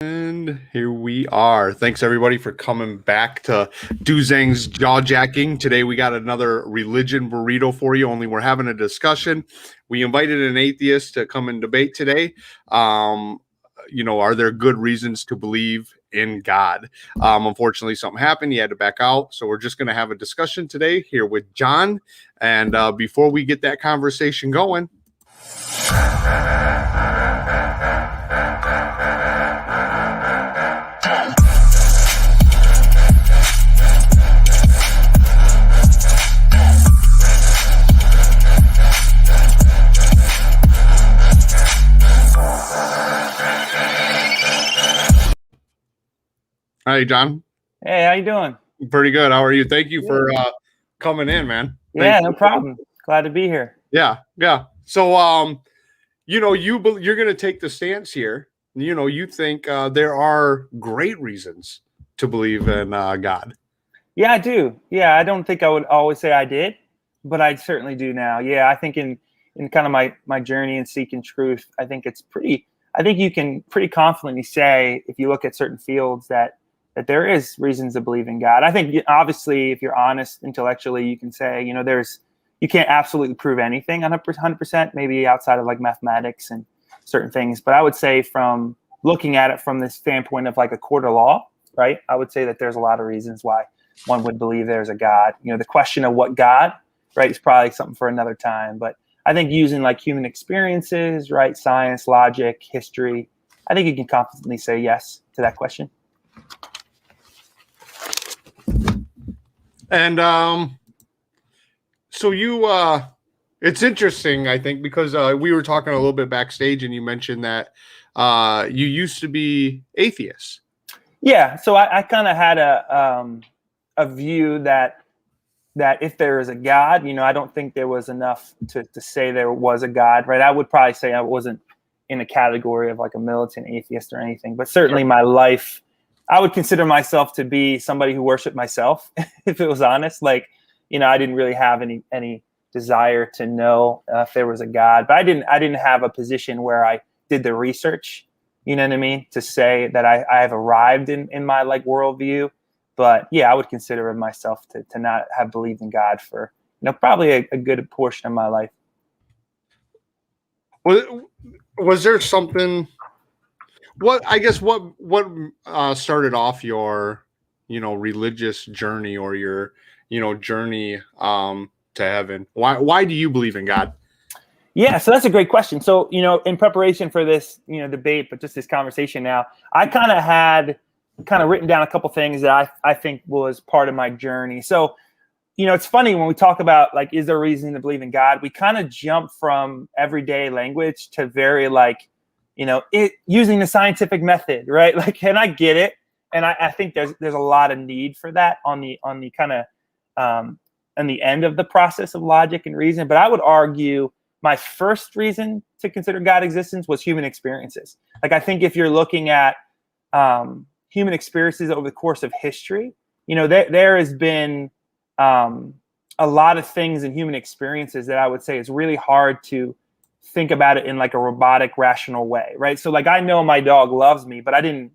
And here we are. Thanks everybody for coming back to Dozangs Jawjacking. Today we got another religion burrito for you, only we're having a discussion. We invited an atheist to come and debate today. Are there good reasons to believe in God? Unfortunately, something happened. He had to back out. So we're just going to have a discussion today here with John. And before we get that conversation going, hi, John. Hey, how you doing? Pretty good. How are you? Thank you for coming in, man. Yeah, no problem. Glad to be here. Yeah. So, you're going to take the stance here. You think there are great reasons to believe in God. Yeah, I do. Yeah, I don't think I would always say I did, but I certainly do now. Yeah, I think in kind of my journey in seeking truth, I think you can pretty confidently say, if you look at certain fields, that there is reasons to believe in God. I think obviously, if you're honest intellectually, you can say, you can't absolutely prove anything 100%, maybe outside of like mathematics and certain things. But I would say, from looking at it from the standpoint of like a court of law, right? I would say that there's a lot of reasons why one would believe there's a God. The question of what God, right, is probably something for another time. But I think using like human experiences, right, science, logic, history, I think you can confidently say yes to that question. And so it's interesting, I think, because we were talking a little bit backstage, and you mentioned that you used to be atheist. Yeah, so I kind of had a view that if there is a God, I don't think there was enough to say there was a God, right? I would probably say I wasn't in a category of like a militant atheist or anything, but certainly my life, I would consider myself to be somebody who worshiped myself, if it was honest. Like, I didn't really have any desire to know if there was a God, but I didn't have a position where I did the research, you know what I mean, to say that I have arrived in my like worldview. But yeah, I would consider myself to not have believed in God for probably a good portion of my life. Was there something? What started off your religious journey, or your journey to heaven? Why do you believe in God? Yeah, so that's a great question. So in preparation for this debate, but just this conversation now, I kind of had written down a couple things that I think was part of my journey. So it's funny when we talk about like, is there a reason to believe in God? We kind of jump from everyday language to very like, using the scientific method, right? Like, and I get it, and I think there's a lot of need for that on the kind of on the end of the process of logic and reason. But I would argue my first reason to consider God existence was human experiences. Like, I think if you're looking at human experiences over the course of history, there has been a lot of things in human experiences that I would say is really hard to think about it in like a robotic, rational way, right? So like, I know my dog loves me, but I didn't,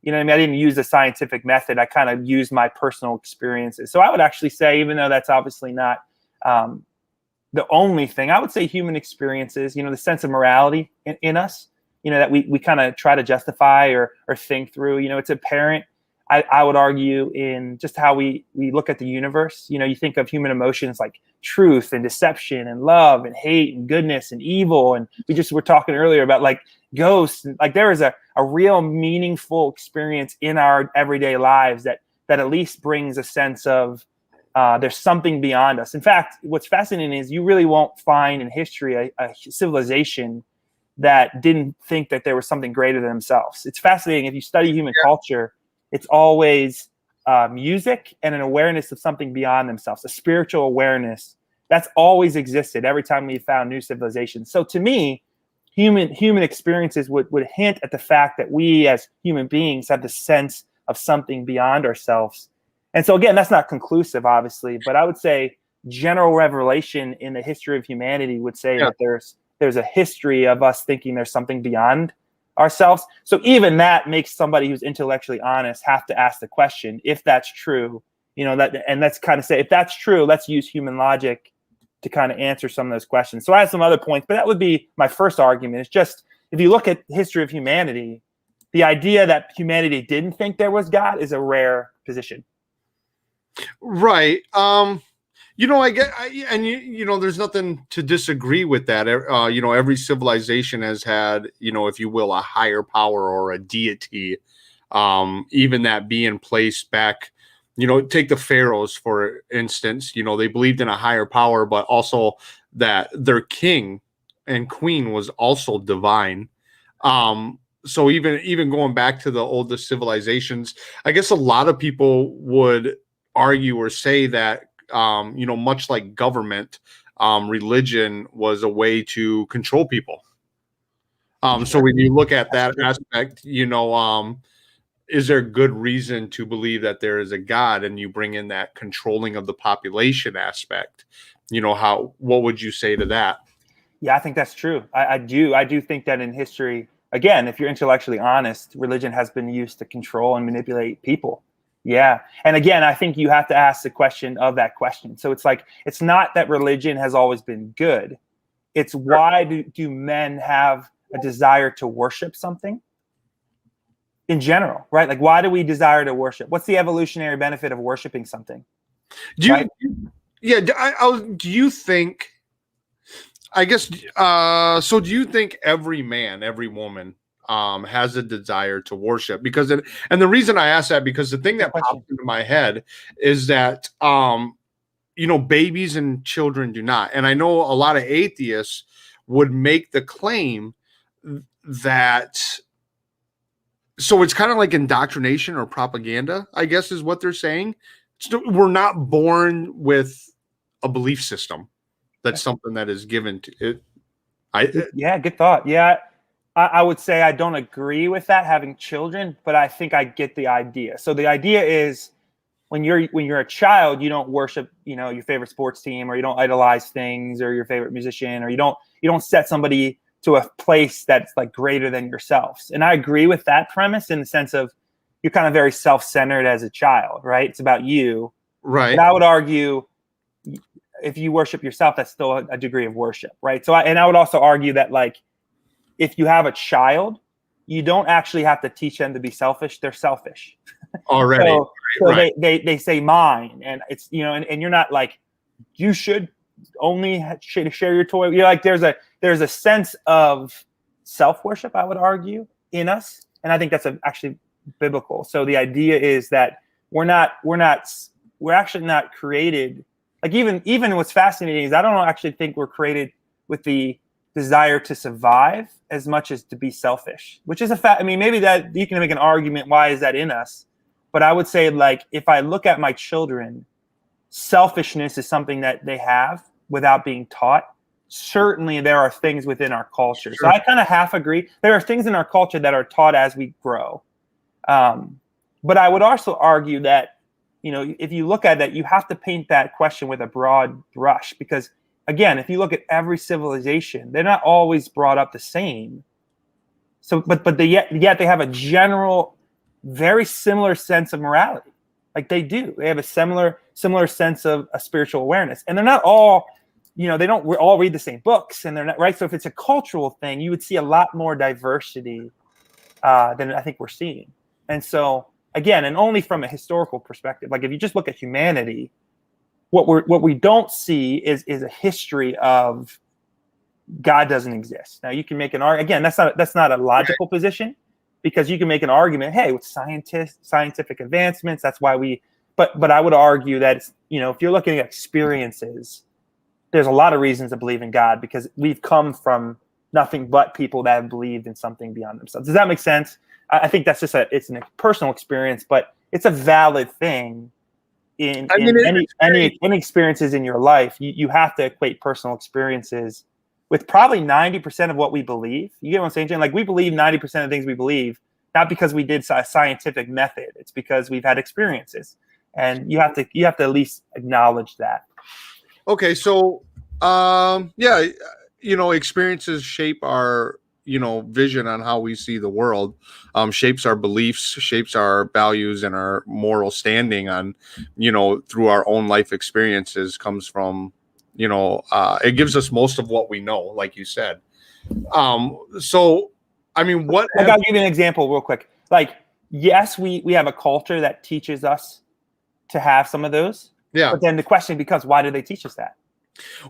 I didn't use the scientific method. I kind of used my personal experiences. So I would actually say, even though that's obviously not the only thing, I would say human experiences, the sense of morality in us, that we kind of try to justify or think through, it's apparent, I would argue, in just how we look at the universe. You think of human emotions like truth and deception and love and hate and goodness and evil. And we just were talking earlier about like ghosts. And like, there is a real meaningful experience in our everyday lives that at least brings a sense of there's something beyond us. In fact, what's fascinating is you really won't find in history a civilization that didn't think that there was something greater than themselves. It's fascinating. If you study human culture, it's always music and an awareness of something beyond themselves, a spiritual awareness that's always existed every time we found new civilizations. So to me, human experiences would hint at the fact that we as human beings have the sense of something beyond ourselves. And so again, that's not conclusive, obviously, but I would say general revelation in the history of humanity would say that there's a history of us thinking there's something beyond ourselves. So even that makes somebody who's intellectually honest have to ask the question, if that's true, and let's kind of say, if that's true, let's use human logic to kind of answer some of those questions. So I have some other points, but that would be my first argument. It's just, if you look at the history of humanity, the idea that humanity didn't think there was God is a rare position. Right. There's nothing to disagree with that. Every civilization has had, if you will, a higher power or a deity, even that being placed back, take the pharaohs, for instance. They believed in a higher power, but also that their king and queen was also divine. So even going back to the oldest civilizations, I guess a lot of people would argue or say that, much like government, religion was a way to control people. So when you look at that aspect, is there good reason to believe that there is a God, and you bring in that controlling of the population aspect? What would you say to that? Yeah, I think that's true. I do think that in history, again, if you're intellectually honest, religion has been used to control and manipulate people. Yeah. And again, I think you have to ask the question of that question. So it's like, it's not that religion has always been good. It's why do men have a desire to worship something in general, right? Like, why do we desire to worship? What's the evolutionary benefit of worshiping something? Do you think, I guess, so do you think every man, every woman has a desire to worship? Because and the reason I ask that, because the thing that popped into my head is that babies and children do not. And I know a lot of atheists would make the claim that, so it's kind of like indoctrination or propaganda, I guess, is what they're saying. We're not born with a belief system. That's something that is given to it. Yeah, good thought. Yeah, I would say I don't agree with that, having children, but I think I get the idea. So the idea is, when you're a child, you don't worship, your favorite sports team, or you don't idolize things, or your favorite musician, or you don't set somebody to a place that's like greater than yourselves. And I agree with that premise, in the sense of, you're kind of very self-centered as a child, right? It's about you. Right. But I would argue, if you worship yourself, that's still a degree of worship, right? So I would also argue that, like, if you have a child, you don't actually have to teach them to be selfish. They're selfish already. So right. they say mine, and it's, and you're not like, you should only share your toy. You're like, there's a sense of self-worship, I would argue, in us, and I think that's actually biblical. So the idea is that we're actually not created. Like, even what's fascinating is, I don't actually think we're created with the desire to survive as much as to be selfish, which is a fact. I mean, maybe that you can make an argument, why is that in us? But I would say, like, if I look at my children, selfishness is something that they have without being taught. Certainly there are things within our culture. Sure. So I kind of half agree. There are things in our culture that are taught as we grow. But I would also argue that, if you look at that, you have to paint that question with a broad brush, because, again, if you look at every civilization, they're not always brought up the same. So, but yet they have a general, very similar sense of morality. Like, they do. They have a similar sense of a spiritual awareness, and they're not all, we all read the same books, and they're not, right. So if it's a cultural thing, you would see a lot more diversity than I think we're seeing. And so, again, and only from a historical perspective, like, if you just look at humanity, what we don't see is a history of God doesn't exist. Now, you can make an argument. Again, that's not a logical position, because you can make an argument, hey, with scientific advancements, that's why we. But I would argue that if you're looking at experiences, there's a lot of reasons to believe in God, because we've come from nothing but people that have believed in something beyond themselves. Does that make sense? I think that's just it's a personal experience, but it's a valid thing. In any experiences in your life, you have to equate personal experiences with probably 90% of what we believe. You get what I'm saying, Jane? Like, we believe 90% of things we believe, not because we did a scientific method. It's because we've had experiences, and you have to at least acknowledge that. Okay, so experiences shape our vision on how we see the world, shapes our beliefs, shapes our values, and our moral standing on, through our own life experiences, comes from, it gives us most of what we know, like you said. So, I mean, what? Like, I'll give you an example real quick. Like, yes, we have a culture that teaches us to have some of those. Yeah. But then the question becomes, why do they teach us that?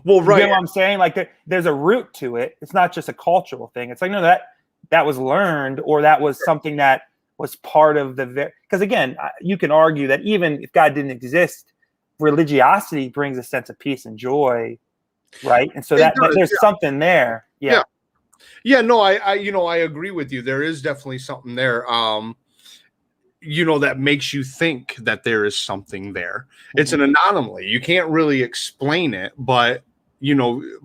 Well, right. You know what I'm saying? Like, there's a root to it. It's not just a cultural thing. It's like, no, that was learned, or that was something that was part of because again, you can argue that even if God didn't exist, religiosity brings a sense of peace and joy, right? And so that there's something there. Yeah. No, I agree with you. There is definitely something there. That makes you think that there is something there. It's an anomaly. You can't really explain it, but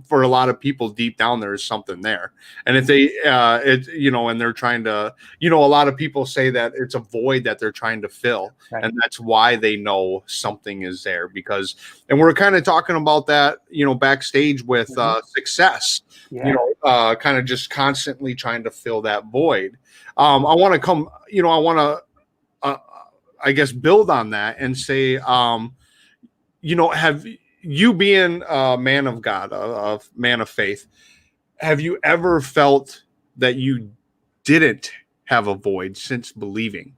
for a lot of people deep down, there is something there. And if they, and they're trying to, a lot of people say that it's a void that they're trying to fill. Right. And that's why they know something is there, and we're kind of talking about that, backstage with success, kind of just constantly trying to fill that void. I guess build on that and say, have you, being a man of God, a man of faith, have you ever felt that you didn't have a void since believing?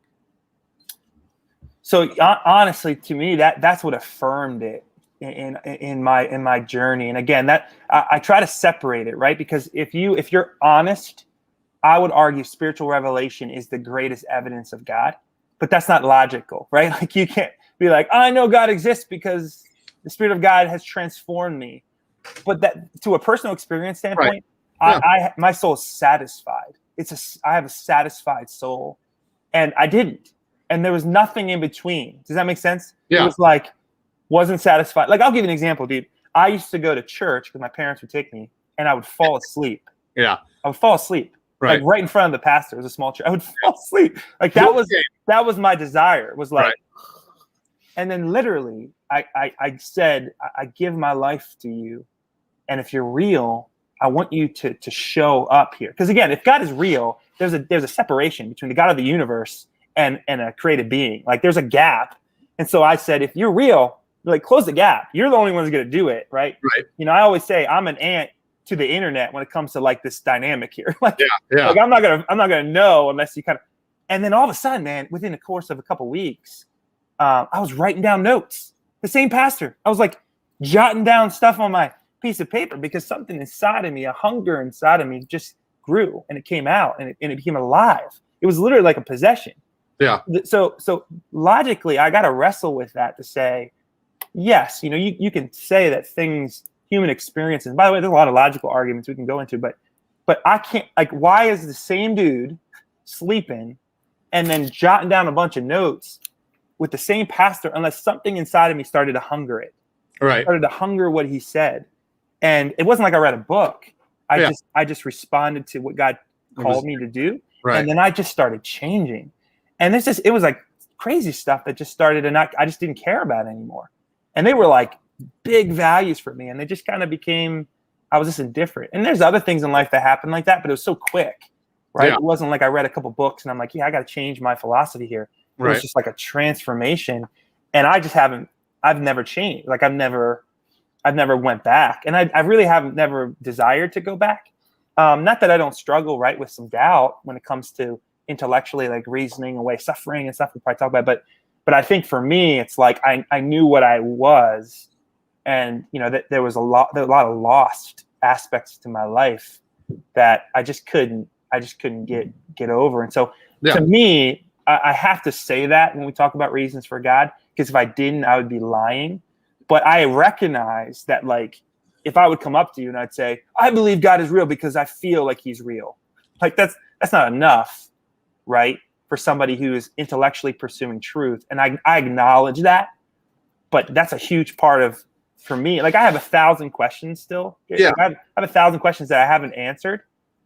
So honestly, to me, that's what affirmed it in my journey. And again, that I try to separate it, right? Because if you're honest, I would argue spiritual revelation is the greatest evidence of God. But that's not logical, right? Like, you can't be like, I know God exists because the Spirit of God has transformed me. But that, to a personal experience standpoint, right. My soul is satisfied. I have a satisfied soul, and I didn't. And there was nothing in between. Does that make sense? Yeah. It was like, wasn't satisfied. Like, I'll give you an example, dude. I used to go to church because my parents would take me, and I would fall asleep. Yeah. I would fall asleep. Right. Like, right in front of the pastor. It was a small church. I would fall asleep. Like, that was my desire. It was like, right. And then literally I said, I give my life to you. And if you're real, I want you to show up here. Because again, if God is real, there's a separation between the God of the universe and a created being. Like, there's a gap. And so I said, if you're real, like, close the gap. You're the only one who's going to do it. Right. Right. I always say I'm an ant to the internet when it comes to like this dynamic here. Like, yeah. Like, I'm not gonna know unless you kind of. And then all of a sudden, man, within the course of a couple of weeks, I was writing down notes. The same pastor, I was like jotting down stuff on my piece of paper because something inside of me, a hunger inside of me, just grew, and it came out, and it became alive. It was literally like a possession. Yeah. So logically, I got to wrestle with that to say, yes, you can say that things. Human experiences. By the way, there's a lot of logical arguments we can go into, but I can't, like, why is the same dude sleeping and then jotting down a bunch of notes with the same pastor unless something inside of me started to hunger it. Right. Started to hunger what he said. And it wasn't like I read a book. I just responded to what God called me to do. Right. And then I just started changing. And it was like crazy stuff that just started I just didn't care about anymore. And they were like big values for me, and they just kind of became, I was just indifferent. And there's other things in life that happened like that, but it was so quick, right? Yeah. It wasn't like I read a couple books and I'm like, yeah, I got to change my philosophy here. It was just like a transformation, and I've never changed. Like, I've never went back, and I really haven't never desired to go back. Not that I don't struggle, right, with some doubt when it comes to intellectually, like, reasoning away suffering and stuff we'll probably talk about, but I think for me, it's like I knew what I was. And, that there was a lot of lost aspects to my life that I just couldn't get over. And so to me, I have to say that when we talk about reasons for God, because if I didn't, I would be lying. But I recognize that, like, if I would come up to you and I'd say, I believe God is real because I feel like he's real. Like, that's not enough, right? For somebody who is intellectually pursuing truth. And I acknowledge that, but that's a huge part of, for me, like, I have 1,000 questions still. Yeah. Like, I have 1,000 questions that I haven't answered,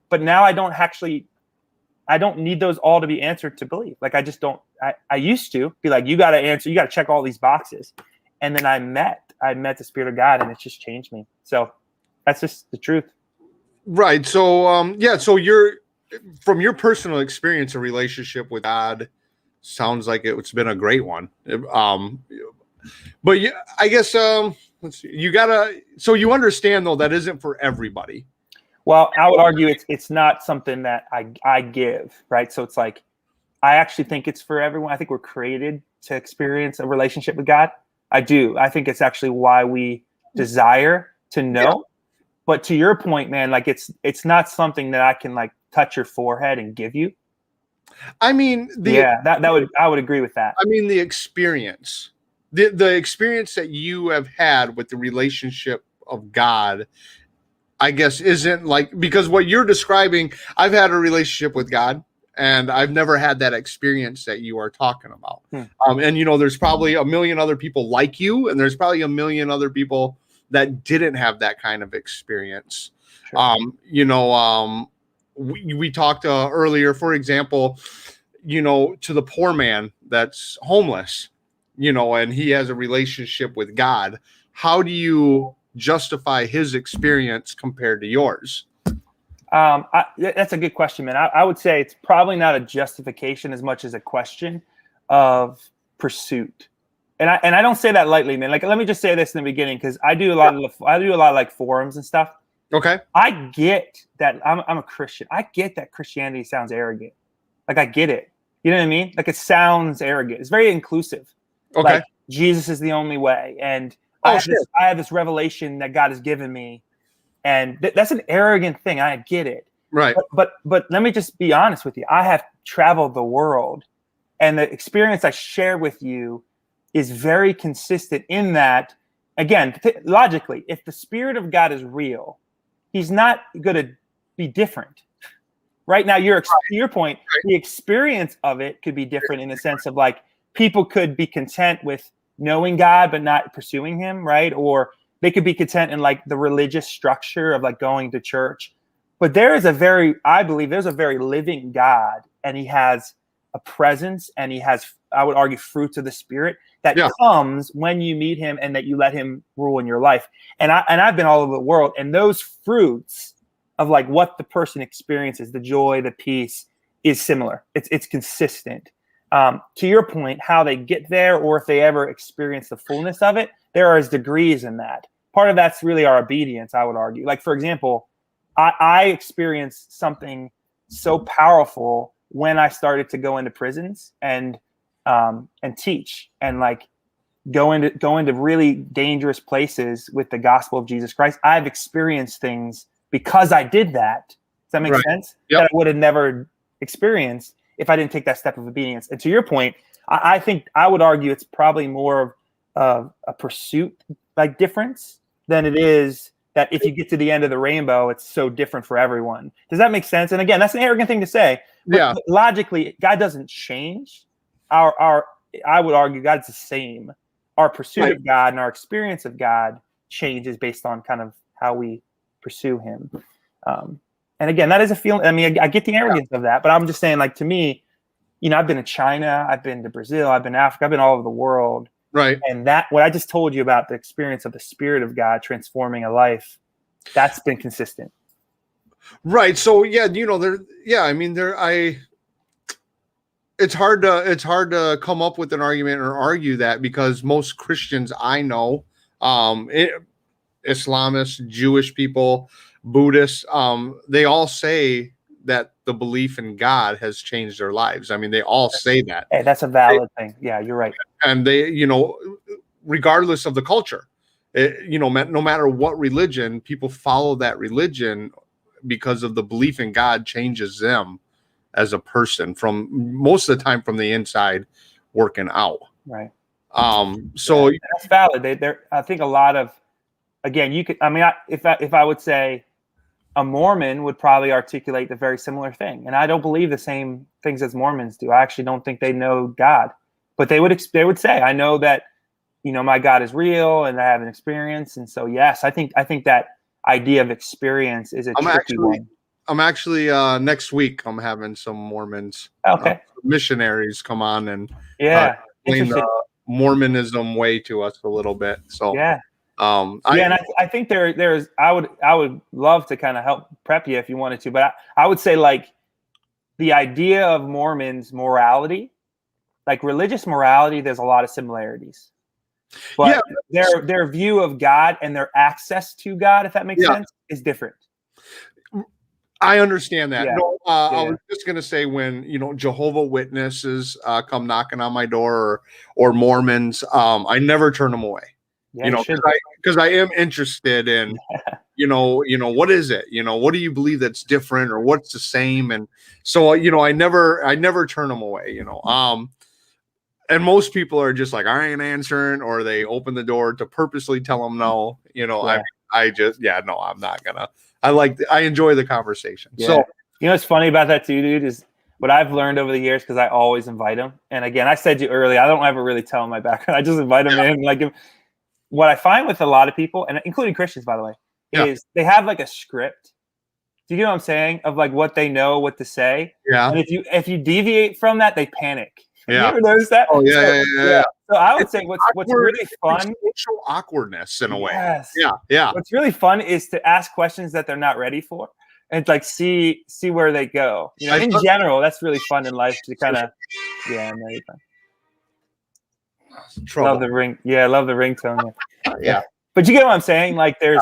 but now I don't need those all to be answered to believe. Like, I just don't, I used to be like, you got to check all these boxes. And then I met the Spirit of God, and it just changed me. So that's just the truth. Right. So, yeah. So from your personal experience, a relationship with God sounds like it's been a great one. But yeah, I guess, let's see. So you understand though, that isn't for everybody. Well, I would argue it's not something that I give, right? So it's like I actually think it's for everyone. I think we're created to experience a relationship with God. I do. I think it's actually why we desire to know. Yeah. But to your point, man, like it's not something that I can like touch your forehead and give you. I mean, I would agree with that. I mean, the experience, the experience that you have had with the relationship of God, I guess isn't like, because what you're describing, I've had a relationship with God and I've never had that experience that you are talking about. And there's probably a million other people like you, and there's probably a million other people that didn't have that kind of experience. Sure. We talked earlier, for example, to the poor man that's homeless, and he has a relationship with God. How do you justify his experience compared to yours? That's a good question, man. I would say it's probably not a justification as much as a question of pursuit. And I don't say that lightly, man. Like, let me just say this in the beginning, because I do a lot of like forums and stuff. Okay. I get that I'm a Christian. I get that Christianity sounds arrogant. Like, I get it. You know what I mean? Like, it sounds arrogant. It's very inclusive. Okay. Like, Jesus is the only way. And I have this revelation that God has given me. And that's an arrogant thing. I get it. Right. But let me just be honest with you. I have traveled the world, and the experience I share with you is very consistent in that, again, logically, if the Spirit of God is real, he's not going to be different. Right now, to your point, the experience of it could be different in the sense of like people could be content with knowing God but not pursuing him, right? Or they could be content in like the religious structure of like going to church. But I believe there's a very living God, and he has a presence, and he has, I would argue, fruits of the Spirit that comes when you meet him and that you let him rule in your life. And I've been all over the world, and those fruits of like what the person experiences, the joy, the peace, is similar. It's consistent. To your point, how they get there, or if they ever experience the fullness of it, there are degrees in that. Part of that's really our obedience, I would argue. Like, for example, I experienced something so powerful when I started to go into prisons and teach, and like go into really dangerous places with the gospel of Jesus Christ. I've experienced things because I did that. Does that make sense? Yep. That I would have never experienced if I didn't take that step of obedience. And to your point, I think I would argue it's probably more of a pursuit like difference than it is that if you get to the end of the rainbow, it's so different for everyone. Does that make sense? And again, that's an arrogant thing to say. But logically, God doesn't change. I would argue God's the same. Our pursuit of God and our experience of God changes based on kind of how we pursue him. And again, that is a feeling. I mean, I get the arrogance of that, but I'm just saying, like, to me, I've been to China, I've been to Brazil, I've been to Africa, I've been all over the world. Right. And that, what I just told you about the experience of the Spirit of God transforming a life, that's been consistent. Right. So it's hard to come up with an argument or argue that, because most Christians I know, Islamists, Jewish people, Buddhists, they all say that the belief in God has changed their lives. I mean, they all say that. Hey, that's a valid thing. Yeah, you're right. And they, regardless of the culture, no matter what religion, people follow that religion because of the belief in God changes them as a person, from most of the time from the inside working out. Right. So that's valid. I think a lot of, again, you could, I mean, if I would say a Mormon would probably articulate the very similar thing. And I don't believe the same things as Mormons do. I actually don't think they know God, but they would say, I know that, my God is real and I have an experience. And so, yes, I think that idea of experience is a tricky one. I'm actually next week I'm having some Mormons, missionaries come on and explain the Mormonism way to us a little bit. So And I think there's I would love to kind of help prep you if you wanted to, but I would say like the idea of Mormons morality, like religious morality, there's a lot of similarities, but their view of God and their access to God, if that makes sense, is different. I understand that. No, I was just going to say when, Jehovah Witnesses come knocking on my door or Mormons, I never turn them away, because I am interested in, what is it? What do you believe that's different or what's the same? And so, I never turn them away, and most people are just like, I ain't answering, or they open the door to purposely tell them no, no, I'm not gonna. I enjoy the conversation. Yeah. So, what's funny about that too, dude, is what I've learned over the years, because I always invite them. And again, I said to you earlier, I don't ever really tell them my background. I just invite them in. Like, what I find with a lot of people, and including Christians, by the way, is they have like a script. Do you get what I'm saying? Of like what they know, what to say. Yeah. And if you deviate from that, they panic. Yeah. You ever notice that? Oh yeah. So I would say what's really fun, social awkwardness in a way. Yes. Yeah. What's really fun is to ask questions that they're not ready for, and like see where they go. In general, that's really fun in life to kind of. Yeah, no, you're fine. Love the ring. Yeah, I love the ringtone. Yeah. But you get what I'm saying? Like there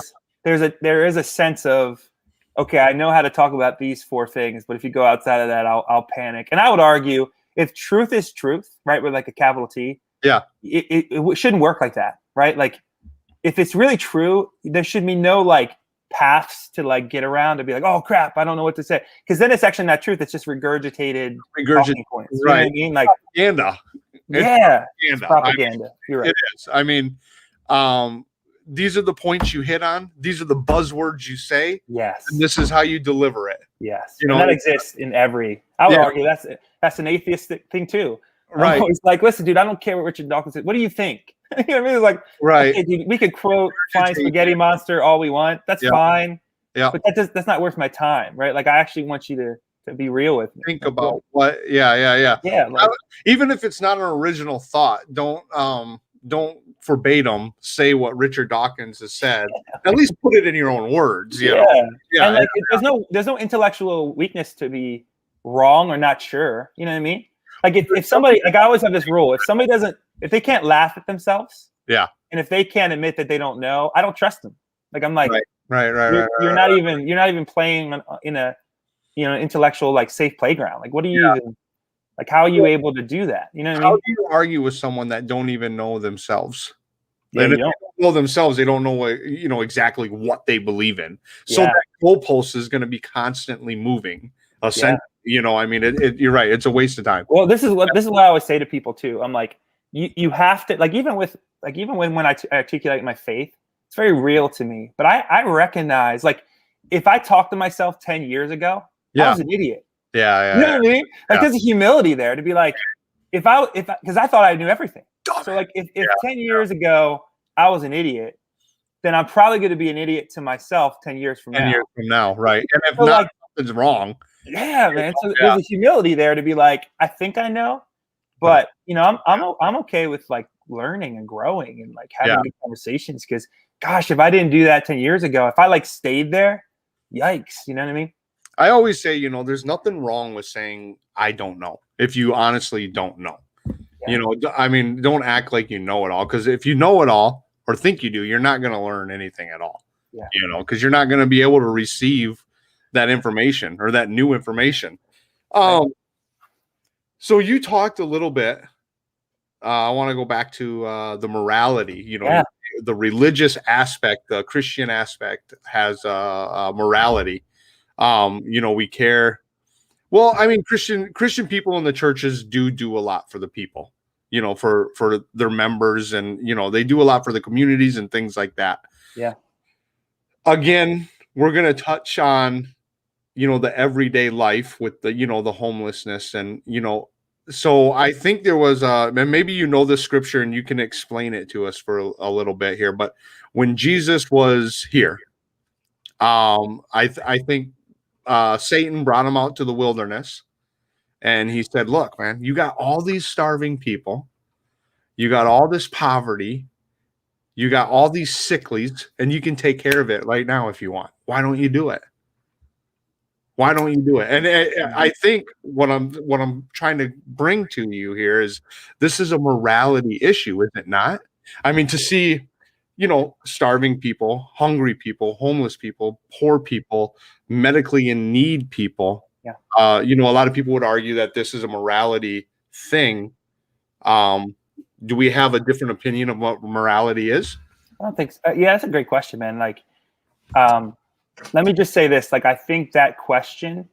is a sense of, okay, I know how to talk about these 4 things, but if you go outside of that, I'll panic. And I would argue, if truth is truth, right, with like a capital T, it shouldn't work like that, right? Like, if it's really true, there should be no like paths to like get around to be like, oh crap, I don't know what to say, because then it's actually not truth; it's just regurgitated talking points. Right? You know what I mean? Like propaganda. It's propaganda. You're right. It is. I mean, these are the points you hit on. These are the buzzwords you say. Yes. And this is how you deliver it. Yes. And that exists in every. I would argue that's an atheistic thing too. Right. It's like, listen, dude, I don't care what Richard Dawkins said. What do you think? You know what I mean? It's like, right. Okay, dude, we could quote Flying Spaghetti Monster all we want. That's fine. Yeah. But that's not worth my time, right? Like, I actually want you to be real with me. Think about what. Yeah. Yeah. Like, even if it's not an original thought, don't verbatim say what Richard Dawkins has said. At least put it in your own words. You know? Yeah. And like, there's no intellectual weakness to be wrong or not sure. You know what I mean? Like if somebody, like I always have this rule: if they can't laugh at themselves, and if they can't admit that they don't know, I don't trust them. Like I'm like, right. You're not even playing in a intellectual like safe playground. Like what do you even? Like, how are you able to do that? You know what I mean? How do you argue with someone that don't even know themselves? Yeah, and if they don't know themselves, they don't know exactly what they believe in. So that goalpost is going to be constantly moving. I mean, you're right. It's a waste of time. Well, this is what I always say to people too. I'm like, you have to, like, even when I articulate my faith, it's very real to me. But I recognize, like, if I talked to myself 10 years ago, I was an idiot. Yeah. You know what I mean? Like, there's a humility there to be like, because I thought I knew everything. So like, if 10 years ago I was an idiot, then I'm probably going to be an idiot to myself 10 years from now. 10 years from now, right? And if not, something's wrong. Yeah, man. So there's a humility there to be like, I think I know, but I'm okay with like learning and growing and like having good conversations. Because gosh, if I didn't do that 10 years ago, if I like stayed there, yikes. You know what I mean? I always say, there's nothing wrong with saying I don't know if you honestly don't know. I mean, don't act like you know it all, because if you know it all or think you do, you're not going to learn anything at all. Yeah. Because you're not going to be able to receive that information or that new information. So you talked a little bit. I want to go back to the morality. The religious aspect, the Christian aspect has morality. We care. Well, I mean, Christian people in the churches do a lot for the people, for their members, and they do a lot for the communities and things like that. Yeah. Again, we're going to touch on the everyday life with the homelessness, and so I think there was and maybe the scripture and you can explain it to us for a little bit here, but when Jesus was here, I think Satan brought him out to the wilderness, and he said, look, man, you got all these starving people, you got all this poverty, You got all these sicklies, and you can take care of it right now if you want. Why don't you do it? Why don't you do it? And I think what I'm trying to bring to you here is this is a morality issue, is it not? I mean, to see, starving people, hungry people, homeless people, poor people, medically in need people. Yeah. A lot of people would argue that this is a morality thing. Do we have a different opinion of what morality is? I don't think so. Yeah, that's a great question, man. Like, let me just say this. Like, I think that question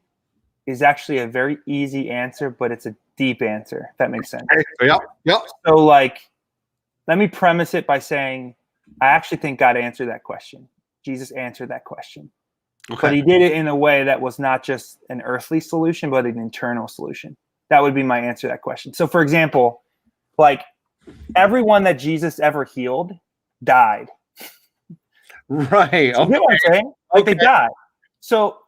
is actually a very easy answer, but it's a deep answer, if that makes sense. Yep. So, like, let me premise it by saying I actually think God answered that question. Jesus answered that question. Okay. But he did it in a way that was not just an earthly solution, but an eternal solution. That would be my answer to that question. So, for example, like, everyone that Jesus ever healed died. Right. So you know what I'm saying? Like, they died. So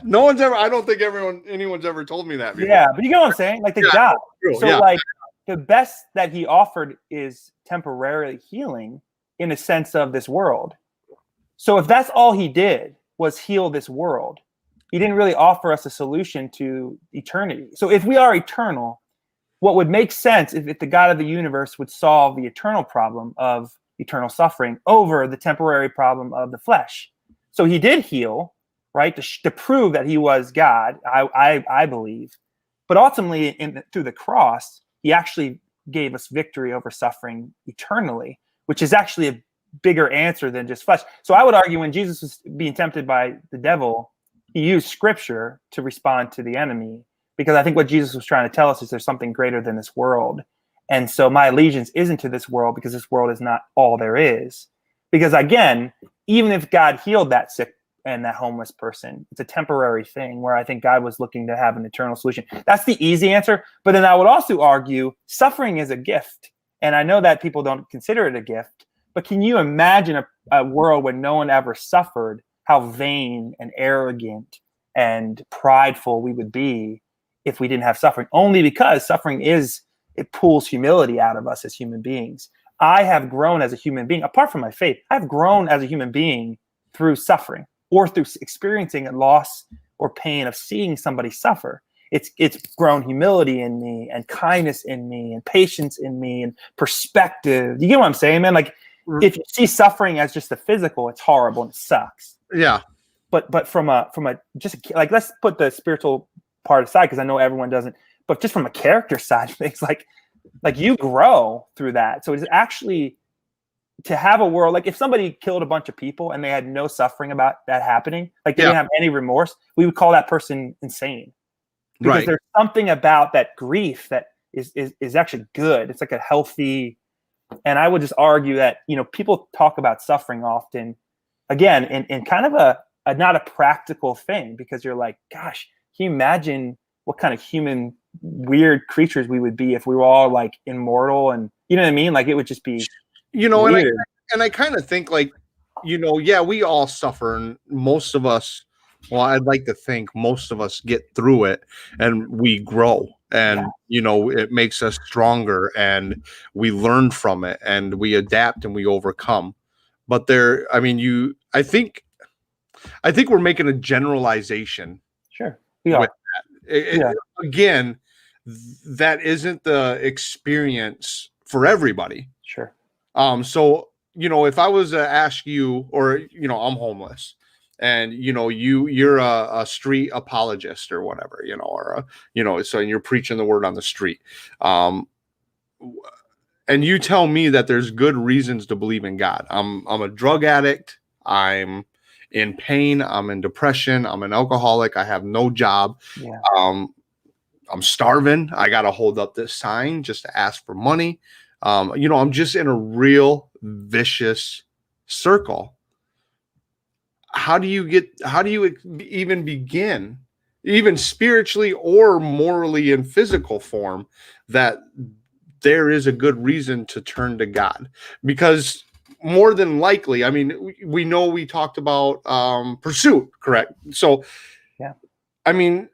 no one's ever. I don't think anyone's ever told me that before. Yeah, but you know what I'm saying? Like, they died. True. So like, the best that he offered is temporarily healing in the sense of this world. So if that's all he did was heal this world, he didn't really offer us a solution to eternity. So if we are eternal, what would make sense if the God of the universe would solve the eternal problem of eternal suffering over the temporary problem of the flesh. So he did heal, right, to prove that he was God, I believe. But ultimately, through the cross, he actually gave us victory over suffering eternally, which is actually a bigger answer than just flesh. So I would argue when Jesus was being tempted by the devil, he used scripture to respond to the enemy, because I think what Jesus was trying to tell us is there's something greater than this world. And so my allegiance isn't to this world, because this world is not all there is. Because again, even if God healed that sick and that homeless person, it's a temporary thing where I think God was looking to have an eternal solution. That's the easy answer. But then I would also argue suffering is a gift. And I know that people don't consider it a gift, but can you imagine a world where no one ever suffered, how vain and arrogant and prideful we would be if we didn't have suffering? Only because suffering it pulls humility out of us as human beings. I have grown as a human being, apart from my faith, I've grown as a human being through suffering or through experiencing a loss or pain of seeing somebody suffer. It's grown humility in me and kindness in me and patience in me and perspective. You get what I'm saying, man? Like, if you see suffering as just the physical, it's horrible and it sucks. Yeah. But from a just like, let's put the spiritual part aside, because I know everyone doesn't. But just from a character side, things like you grow through that. So it's actually to have a world, like if somebody killed a bunch of people and they had no suffering about that happening, like they didn't have any remorse, we would call that person insane. Because there's something about that grief that is actually good. It's like a healthy, and I would just argue that, people talk about suffering often, again, in kind of a not a practical thing, because you're like, gosh, can you imagine what kind of human weird creatures we would be if we were all like immortal, and you know what I mean? Like, it would just be, weird. And I kind of think like, we all suffer, and most of us, well, I'd like to think most of us get through it and we grow, and it makes us stronger, and we learn from it, and we adapt and we overcome. But I think we're making a generalization. Sure. We are. Again, that isn't the experience for everybody. Sure. So, if I was to ask you, or, I'm homeless, and, you're a street apologist or whatever, so you're preaching the word on the street. And you tell me that there's good reasons to believe in God. I'm a drug addict. I'm in pain. I'm in depression. I'm an alcoholic. I have no job. Yeah. I'm starving. I got to hold up this sign just to ask for money. I'm just in a real vicious circle. How do you even begin, even spiritually or morally in physical form, that there is a good reason to turn to God? Because more than likely, I mean, we know we talked about pursuit, correct? So, I mean,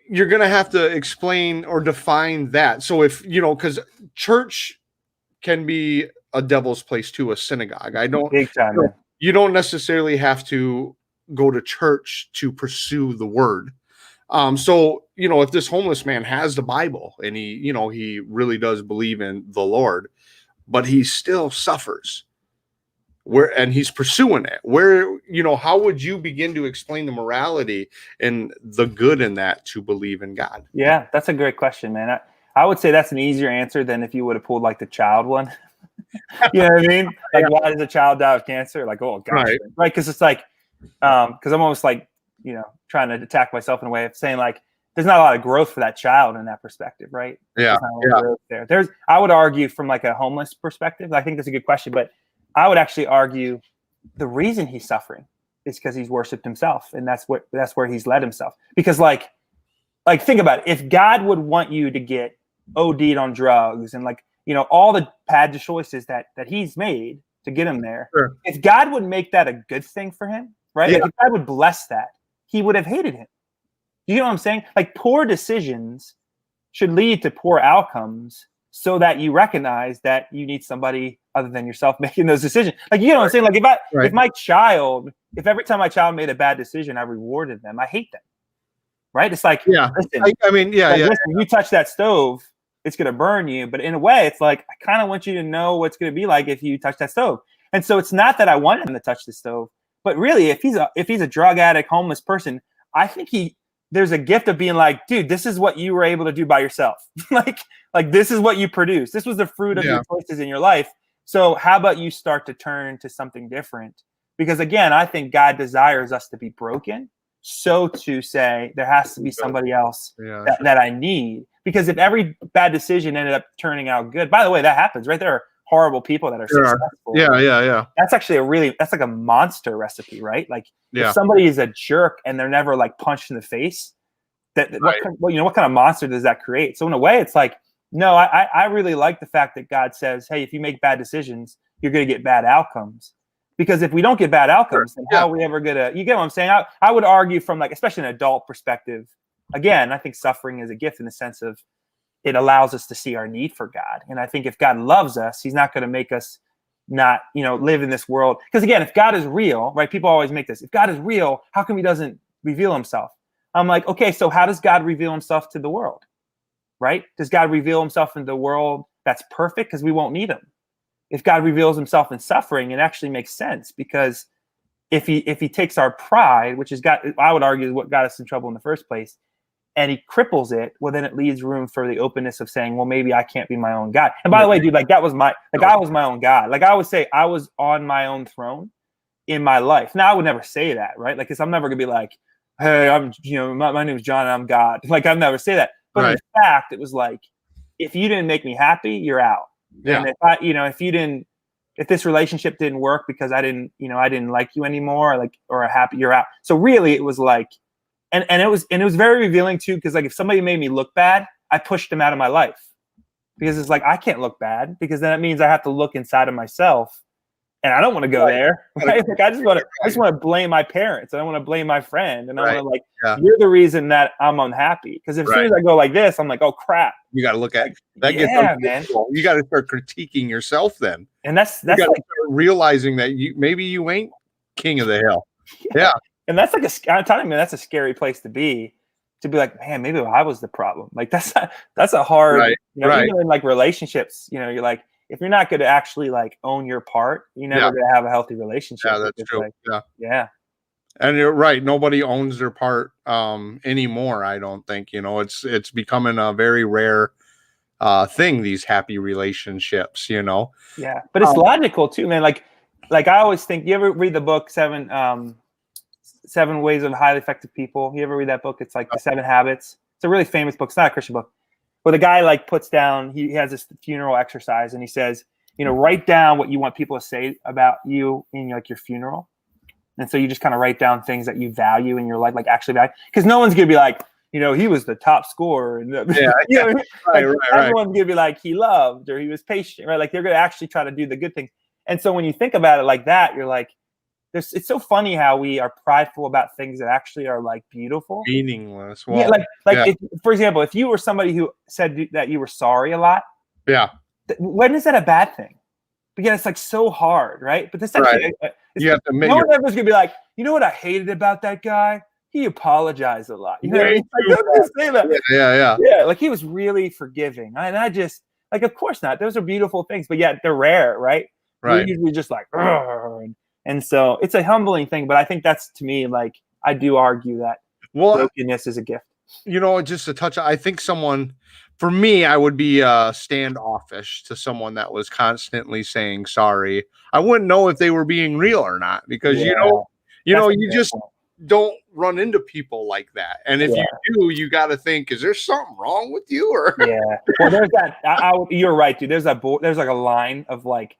you're going to have to explain or define that. So if, because church can be a devil's place too, a synagogue. I don't Big time, man. You don't necessarily have to go to church to pursue the word. So, if this homeless man has the Bible and he really does believe in the Lord, but he still suffers and he's pursuing it, how would you begin to explain the morality and the good in that to believe in God? Yeah, that's a great question, man. I would say that's an easier answer than if you would have pulled like the child one. You know what I mean? Like, why does a child die of cancer? Like, oh gosh, right? Because it's like, because I'm almost like, trying to attack myself in a way of saying like, there's not a lot of growth for that child in that perspective, right? Yeah. I would argue from like a homeless perspective. I think that's a good question, but I would actually argue the reason he's suffering is because he's worshipped himself, and that's where he's led himself. Because like think about it. If God would want you to get OD'd on drugs and like, all the bad choices that he's made to get him there, sure. If God would make that a good thing for him, right? Yeah. Like if God would bless that, he would have hated him. You know what I'm saying? Like, poor decisions should lead to poor outcomes so that you recognize that you need somebody other than yourself making those decisions. Like, you know what I'm saying? Like if every time my child made a bad decision, I rewarded them, I hate them. Right? It's like, listen, listen, you touch that stove, it's going to burn you. But in a way, it's like, I kind of want you to know what's going to be like if you touch that stove. And so it's not that I want him to touch the stove, but really, if he's a drug addict, homeless person, I think there's a gift of being like, dude, this is what you were able to do by yourself. like this is what you produced. This was the fruit of your choices in your life. So how about you start to turn to something different? Because again, I think God desires us to be broken. So to say there has to be somebody else that I need. Because if every bad decision ended up turning out good, by the way, that happens, right? There are horrible people that are successful. Yeah. That's actually that's like a monster recipe, right? Like if somebody is a jerk and they're never like punched in the face, what kind of monster does that create? So in a way, it's like, no, I really like the fact that God says, hey, if you make bad decisions, you're going to get bad outcomes. Because if we don't get bad outcomes, then how are we ever gonna? You get what I'm saying? I would argue from like, especially an adult perspective. Again, I think suffering is a gift in the sense of it allows us to see our need for God. And I think if God loves us, He's not going to make us not, live in this world. Because again, if God is real, right? People always make this. If God is real, how come He doesn't reveal Himself? I'm like, okay, so how does God reveal Himself to the world? Right? Does God reveal Himself in the world that's perfect? Because we won't need Him. If God reveals Himself in suffering, it actually makes sense, because if he takes our pride, which is I would argue is what got us in trouble in the first place, and He cripples it, well, then it leaves room for the openness of saying, well, maybe I can't be my own God. And by the way, dude, like I was my own God. Like I would say I was on my own throne in my life. Now I would never say that, right? Like, cause I'm never gonna be like, hey, I'm, my name is John and I'm God. Like I'd never say that. But in fact, it was like, if you didn't make me happy, you're out. Yeah. And if this relationship didn't work because I didn't like you anymore, or happy, you're out. So really it was like, and it was very revealing too. Cause like if somebody made me look bad, I pushed them out of my life, because it's like, I can't look bad, because then it means I have to look inside of myself, and I don't want to go there. Right? Like I just want to blame my parents, and I want to blame my friend, and I want to you're the reason that I'm unhappy. Because as soon as I go like this, I'm like, oh crap. You got to look at that. Man. You got to start critiquing yourself then, and that's like, realizing that maybe you ain't king of the hill. Yeah. And that's like I'm telling you, that's a scary place to be like, man, maybe I was the problem. Like that's a hard, even in like relationships, you're like, if you're not going to actually like own your part, you're never going to have a healthy relationship. Yeah, that's true. Like, yeah. And you're right. Nobody owns their part anymore. I don't think, it's becoming a very rare thing, these happy relationships, Yeah. But it's logical too, man. Like I always think, you ever read the book Seven Ways of Highly Effective People? You ever read that book? It's like the 7 Habits. It's a really famous book. It's not a Christian book. But the guy like puts down, he has this funeral exercise, and he says, write down what you want people to say about you in like your funeral. And so you just kind of write down things that you value in your life, like actually value. Because no one's gonna be like, he was the top scorer. And everyone's gonna be like, he loved, or he was patient, right? Like they're gonna actually try to do the good things. And so when you think about it like that, you're like, it's so funny how we are prideful about things that actually are like beautiful, meaningless. Well, If, for example, if you were somebody who said that you were sorry a lot, when is that a bad thing? Because it's like so hard, right? But this actually, you have to admit no one ever's gonna be like, you know what I hated about that guy? He apologized a lot. You know what I mean? Like, don't just say that. Yeah. Like he was really forgiving, and I just like, of course not. Those are beautiful things, but yet they're rare, right? We're usually just like, and so it's a humbling thing. But I think that's, to me, like, I do argue that brokenness is a gift. Just a touch. I think for me, I would be standoffish to someone that was constantly saying sorry. I wouldn't know if they were being real or not, because you just don't run into people like that. And if you do, you got to think, is there something wrong with you? Or well, there's that. You're right, dude. There's like a line of like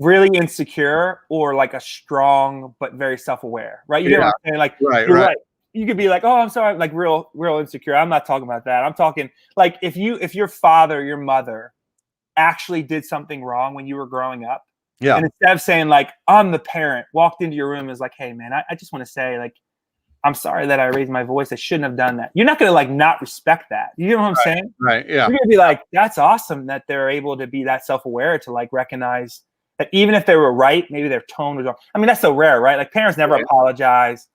really insecure or like a strong but very self-aware, right? You know what I'm saying? Like, you're right. You could be like, oh, I'm sorry, like real insecure. I'm not talking about that. I'm talking like if your father, your mother actually did something wrong when you were growing up. Yeah. And instead of saying like, I'm the parent, walked into your room and is like, hey man, I just want to say, like, I'm sorry that I raised my voice. I shouldn't have done that. You're not going to like not respect that. You know what I'm saying? Right. Yeah. You're going to be like, that's awesome that they're able to be that self-aware to like recognize that even if they were right, maybe their tone was wrong. I mean, that's so rare, right? Like parents never apologize,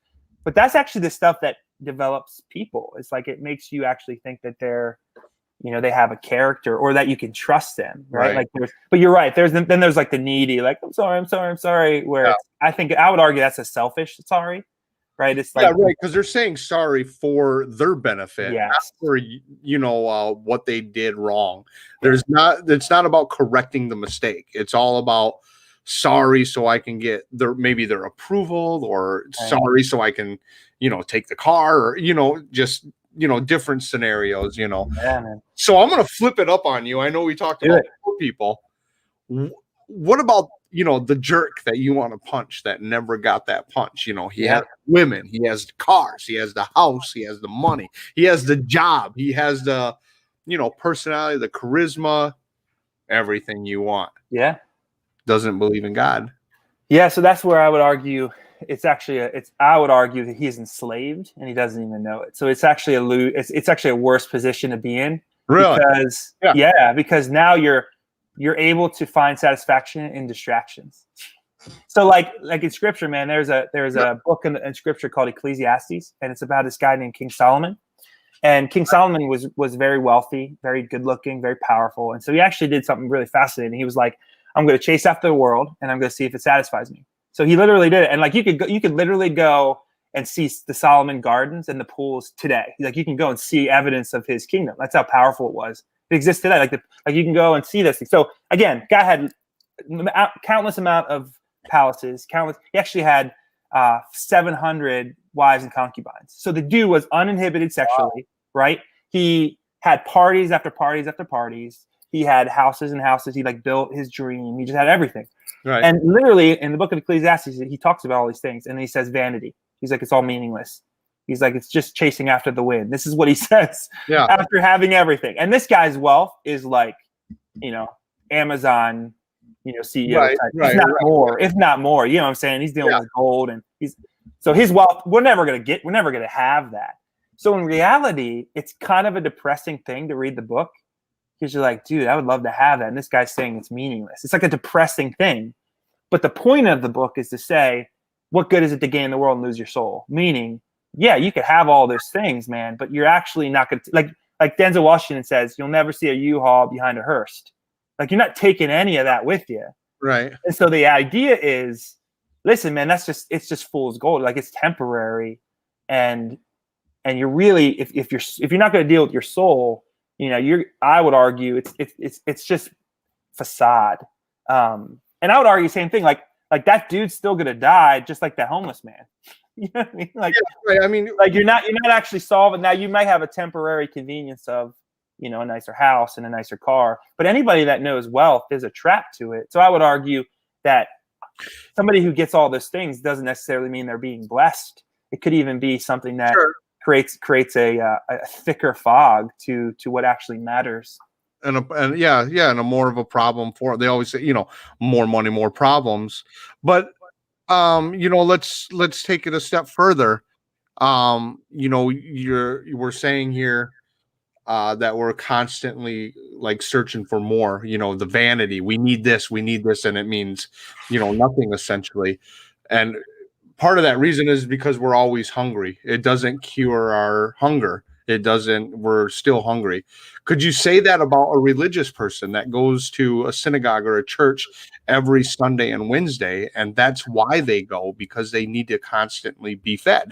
but that's actually the stuff that develops people. It's like, it makes you actually think that they're, they have a character, or that you can trust them, right? Like, but you're right. There's like the needy, like, I'm sorry. Where I would argue that's a selfish sorry, right? It's like, because they're saying sorry for their benefit, not for what they did wrong. It's not about correcting the mistake. It's all about sorry so I can get their approval, or sorry so I can take the car, or just different scenarios, So I'm going to flip it up on you. I know we talked about poor people. What about, the jerk that you want to punch that never got that punch? He has women, he has cars, he has the house, he has the money, he has the job, he has the, personality, the charisma, everything you want. Yeah. Doesn't believe in God. Yeah. So that's where I would argue I would argue that he's enslaved and he doesn't even know it. So it's actually it's actually a worse position to be in. Really? Because now you're able to find satisfaction in distractions. So like in scripture, man, there's a book in scripture called Ecclesiastes, and it's about this guy named King Solomon. And King Solomon was very wealthy, very good looking, very powerful. And so he actually did something really fascinating. He was like, I'm going to chase after the world and I'm going to see if it satisfies me. So he literally did it. And like you could literally go and see the Solomon Gardens and the pools today. Like you can go and see evidence of his kingdom. That's how powerful it was. It exists today. Like you can go and see this thing. So again, guy had countless amount of palaces. He actually had 700 wives and concubines. So the dude was uninhibited sexually, right? He had parties after parties after parties. He had houses and houses. He like built his dream. He just had everything. Right. And literally in the book of Ecclesiastes, he talks about all these things, and he says vanity. He's like, it's all meaningless. He's like, it's just chasing after the wind. This is what he says after having everything. And this guy's wealth is like, Amazon, CEO type. If not more, you know what I'm saying? He's dealing with gold, and so his wealth, we're never going to have that. So in reality, it's kind of a depressing thing to read the book, because you're like, dude, I would love to have that. And this guy's saying it's meaningless. It's like a depressing thing. But the point of the book is to say, what good is it to gain the world and lose your soul? Meaning, yeah, you could have all those things, man, but you're actually not going to, like Denzel Washington says, you'll never see a U-Haul behind a hearse. Like you're not taking any of that with you. Right. And so the idea is, listen, man, it's just fool's gold. Like it's temporary. And you're really, if you're not going to deal with your soul, I would argue it's just facade. And I would argue the same thing. Like that dude's still gonna die, just like that homeless man. You know what I mean? Like, I mean, like you're not actually solving. Now you might have a temporary convenience of, a nicer house and a nicer car, but anybody that knows wealth, there's a trap to it. So I would argue that somebody who gets all those things doesn't necessarily mean they're being blessed. It could even be something that creates a thicker fog to what actually matters. And a more of a problem for, they always say, more money, more problems. But let's take it a step further. We're saying here that we're constantly like searching for more, the vanity. We need this, and it means, nothing essentially. And part of that reason is because we're always hungry. It doesn't cure our hunger. We're still hungry. Could you say that about a religious person that goes to a synagogue or a church every Sunday and Wednesday, and that's why they go, because they need to constantly be fed?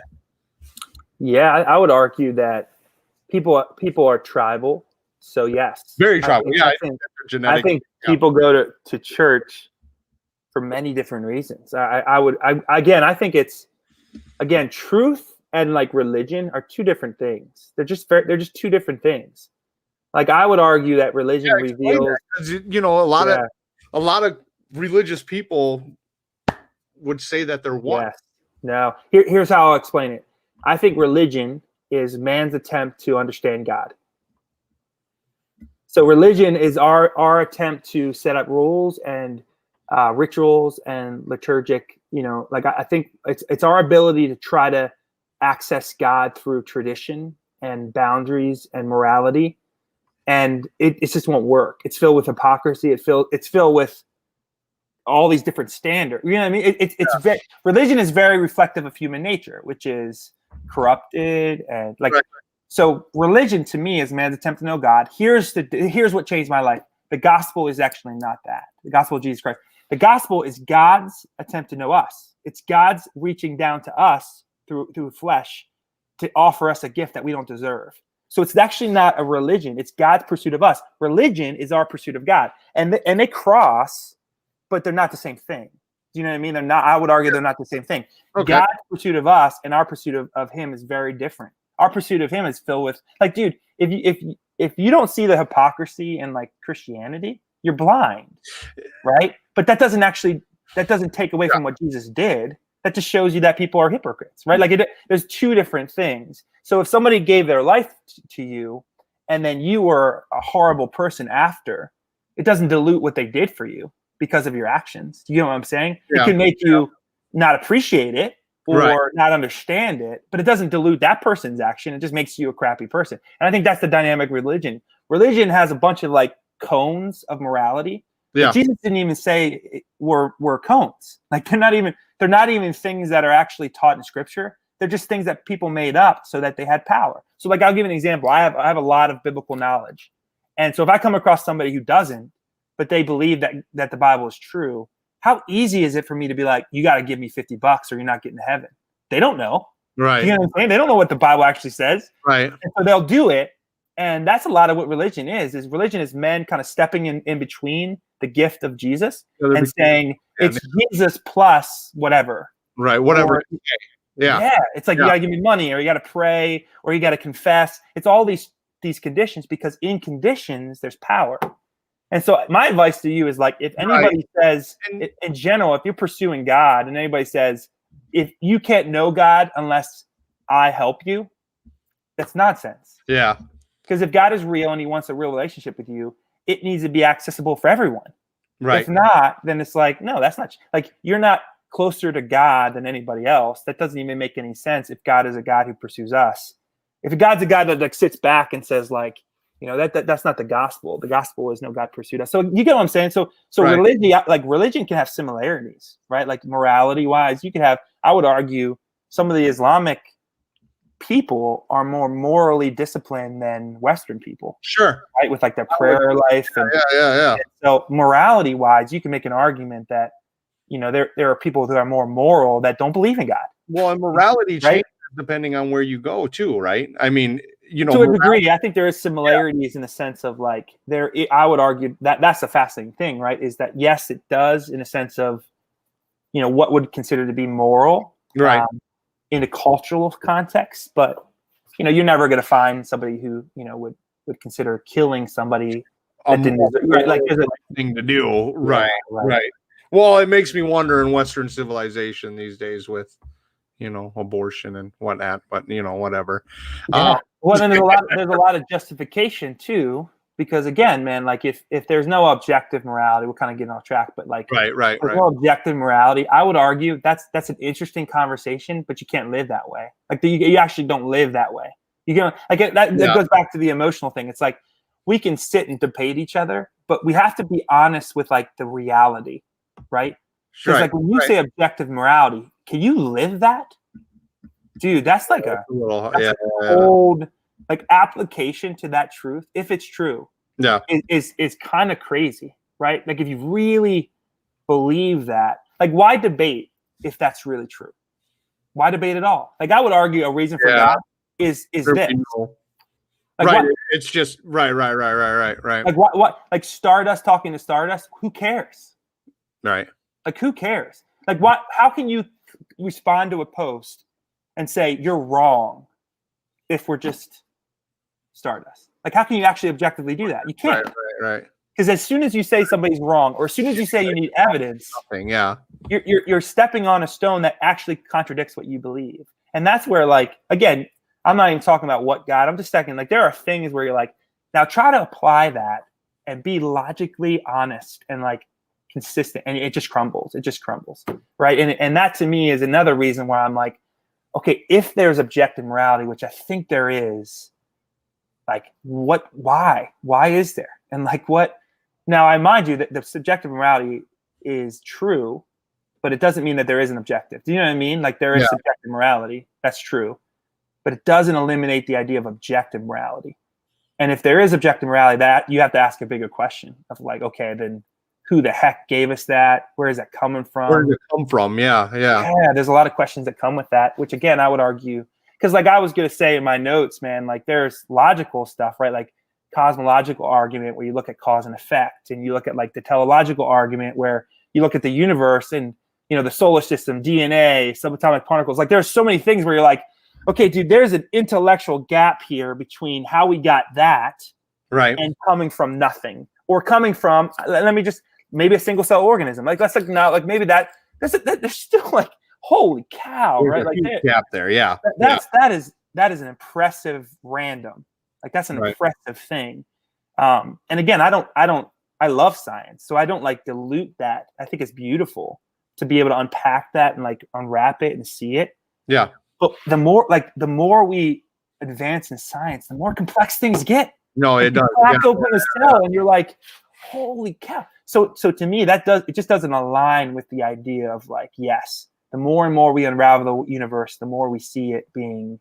Yeah, I would argue that people are tribal. So yes. Very tribal. I think people go to church for many different reasons. I think it's, again, truth and like religion are two different things. They're just two different things. Like I would argue that religion reveals that. A lot of religious people would say that they're one. Yes. No. Here's how I'll explain it. I think religion is man's attempt to understand God. So religion is our attempt to set up rules and rituals and liturgic, I think it's our ability to try to access God through tradition and boundaries and morality. And it just won't work. It's filled with hypocrisy. It's filled with all these different standards. You know what I mean? Religion is very reflective of human nature, which is corrupted and like. Right. So religion to me is man's attempt to know God. Here's what changed my life. The gospel is actually not that. The gospel of Jesus Christ. The gospel is God's attempt to know us. It's God's reaching down to us through flesh to offer us a gift that we don't deserve. So it's actually not a religion. It's God's pursuit of us. Religion is our pursuit of God. And they cross, but they're not the same thing. Do you know what I mean? They're not. I would argue they're not the same thing. Okay. God's pursuit of us and our pursuit of him is very different. Our pursuit of him is filled with, like, dude, if you don't see the hypocrisy in like Christianity, you're blind, right? But that doesn't take away from what Jesus did. That just shows you that people are hypocrites, right? Like there's two different things. So if somebody gave their life to you and then you were a horrible person after, it doesn't dilute what they did for you because of your actions. You know what I'm saying? Yeah. It can make you not appreciate it or not understand it, but it doesn't dilute that person's action. It just makes you a crappy person. And I think that's the dynamic religion. Religion has a bunch of like cones of morality. Yeah. Jesus didn't even say we're cones. Like they're not even things that are actually taught in scripture. They're just things that people made up so that they had power. So like, I'll give you an example. I have a lot of biblical knowledge. And so if I come across somebody who doesn't, but they believe that the Bible is true, how easy is it for me to be like, you got to give me $50 or you're not getting to heaven? They don't know. Right. You know what I'm saying? They don't know what the Bible actually says. Right. And so they'll do it. And that's a lot of what religion is religion is men kind of stepping in between the gift of Jesus and saying it's Jesus plus whatever. Right. Whatever. Yeah. It's like, you got to give me money or you got to pray or you got to confess. It's all these conditions because in conditions there's power. And so my advice to you is like, if anybody says in general, if you're pursuing God and anybody says, if you can't know God unless I help you, that's nonsense. Yeah. Because if God is real and he wants a real relationship with you, it needs to be accessible for everyone. Right. If not, then it's like, no, that's not like you're not closer to God than anybody else. That doesn't even make any sense if God is a God who pursues us. If God's a God that like sits back and says like, that's not the gospel. The gospel is no, God pursued us. So you get what I'm saying? So religion can have similarities, right? Like morality wise, you could have, I would argue some of the Islamic people are more morally disciplined than Western people. Sure. Right. With like their prayer life. Yeah. And so morality wise, you can make an argument that, there are people who are more moral that don't believe in God. Well, and morality changes depending on where you go too, right? I mean, to a degree, I think there is similarities in the sense of like I would argue that's a fascinating thing, right? Is that yes, it does in a sense of, what would consider to be moral, right, in a cultural context, but you're never going to find somebody who would consider killing somebody that didn't right? Like there's a thing to do, right. Well, it makes me wonder in Western civilization these days with abortion and whatnot, but whatever. Yeah. Well, then there's a lot of justification too, because again, man, like if there's no objective morality, we're kind of getting off track, but like right. No objective morality, I would argue that's an interesting conversation, but you can't live that way. Like you actually don't live that way. You like that goes back to the emotional thing. It's like, we can sit and debate each other, but we have to be honest with like the reality, right? Because like when you say objective morality, can you live that? Dude, that's like a old like application to that truth, if it's true. Yeah. Is kind of crazy, right? Like if you really believe that, like why debate if that's really true? Why debate at all? Like I would argue a reason for God is this. Like it's just right. Like what? Like Stardust talking to Stardust. Who cares? Right. Like who cares? Like what? How can you respond to a post and say you're wrong if we're just Stardust? Like how can you actually objectively do that? You can't. Right. Because as soon as you say somebody's wrong, or as soon as you say you need evidence, you're stepping on a stone that actually contradicts what you believe. And that's where, like, again, I'm not even talking about what God. I'm just saying, like, there are things where you're like, now try to apply that and be logically honest and like consistent, and it just crumbles. It just crumbles, right? And that to me is another reason why I'm like, okay, if there's objective morality, which I think there is, like, what? Why is there? And like, what? Now, I mind you that the subjective morality is true, but it doesn't mean that there isn't objective. Do you know what I mean? Like there is subjective morality. That's true. But it doesn't eliminate the idea of objective morality. And if there is objective morality, that you have to ask a bigger question of like, okay, then who the heck gave us that? Where is that coming from? Where did it come from? Yeah. There's a lot of questions that come with that, which again, I would argue, because like I was going to say in my notes, man, like there's logical stuff, right? Like cosmological argument where you look at cause and effect, and you look at like the teleological argument where you look at the universe and, you know, the solar system, DNA, subatomic particles. Like there's so many things where you're like, okay, dude, there's an intellectual gap here between how we got that and coming from nothing, or coming from, let me just, maybe a single cell organism. Like that's like now, like maybe that there's still like, holy cow, there's right? Like gap there. Yeah. That is an impressive random. Like that's an impressive thing. And again, I love science, so I don't like dilute that. I think it's beautiful to be able to unpack that and like unwrap it and see it. Yeah. But the more we advance in science, the more complex things get. No, it does. Crack open a cell, and you're like, holy cow. So to me, it just doesn't align with the idea of like, yes, the more and more we unravel the universe, the more we see it being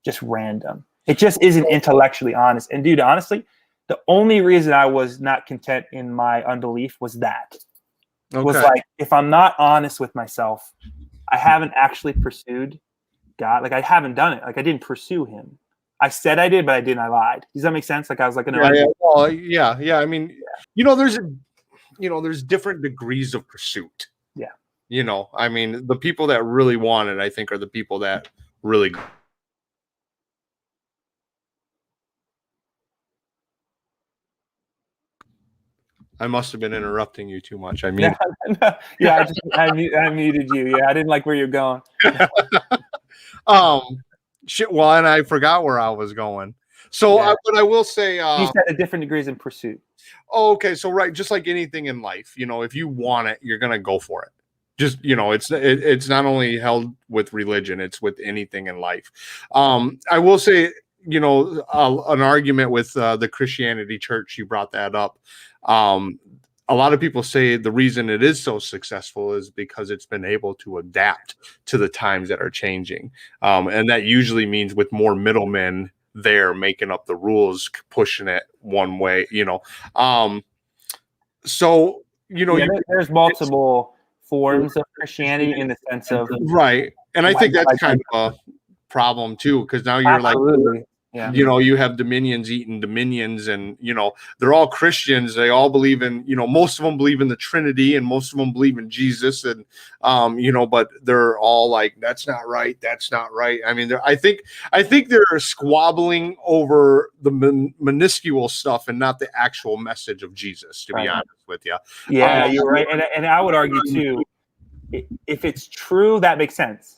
just random. It just isn't intellectually honest. And dude, honestly, the only reason I was not content in my unbelief was that. Was like, if I'm not honest with myself, I haven't actually pursued God. Like I haven't done it. Like I didn't pursue him. I said I did, but I didn't. I lied. Does that make sense? Like I was like, I mean, you know, there's different degrees of pursuit. Yeah. You know, I mean, the people that really want it, I think, are the people that really. I must have been interrupting you too much. I mean, I muted you. Yeah, I didn't like where you're going. Shit. Well, and I forgot where I was going. So, but I will say, you said the different degrees in pursuit. Oh, okay. So, right, just like anything in life, you know, if you want it, you're gonna go for it. Just, you know, it's not only held with religion; it's with anything in life. I will say, you know, an argument with the Christianity church. You brought that up. A lot of people say the reason it is so successful is because it's been able to adapt to the times that are changing. And that usually means with more middlemen there making up the rules, pushing it one way, you know. So, you know, there's multiple forms of Christianity in the sense of. Right. And I think that's kind of a problem too, because now you're like, you know, you have dominions eating dominions, and, you know, they're all Christians. They all believe in, you know, most of them believe in the Trinity, and most of them believe in Jesus. And, you know, but they're all like, that's not right. That's not right. I mean, I think they're squabbling over the minuscule stuff and not the actual message of Jesus, to be honest with you. Yeah, you're right. And I would argue too, if it's true, that makes sense.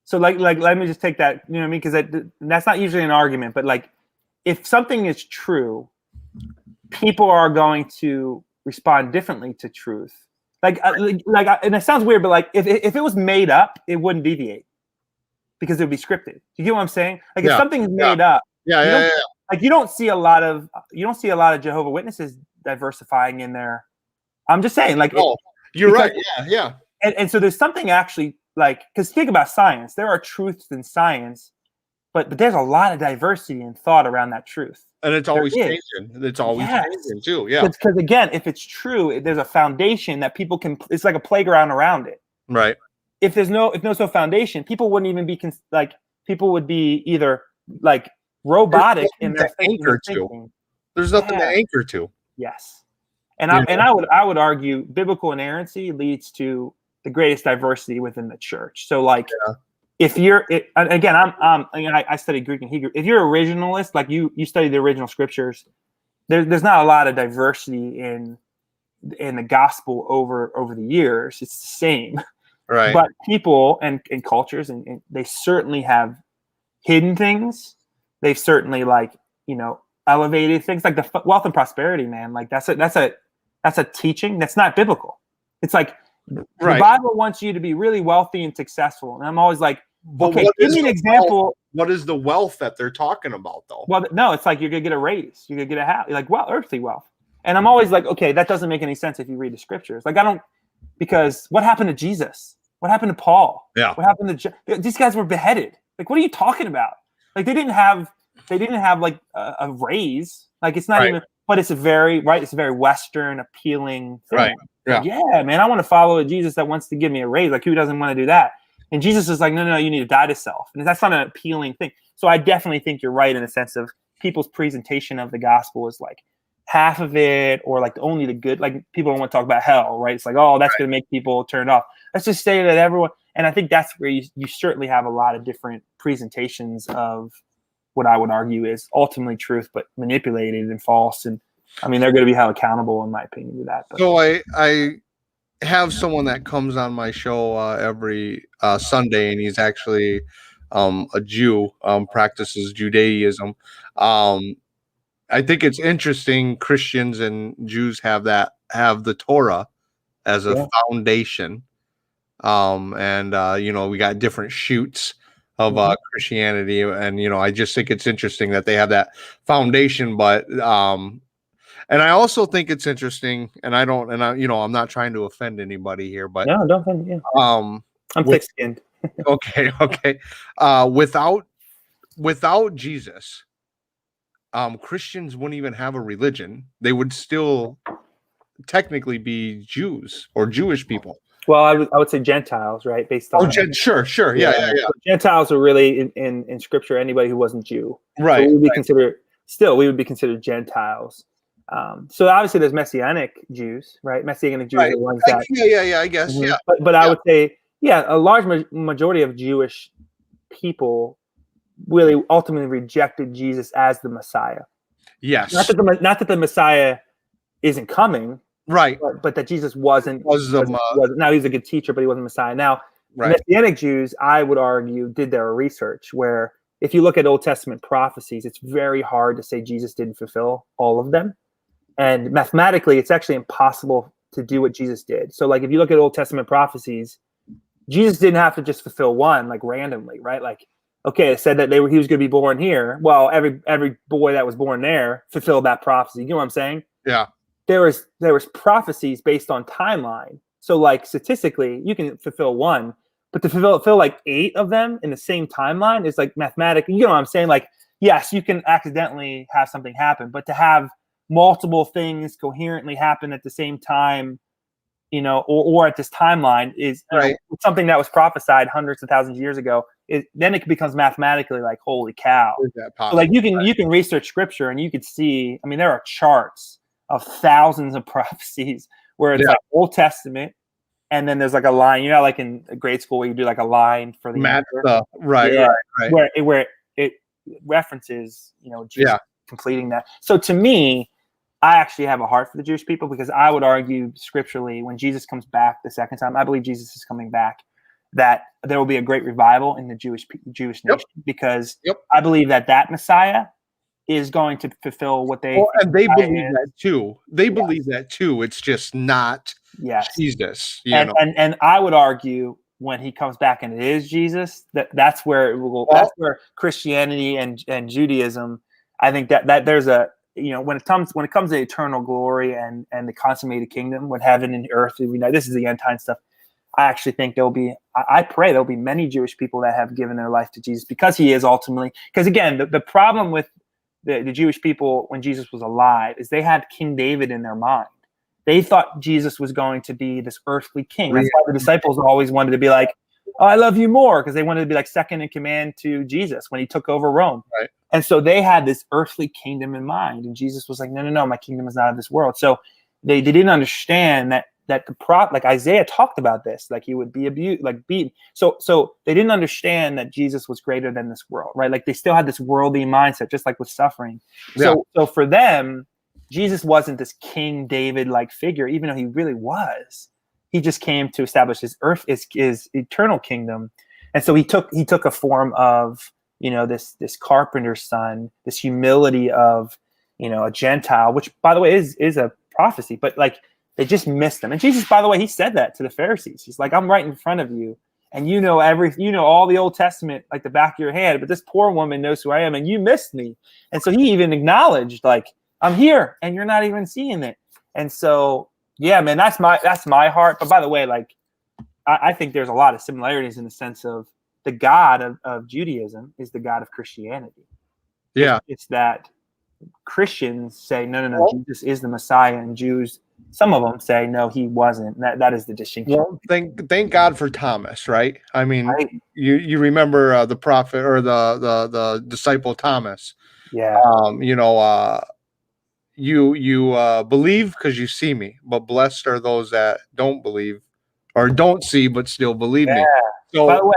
So like, let me just take that, you know what I mean? Because that's not usually an argument, but like, if something is true, people are going to respond differently to truth. And it sounds weird, but like, if it was made up, it wouldn't deviate because it would be scripted. You get what I'm saying? Like if something's made up, like you don't see a lot of Jehovah's Witnesses diversifying in there. I'm just saying, like, you're right. Yeah. And so there's something actually like, because think about science. There are truths in science, but there's a lot of diversity in thought around that truth. And it's always changing. It's always changing too. Yeah. Because again, if it's true, there's a foundation that people can. It's like a playground around it. Right. If there's no foundation, people wouldn't even be people would be either like robotic in their thinking. There's nothing to anchor to. Yes. And I would argue biblical inerrancy leads to the greatest diversity within the church. So like if you're again, I studied Greek and Hebrew. If you're originalist, like you study the original scriptures, there's not a lot of diversity in the gospel over the years. It's the same. Right. But people and cultures and they certainly have hidden things. They've certainly elevated things like the wealth and prosperity, man. Like that's a teaching that's not biblical. It's like the Bible wants you to be really wealthy and successful. And I'm always like, okay, give me an example. What is the wealth that they're talking about though? Well, no, it's like you're going to get a raise. You're going to get a house, like earthly wealth. And I'm always like, okay, that doesn't make any sense if you read the scriptures. Like because what happened to Jesus? What happened to Paul? Yeah. What happened to these guys were beheaded? Like, what are you talking about? Like they didn't have like a raise. Like it's not even, but it's a very Western appealing thing. Right. Yeah. Yeah, man, I want to follow a Jesus that wants to give me a raise. Like who doesn't want to do that? And Jesus is like, no, you need to die to self. And that's not an appealing thing. So I definitely think you're right in the sense of people's presentation of the gospel is like half of it, or like only the good. Like people don't want to talk about hell, right? It's like, oh, that's going to make people turn off. Let's just say that everyone. And I think that's where you certainly have a lot of different presentations of what I would argue is ultimately truth, but manipulated and false. And I mean, they're going to be held accountable, in my opinion, to that. But. So I have someone that comes on my show every Sunday, and he's actually a Jew, practices Judaism. I think it's interesting. Christians and Jews have the Torah as a foundation. We got different shoots of Christianity, and I just think it's interesting that they have that foundation. But and I also think it's interesting, I'm not trying to offend anybody here, but no, don't offend you. I'm thick-skinned. Okay. Without Jesus, Christians wouldn't even have a religion. They would still technically be Jews or Jewish people. Well, I would say Gentiles, right? Based on sure, yeah. So Gentiles are really in Scripture anybody who wasn't Jew, right? So we would be considered Gentiles. So obviously there's Messianic Jews, right? Messianic Jews are the ones that I guess But I would say a large majority of Jewish people really ultimately rejected Jesus as the Messiah. Yes, not that the Messiah isn't coming. Right, but that Jesus wasn't. Now he's a good teacher, but he wasn't Messiah. Now, Messianic Jews, I would argue, did their research. Where if you look at Old Testament prophecies, it's very hard to say Jesus didn't fulfill all of them, and mathematically, it's actually impossible to do what Jesus did. So, like if you look at Old Testament prophecies, Jesus didn't have to just fulfill one like randomly, right? Like, okay, it said that he was going to be born here. Well, every boy that was born there fulfilled that prophecy. You know what I'm saying? Yeah. There was prophecies based on timeline. So like statistically, you can fulfill one, but to fulfill like 8 of them in the same timeline is like mathematically, you know what I'm saying? Like, yes, you can accidentally have something happen, but to have multiple things coherently happen at the same time, or at this timeline is something that was prophesied hundreds of thousands of years ago. Then it becomes mathematically like, holy cow. So like you can research Scripture and you could see, I mean, there are charts of thousands of prophecies where it's like Old Testament, and then there's like a line, like in grade school where you do like a line for the answer. Right. Where it references, Jesus completing that. So to me, I actually have a heart for the Jewish people, because I would argue scripturally when Jesus comes back the second time, I believe Jesus is coming back, that there will be a great revival in the Jewish nation, because I believe that Messiah is going to fulfill what they and they believe that too. They believe that too. It's just not Jesus. And I would argue when he comes back and it is Jesus, that's where it will go. That's where Christianity and Judaism I think that there's a, when it comes to eternal glory and the consummated kingdom, when heaven and earth, this is the end time stuff. I actually think I pray there'll be many Jewish people that have given their life to Jesus because he is ultimately, because again, the problem with the Jewish people when Jesus was alive is they had King David in their mind. They thought Jesus was going to be this earthly king. That's why the disciples always wanted to be like, oh, I love you more, because they wanted to be like second in command to Jesus when he took over Rome. Right. And so they had this earthly kingdom in mind. And Jesus was like, no, my kingdom is not of this world. So they didn't understand that like Isaiah talked about this, like he would be abused, like beaten. So they didn't understand that Jesus was greater than this world, right? Like they still had this worldly mindset, just like with suffering. Yeah. So for them, Jesus wasn't this King David-like figure, even though he really was. He just came to establish his eternal kingdom. And so he took a form of, this carpenter's son, this humility of, a Gentile, which by the way is a prophecy, but like they just missed him. And Jesus, by the way, he said that to the Pharisees. He's like, I'm right in front of you, and you know all the Old Testament like the back of your hand, but this poor woman knows who I am, and you missed me. And so he even acknowledged, like, I'm here, and you're not even seeing it. And so, yeah, man, that's my heart. But by the way, like, I think there's a lot of similarities in the sense of the God of Judaism is the God of Christianity. Yeah, it's that Christians say no, Jesus is the Messiah, and Jews, some of them say no, he wasn't. That is the distinction. Well, thank God for Thomas, right? I mean, right. you remember the prophet or the disciple Thomas. Yeah. You believe because you see me, but blessed are those that don't believe or don't see but still believe me. So, by the way,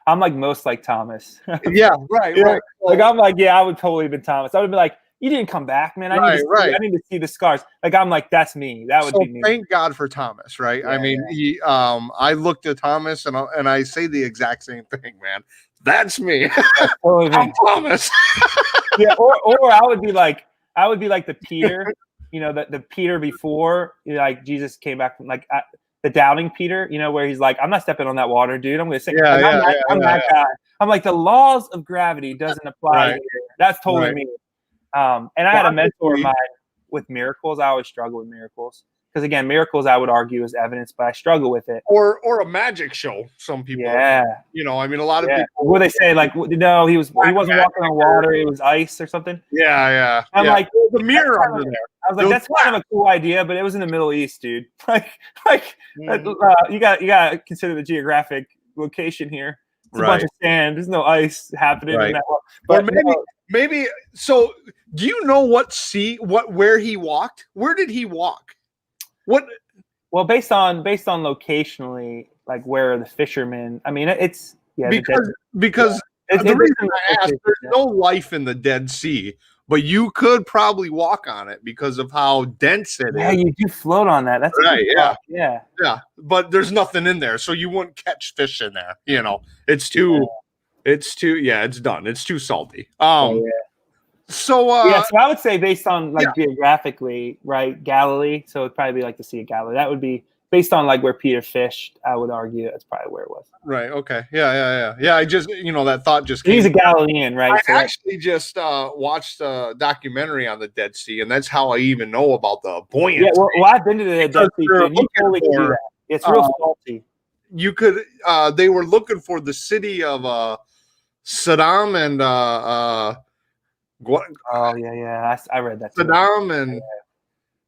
I'm like most like Thomas. Yeah, right, yeah. right. Like I'm like, yeah, I would totally have been Thomas. I would be like, you didn't come back, man. I need to see the scars. Like I'm like, that's me. That would be me. Thank God for Thomas, right? Yeah, I mean, he I looked at Thomas and I say the exact same thing, man. That's me. That's totally I'm Thomas. Yeah, or I would be like the Peter, the Peter before, like Jesus came back from the doubting Peter, where he's like, I'm not stepping on that water, dude. I'm going to sink. I'm that guy. I'm like, the laws of gravity doesn't apply here. That's totally me. And I had a mentor of mine with miracles. I always struggle with miracles because, again, miracles I would argue is evidence, but I struggle with it. Or a magic show. Some people, I mean, a lot of people. What they say, like, no, he wasn't walking on water. It was ice or something. Yeah. I'm like, the mirror under there. I was like, that's kind of a cool idea, but it was in the Middle East, dude. You got to consider the geographic location here. It's a bunch of sand. There's no ice happening in that one. But maybe. So, do you know where he walked? Where did he walk? What? Well, based on locationally, like where the fishermen. I mean, it's because the reason I asked, there's no life in the Dead Sea, but you could probably walk on it because of how dense it is. Yeah, you do float on that. That's right. Yeah. But there's nothing in there, so you wouldn't catch fish in there. It's too. It's done. It's too salty. So I would say based on geographically, right, Galilee. So it'd probably be like the Sea of Galilee. That would be based on like where Peter fished. I would argue that's probably where it was. Right. Okay. Yeah. I just that thought just came. He's a Galilean, right? I actually just watched a documentary on the Dead Sea, and that's how I even know about the buoyancy. Yeah. Well, I've been to the Dead Sea. You totally can do that. It's real salty. You could. They were looking for the city of Saddam and. Oh yeah. I read that. Saddam and.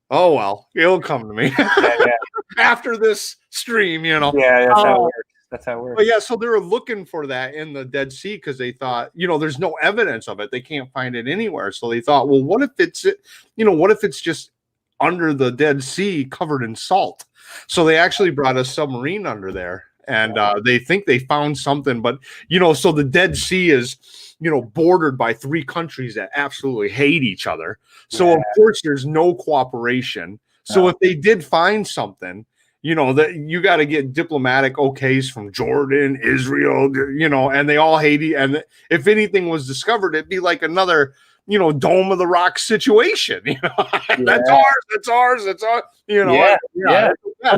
Oh well, it'll come to me after this stream, Yeah, that's how it works. That's how it works. But yeah, so they were looking for that in the Dead Sea because they thought, there's no evidence of it. They can't find it anywhere. So they thought, well, what if it's just under the Dead Sea covered in salt? So they actually brought a submarine under there, and they think they found something. But so the Dead Sea is. Bordered by 3 countries that absolutely hate each other. So, of course, there's no cooperation. So if they did find something, that you got to get diplomatic okays from Jordan, Israel, and they all hate it. And if anything was discovered, it'd be like another, Dome of the Rock situation. That's ours. That's ours. Did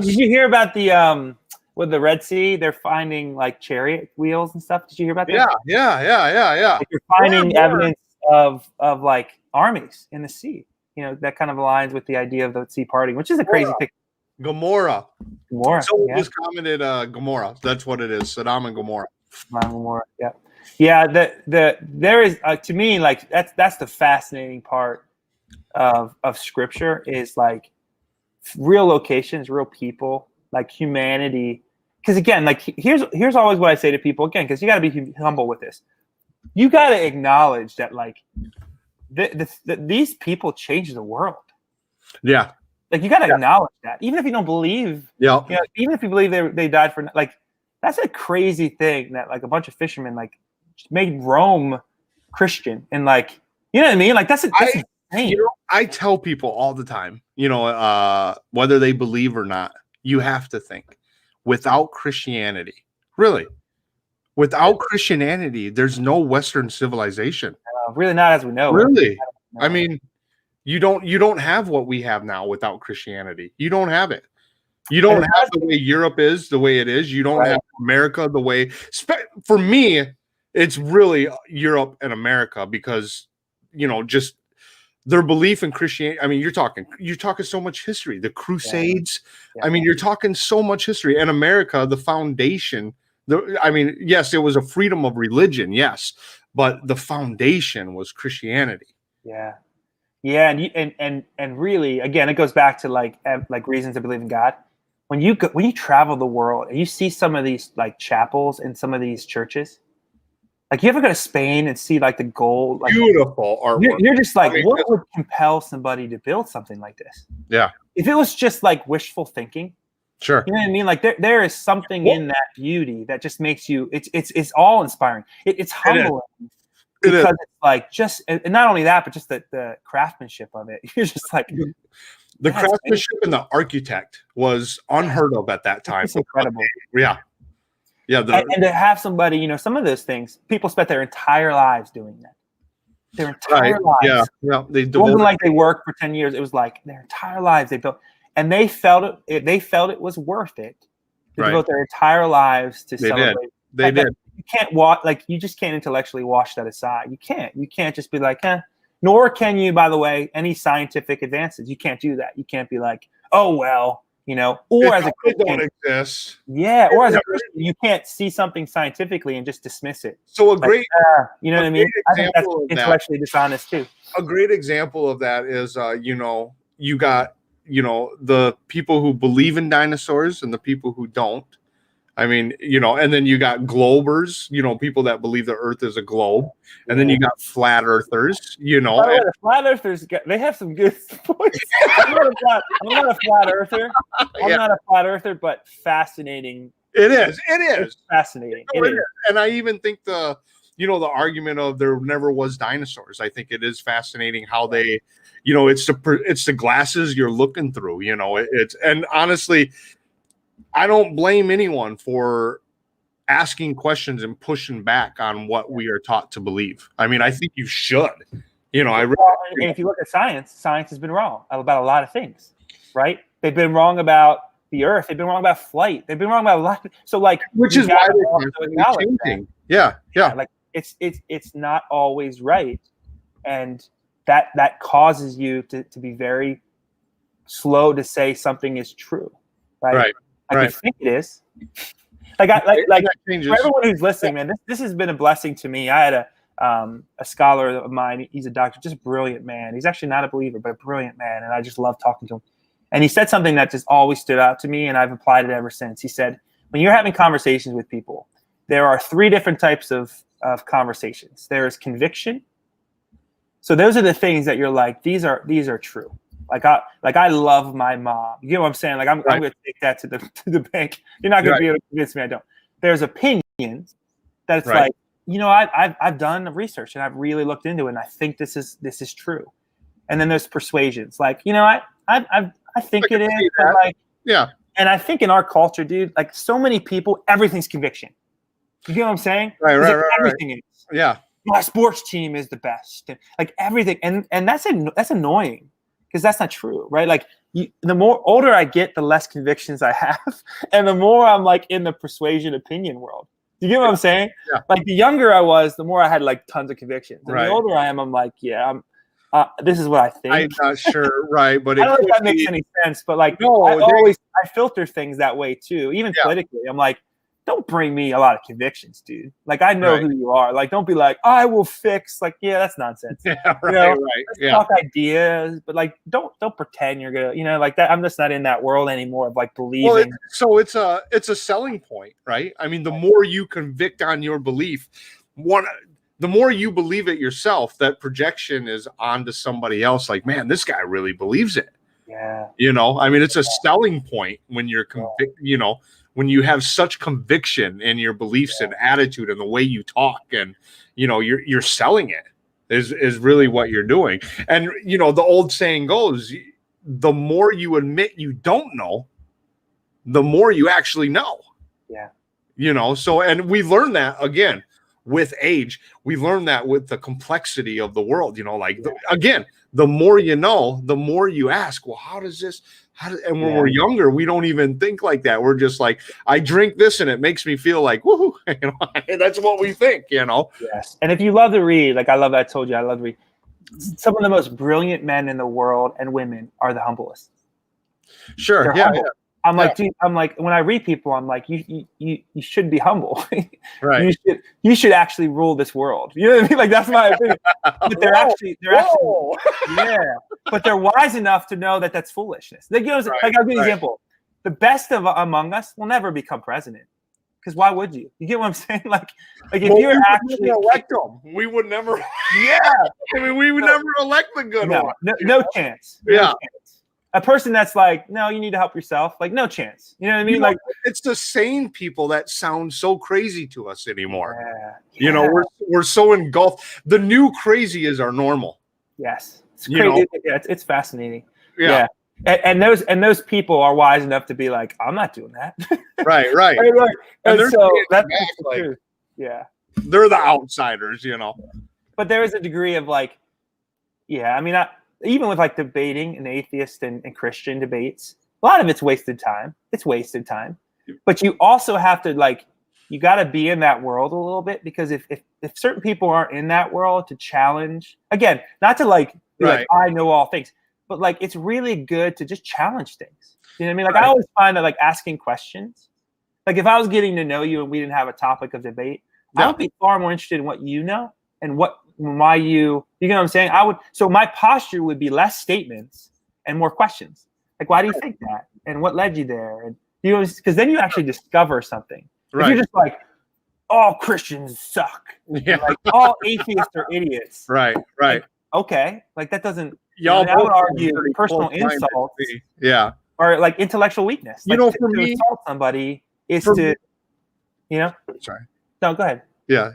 you hear about the with the Red Sea, they're finding like chariot wheels and stuff. Did you hear about that? Yeah. Like, you're finding evidence of like armies in the sea. You know, that kind of aligns with the idea of the sea parting, which is a crazy thing. Gomorrah. Gomorrah. Someone just commented Gomorrah. That's what it is. Sodom and Gomorrah. Gomorrah. Yeah. Yeah. There is to me, like that's the fascinating part of scripture is like real locations, real people, like humanity. Because again, like here's always what I say to people again, because you got to be humble with this. You got to acknowledge that like these people changed the world. Yeah. Like you got to acknowledge that, even if you don't believe. Yeah. You know, even if you believe they died for like, that's a crazy thing that like a bunch of fishermen like made Rome Christian and like, you know what I mean? Like that's insane. You know, I tell people all the time, you know, whether they believe or not, you have to think without Christianity, really, without Christianity, there's no Western civilization. Really not as we know. Really. I mean, you don't have what we have now without Christianity. You don't have it. You don't have the way Europe is the way it is. You don't have America the way. For me, it's really Europe and America because, you know, just their belief in Christianity. I mean, you're talking so much history. The Crusades. I mean, you're talking so much history. And America, the foundation. I mean, yes, it was a freedom of religion, yes, but the foundation was Christianity. Yeah. Yeah, and really, again, it goes back to like reasons to believe in God. When you travel the world and you see some of these like chapels in some of these churches, like you ever go to Spain and see like the gold, like beautiful artwork. You're just like, what would compel somebody to build something like this? Yeah. If it was just like wishful thinking, sure. You know what I mean? Like there is something in that beauty that just makes you. It's all inspiring. It's humbling. Because it's like just, and not only that, but just the craftsmanship of it. You're just like the craftsmanship and the architect was unheard of at that time. It's incredible. Yeah. Yeah. And to have somebody, you know, some of those things, people spent their entire lives doing that. Their entire lives. Yeah. Yeah. It wasn't like they worked for 10 years. It was like their entire lives they built, and they felt it was worth it to devote their entire lives to celebrate. They did. You can't you just can't intellectually wash that aside. You can't just be like, nor can you, by the way, any scientific advances. You can't do that. You can't be like, oh, well, you know, or as a Christian, don't exist. Yeah. Or as a Christian, you can't see something scientifically and just dismiss it. So you know what I mean? I think that's intellectually dishonest too. A great example of that is, you know, you got, you know, the people who believe in dinosaurs and the people who don't. I mean, you know, and then you got globers, you know, people that believe the earth is a globe. And then you got flat earthers, you know. The flat earthers, they have some good points. I'm not a flat earther. I'm not a flat earther, but fascinating. It is. It's fascinating. It is. And I even think the argument of there never was dinosaurs. I think it is fascinating how they, you know, it's the glasses you're looking through, you know, and honestly, I don't blame anyone for asking questions and pushing back on what we are taught to believe. I mean, I think you should. You know, and if you look at science has been wrong about a lot of things, right? They've been wrong about the earth. They've been wrong about flight. They've been wrong about a lot. So, like, which is why they're changing. Yeah. Like, it's not always right, and that causes you to be very slow to say something is true, right? I think it is. Like for everyone who's listening, man, this has been a blessing to me. I had a scholar of mine. He's a doctor, just a brilliant man. He's actually not a believer, but a brilliant man, and I just love talking to him. And he said something that just always stood out to me, and I've applied it ever since. He said, when you're having conversations with people, there are 3 different types of conversations. There is conviction. So those are the things that you're like, these are true. Like I love my mom. You know what I'm saying? Like I'm going to take that to the bank. You're not going to be able to convince me I don't. There's opinions that it's like, you know, I've done research and I've really looked into it, and I think this is true. And then there's persuasions. Like, you know, I think it is. Like, yeah. And I think in our culture, dude, like so many people, everything's conviction. You get what I'm saying? Right. Everything is. Yeah. My sports team is the best. Like everything, and that's annoying. Because that's not true, right? Like the more older I get, the less convictions I have, and the more I'm like in the persuasion opinion world. You get what I'm saying? Yeah. Like the younger I was, the more I had like tons of convictions. And Right. the older I am, I'm like, yeah, this is what I think. I'm not sure, right? But I don't know if that makes any sense, but like I filter things that way too. Even politically, I'm like, don't bring me a lot of convictions, dude. Like I know who you are. Like don't be like, I will fix. Like that's nonsense. Yeah, right. Let's talk ideas, but like don't pretend you're gonna, like that. I'm just not in that world anymore of like believing. Well, so it's a selling point, right? I mean, the more you convict on your belief, the more you believe it yourself, that projection is onto somebody else. Like, man, this guy really believes it. Yeah. I mean, it's a selling point when you're when you have such conviction in your beliefs and attitude and the way you talk, and you're selling it is really what you're doing. And the old saying goes, the more you admit you don't know, the more you actually know. Yeah. So, and we learn that again with age. We learn that with the complexity of the world, again, the more you know, the more you ask, well, how does this, and when we're younger, we don't even think like that. We're just like, I drink this and it makes me feel like, woohoo, that's what we think, Yes. And if you love to read, like I told you, I love to read. Some of the most brilliant men in the world and women are the humblest. Sure. They're humble. I'm like, dude, when I read people, I'm like, you should be humble. Right. You should actually rule this world. You know what I mean? Like that's my opinion. But they're actually, but they're wise enough to know that that's foolishness. Like, like I'll give you an example. The best among us will never become president. Because why would you? You get what I'm saying? Like if you're actually elect them, we would never. I mean, we would never elect the good one. No chance. No chance. A person that's like, no, you need to help yourself. Like, no chance. You know what I mean? Like, it's the sane people that sound so crazy to us anymore. We're so engulfed. The new crazy is our normal. Yes, it's crazy. It's fascinating. Yeah. And those people are wise enough to be like, I'm not doing that. Right. And so that's like, yeah. They're the outsiders, But there is a degree of like, I mean, even with like debating and atheist and Christian debates, a lot of it's wasted time. It's wasted time. But you also have to you got to be in that world a little bit, because if certain people aren't in that world to challenge, again, not to like I know all things, but like it's really good to just challenge things. You know what I mean? Like I always find that like asking questions, like if I was getting to know you and we didn't have a topic of debate, I would be far more interested in what you know and why you know what I'm saying? So my posture would be less statements and more questions. Like, why do you think that? And what led you there? And because then you actually discover something. If you're just like, all Christians suck. Yeah. Like all atheists are idiots. Right. Like, okay. Like that doesn't I would argue personal insults. Yeah. Or like intellectual weakness. Like, for me, to insult somebody is to, Sorry. No, go ahead. Yeah.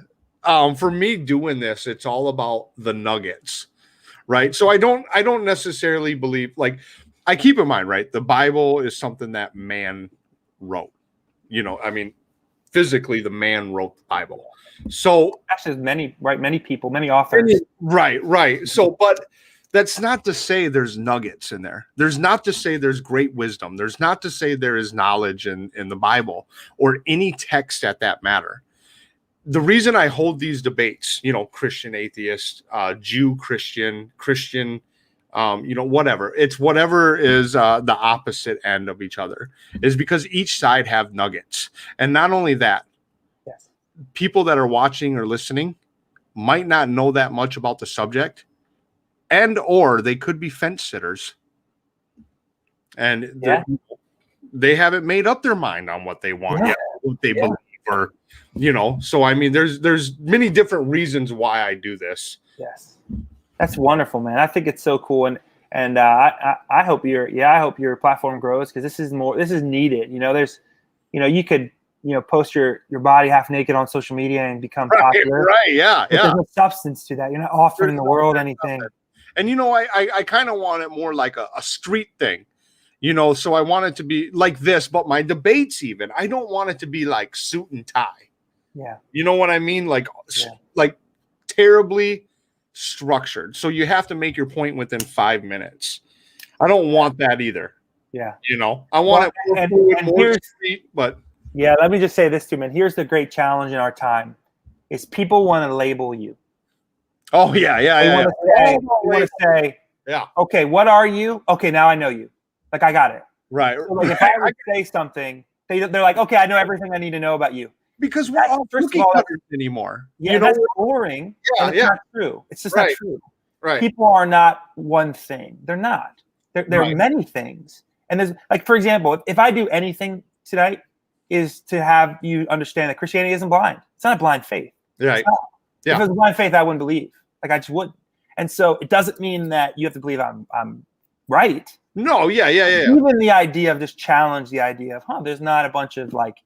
For me doing this, it's all about the nuggets, right? So I don't necessarily believe, like, I keep in mind, right? The Bible is something that man wrote, I mean, physically the man wrote the Bible. So actually many people, many authors. Right. So, but that's not to say there's nuggets in there. There's not to say there's great wisdom. There's not to say there is knowledge in the Bible or any text at that matter. The reason I hold these debates, Christian, atheist, Jew, Christian, whatever. It's whatever is the opposite end of each other, is because each side have nuggets. And not only that, people that are watching or listening might not know that much about the subject, or they could be fence sitters. And they haven't made up their mind on what they want yet, what they believe, or so I mean there's many different reasons why I do this. Yes, that's wonderful, man. I think it's so cool, and I hope your platform grows, because this is needed. There's you could post your body half naked on social media and become popular. There's no substance to that. You're not offering the world anything. And I kind of want it more like a street thing. So I want it to be like this, but my debates, even, I don't want it to be like suit and tie. Yeah. You know what I mean? Like terribly structured. So you have to make your point within 5 minutes. I don't want that either. Yeah. I want it more street, but Yeah, let me just say this too, man. Here's the great challenge in our time: is people want to label you. Oh yeah, yeah, They yeah. want to say, they want to say, Yeah. okay, what are you? Okay, now I know you. Like I got it. Right. So like if I would say something, they're like, okay, I know everything I need to know about you. Because we're all First of cookie all, cutters anymore. Yeah, you know? that's boring. Yeah, and it's yeah. not true. It's just Right. not true. Right. People are not one thing. They're not. There Right. are many things. And there's like, for example, if I do anything tonight, is to have you understand that Christianity isn't blind. It's not a blind faith. Right. Yeah. If it was a blind faith, I wouldn't believe. Like I just wouldn't. And so it doesn't mean that you have to believe I'm right. No, yeah. Even the idea of just challenge the idea of, there's not a bunch of like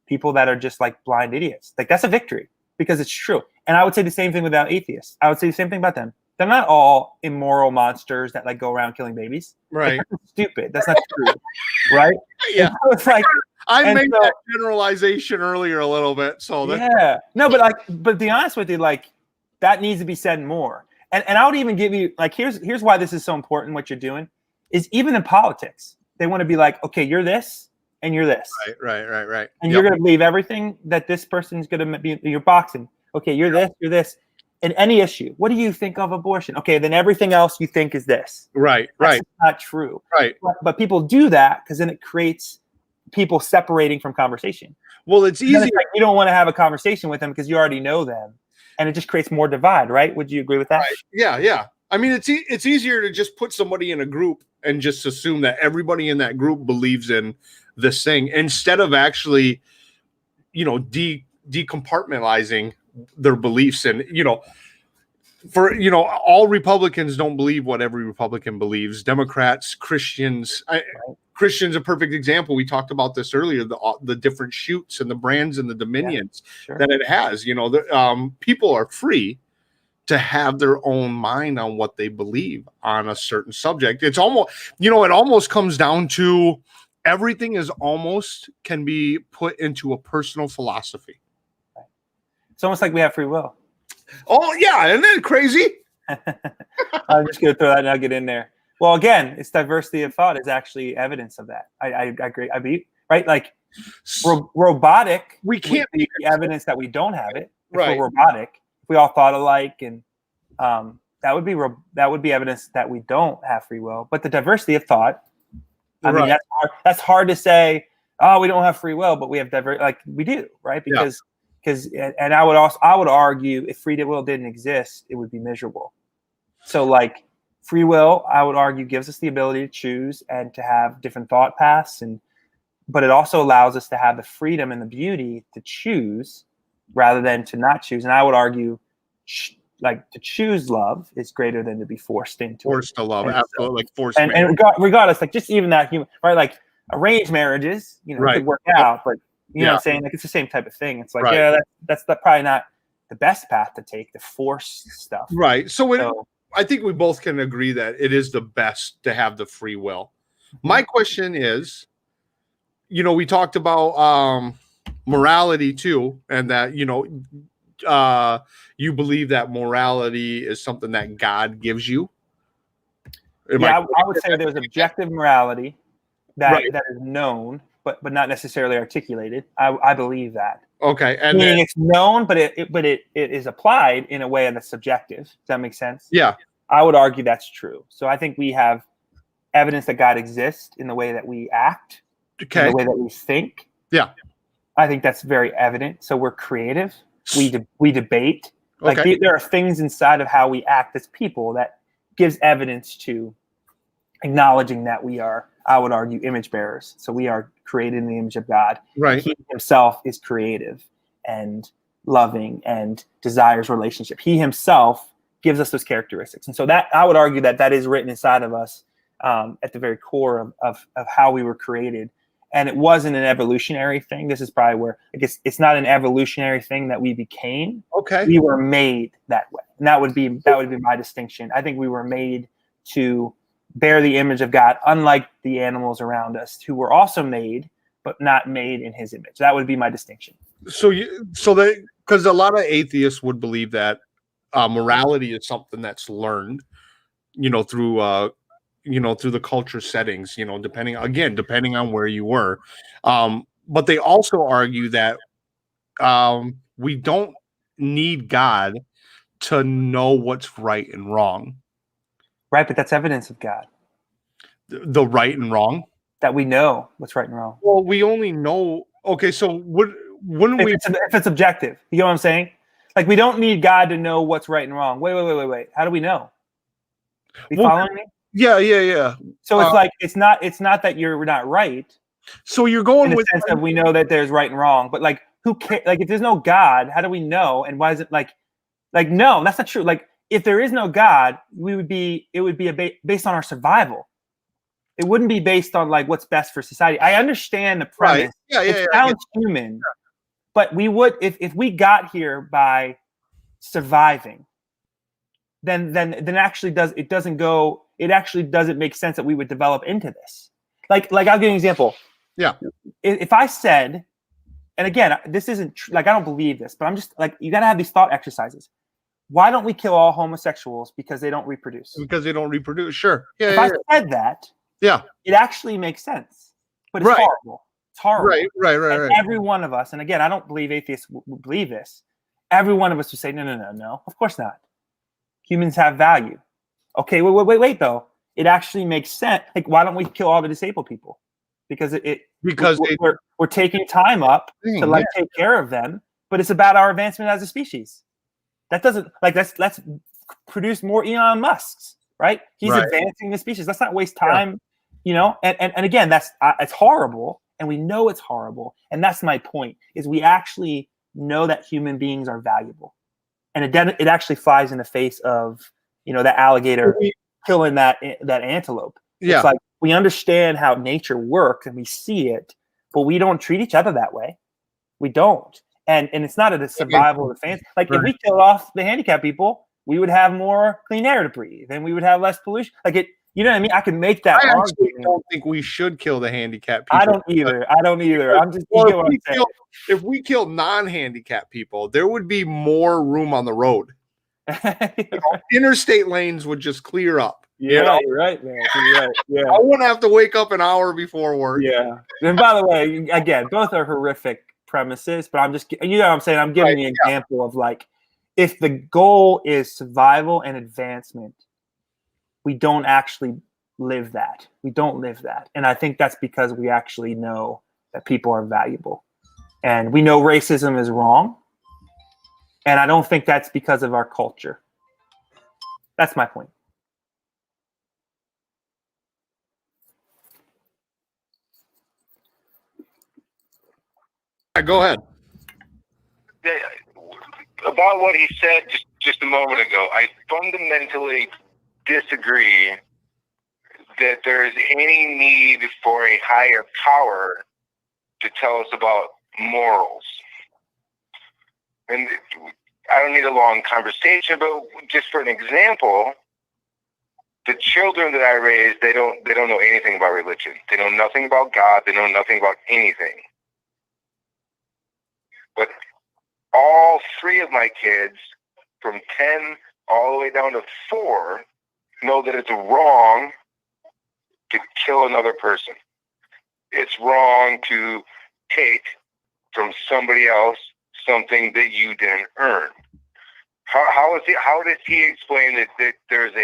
people that are just like blind idiots. Like that's a victory because it's true. And I would say the same thing about atheists. I would say the same thing about them. They're not all immoral monsters that like go around killing babies. Right. Like, that's stupid. That's not true. Right? Yeah. So it's like I made that generalization earlier a little bit. So no, but to be honest with you, like that needs to be said more. And I would even give you like here's why this is so important. What you're doing is even in politics, they want to be like, okay, you're this and you're this. Right. And you're going to believe everything that this person's going to be. You're boxing. Okay, you're this, you're this. In any issue, what do you think of abortion? Okay, then everything else you think is this. Right. That's not true. Right. But people do that because then it creates people separating from conversation. Well, it's easy. Like you don't want to have a conversation with them because you already know them. And it just creates more divide, right? Would you agree with that? Right. Yeah. I mean, it's easier to just put somebody in a group and just assume that everybody in that group believes in this thing instead of actually, decompartmentalizing their beliefs. And, all Republicans don't believe what every Republican believes. Democrats, Christians, Christians, a perfect example. We talked about this earlier, the different shoots and the brands and the dominions that it has. People are free to have their own mind on what they believe on a certain subject. It's almost, it almost comes down to everything can be put into a personal philosophy. It's almost like we have free will. Oh yeah, isn't that crazy? I'm just gonna throw that nugget in there. Well, again, it's diversity of thought is actually evidence of that. I agree. I mean, right? Like robotic, we can't be evidence that we don't have it. If right. we're robotic, if we all thought alike, and that would be evidence that we don't have free will. But the diversity of thought, I mean, that's hard to say. Oh, we don't have free will, but we have like we do, right? Because and I would argue if free will didn't exist, it would be miserable. So like free will, I would argue, gives us the ability to choose and to have different thought paths, but it also allows us to have the freedom and the beauty to choose rather than to not choose. And I would argue, like to choose love is greater than to be forced to love, and absolutely, so, like forced. And regardless, like just even that human, right? Like arranged marriages, could work out, but you know what I'm saying? Like it's the same type of thing. It's like, that's probably not the best path to take, the force stuff. Right. So I think we both can agree that it is the best to have the free will. My question is, we talked about morality too, and that, you believe that morality is something that God gives you. I would say there's objective morality that is known, but not necessarily articulated. I believe that. Okay, and meaning it's known, but it is applied in a way that's subjective. Does that make sense? Yeah, I would argue that's true. So I think we have evidence that God exists in the way that we act, in the way that we think. Yeah, I think that's very evident. So we're creative. We debate. Like there are things inside of how we act as people that gives evidence to acknowledging that we are, I would argue, image bearers. So we are created in the image of God. Right. He himself is creative and loving and desires relationship. He himself gives us those characteristics. And so that I would argue that is written inside of us at the very core of how we were created. And it wasn't an evolutionary thing. This is probably where I guess it's not an evolutionary thing that we became. Okay. We were made that way. And that would be my distinction. I think we were made to bear the image of God, unlike the animals around us who were also made, but not made in his image. That would be my distinction. So because a lot of atheists would believe that morality is something that's learned, through the culture settings, depending on where you were. but they also argue that we don't need God to know what's right and wrong. Right, but that's evidence of God. The right and wrong? That we know what's right and wrong. Well, we only know. Okay, so wouldn't we? If it's objective, you know what I'm saying? Like, we don't need God to know what's right and wrong. Wait. How do we know? You following me? Yeah. So it's like it's not that you're not right. So you're going in the with sense of we know that there's right and wrong, but like who cares? Like, if there's no God, how do we know? And why is it like no, that's not true. Like, if there is no God, it would be based on our survival. It wouldn't be based on like what's best for society. I understand the premise. Right. It sounds human, but we would if we got here by surviving, then actually it doesn't make sense that we would develop into this. Like I'll give you an example. Yeah. If I said, and again, this isn't like I don't believe this, but I'm just like, you got to have these thought exercises. Why don't we kill all homosexuals because they don't reproduce? Because they don't reproduce. Sure. Yeah. If I said that, it actually makes sense, but it's horrible. It's horrible. Right. Every one of us, and again, I don't believe atheists would believe this. Every one of us would say, no, of course not. Humans have value. Okay, wait, though. It actually makes sense. Like, why don't we kill all the disabled people? Because we're taking time up to like take care of them, but it's about our advancement as a species. That doesn't like let's produce more Elon Musks, right? He's advancing the species. Let's not waste time, And again, it's horrible, and we know it's horrible. And that's my point: is we actually know that human beings are valuable, and it actually flies in the face of that alligator killing that antelope. Yeah. It's like we understand how nature works and we see it, but we don't treat each other that way. We don't. And it's not a survival of the fans. Like, if we killed off the handicapped people, we would have more clean air to breathe and we would have less pollution. Like, you know what I mean? I can make that argument. I don't think we should kill the handicapped people. I don't either. I'm just if we kill non-handicapped people, there would be more room on the road. Interstate lanes would just clear up. Yeah, you're right, man. You're right. Yeah. I wouldn't have to wake up an hour before work. Yeah. And by the way, again, both are horrific premises, but I'm just, what I'm saying? I'm giving the example of like, if the goal is survival and advancement, we don't actually live that. We don't live that. And I think that's because we actually know that people are valuable. And we know racism is wrong. And I don't think that's because of our culture. That's my point. Go ahead. About what he said just a moment ago, I fundamentally disagree that there is any need for a higher power to tell us about morals. And I don't need a long conversation, but just for an example, the children that I raised, they don't know anything about religion. They know nothing about God. They know nothing about anything. But all three of my kids, from 10 all the way down to 4, know that it's wrong to kill another person. It's wrong to take from somebody else something that you didn't earn. How does he explain that there's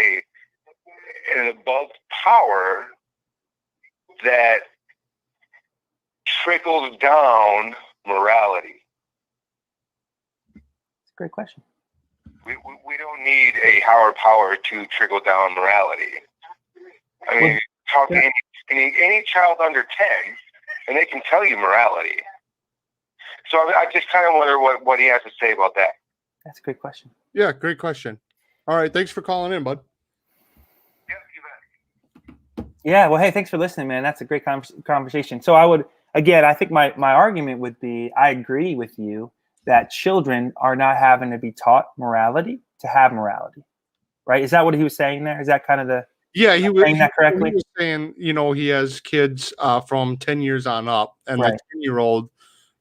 an above power that trickles down morality? It's a great question. We don't need a higher power to trickle down morality. I mean, talk to any child under 10, and they can tell you morality. So I just kind of wonder what he has to say about that. That's a great question. Yeah, great question. All right, thanks for calling in, bud. Yeah, you bet. Yeah, well, hey, thanks for listening, man. That's a great conversation. So I think my argument would be, I agree with you that children are not having to be taught morality to have morality, right? Is that what he was saying there? Is that kind of the... Yeah, he was saying that correctly. He was saying, he has kids from 10 years on up, and Right. the 10-year-old,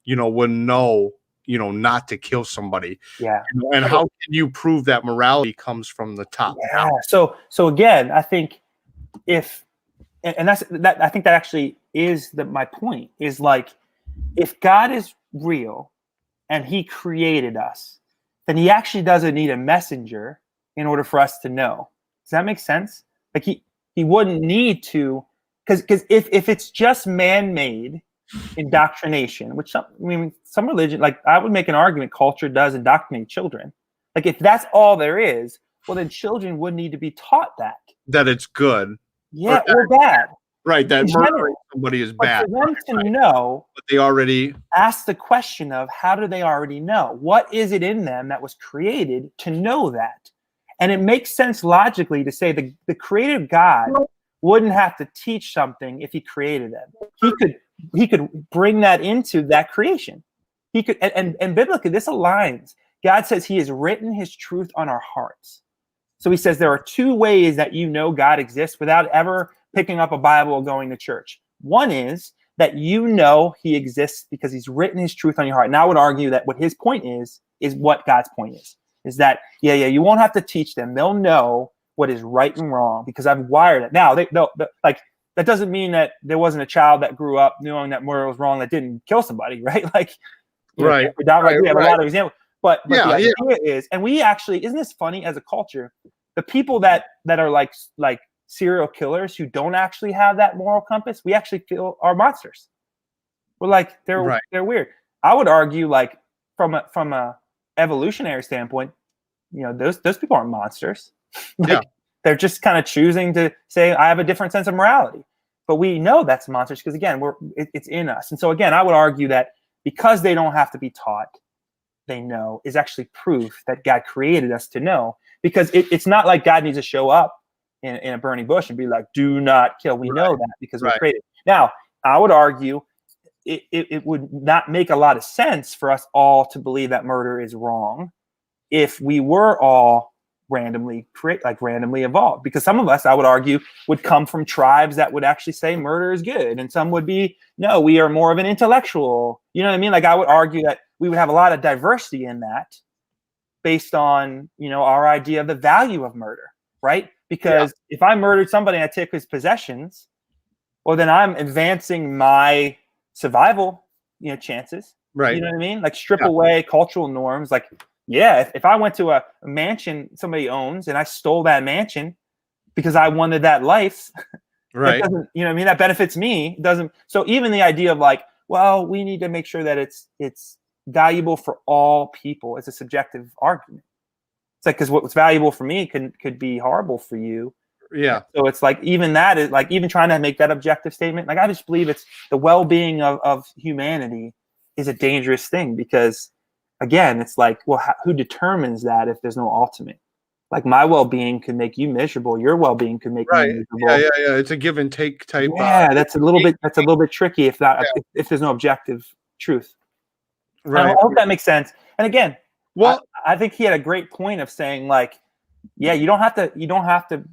would know, not to kill somebody. Yeah. And how can you prove that morality comes from the top Yeah. down? So again, I think I think that actually is my point, is like, if God is real and he created us, then he actually doesn't need a messenger in order for us to know. Does that make sense? Like he wouldn't need to, because if it's just man-made indoctrination, which some religion, like I would make an argument, culture does indoctrinate children. Like if that's all there is, well then children would need to be taught that it's good. Yeah, or bad. Right, that murdering somebody is bad. For them to know, but they already ask the question of how do they already know? What is it in them that was created to know that? And it makes sense logically to say the creative God wouldn't have to teach something if he created them. He could bring that into that creation. He could, and biblically, this aligns. God says he has written his truth on our hearts. So he says there are two ways that you know God exists without ever picking up a Bible or going to church. One is that you know he exists because he's written his truth on your heart. And I would argue that what his point is what God's point is that, you won't have to teach them. They'll know what is right and wrong because I've wired it. Now, like that doesn't mean that there wasn't a child that grew up knowing that murder was wrong that didn't kill somebody, right? Like, right. We have a lot of examples. But the idea is, and we actually, isn't this funny as a culture? The people that are like serial killers who don't actually have that moral compass, we actually feel are monsters. We're like they're weird. I would argue, like from a evolutionary standpoint, those people aren't monsters. They're just kind of choosing to say I have a different sense of morality. But we know that's monsters because again, it's in us. And so again, I would argue that because they don't have to be taught, they know is actually proof that God created us to know. Because it's not like God needs to show up in a burning bush and be like, do not kill. We know that because we're created. Now, I would argue it would not make a lot of sense for us all to believe that murder is wrong if we were all randomly evolved. Because some of us, I would argue, would come from tribes that would actually say murder is good. And some would be, no, we are more of an intellectual. You know what I mean? Like I would argue that we would have a lot of diversity in that based on, our idea of the value of murder, right? Because if I murdered somebody and I took his possessions, well, then I'm advancing my survival, chances. Right. You know what I mean? Like strip away cultural norms. Like, if I went to a mansion somebody owns and I stole that mansion because I wanted that life, right? That doesn't, that benefits me. It doesn't. So even the idea of like, well, we need to make sure that it's valuable for all people. It's a subjective argument. It's like because what's valuable for me could be horrible for you. Yeah. So it's like even that is like even trying to make that objective statement. Like I just believe it's the well-being of humanity is a dangerous thing because again, it's like, well, who determines that if there's no ultimate? Like my well-being could make you miserable. Your well-being could make me miserable. Yeah. It's a give and take type. Yeah, that's a little bit tricky if there's no objective truth. Right. I hope that makes sense. And again, well, I think he had a great point of saying like, you don't have to,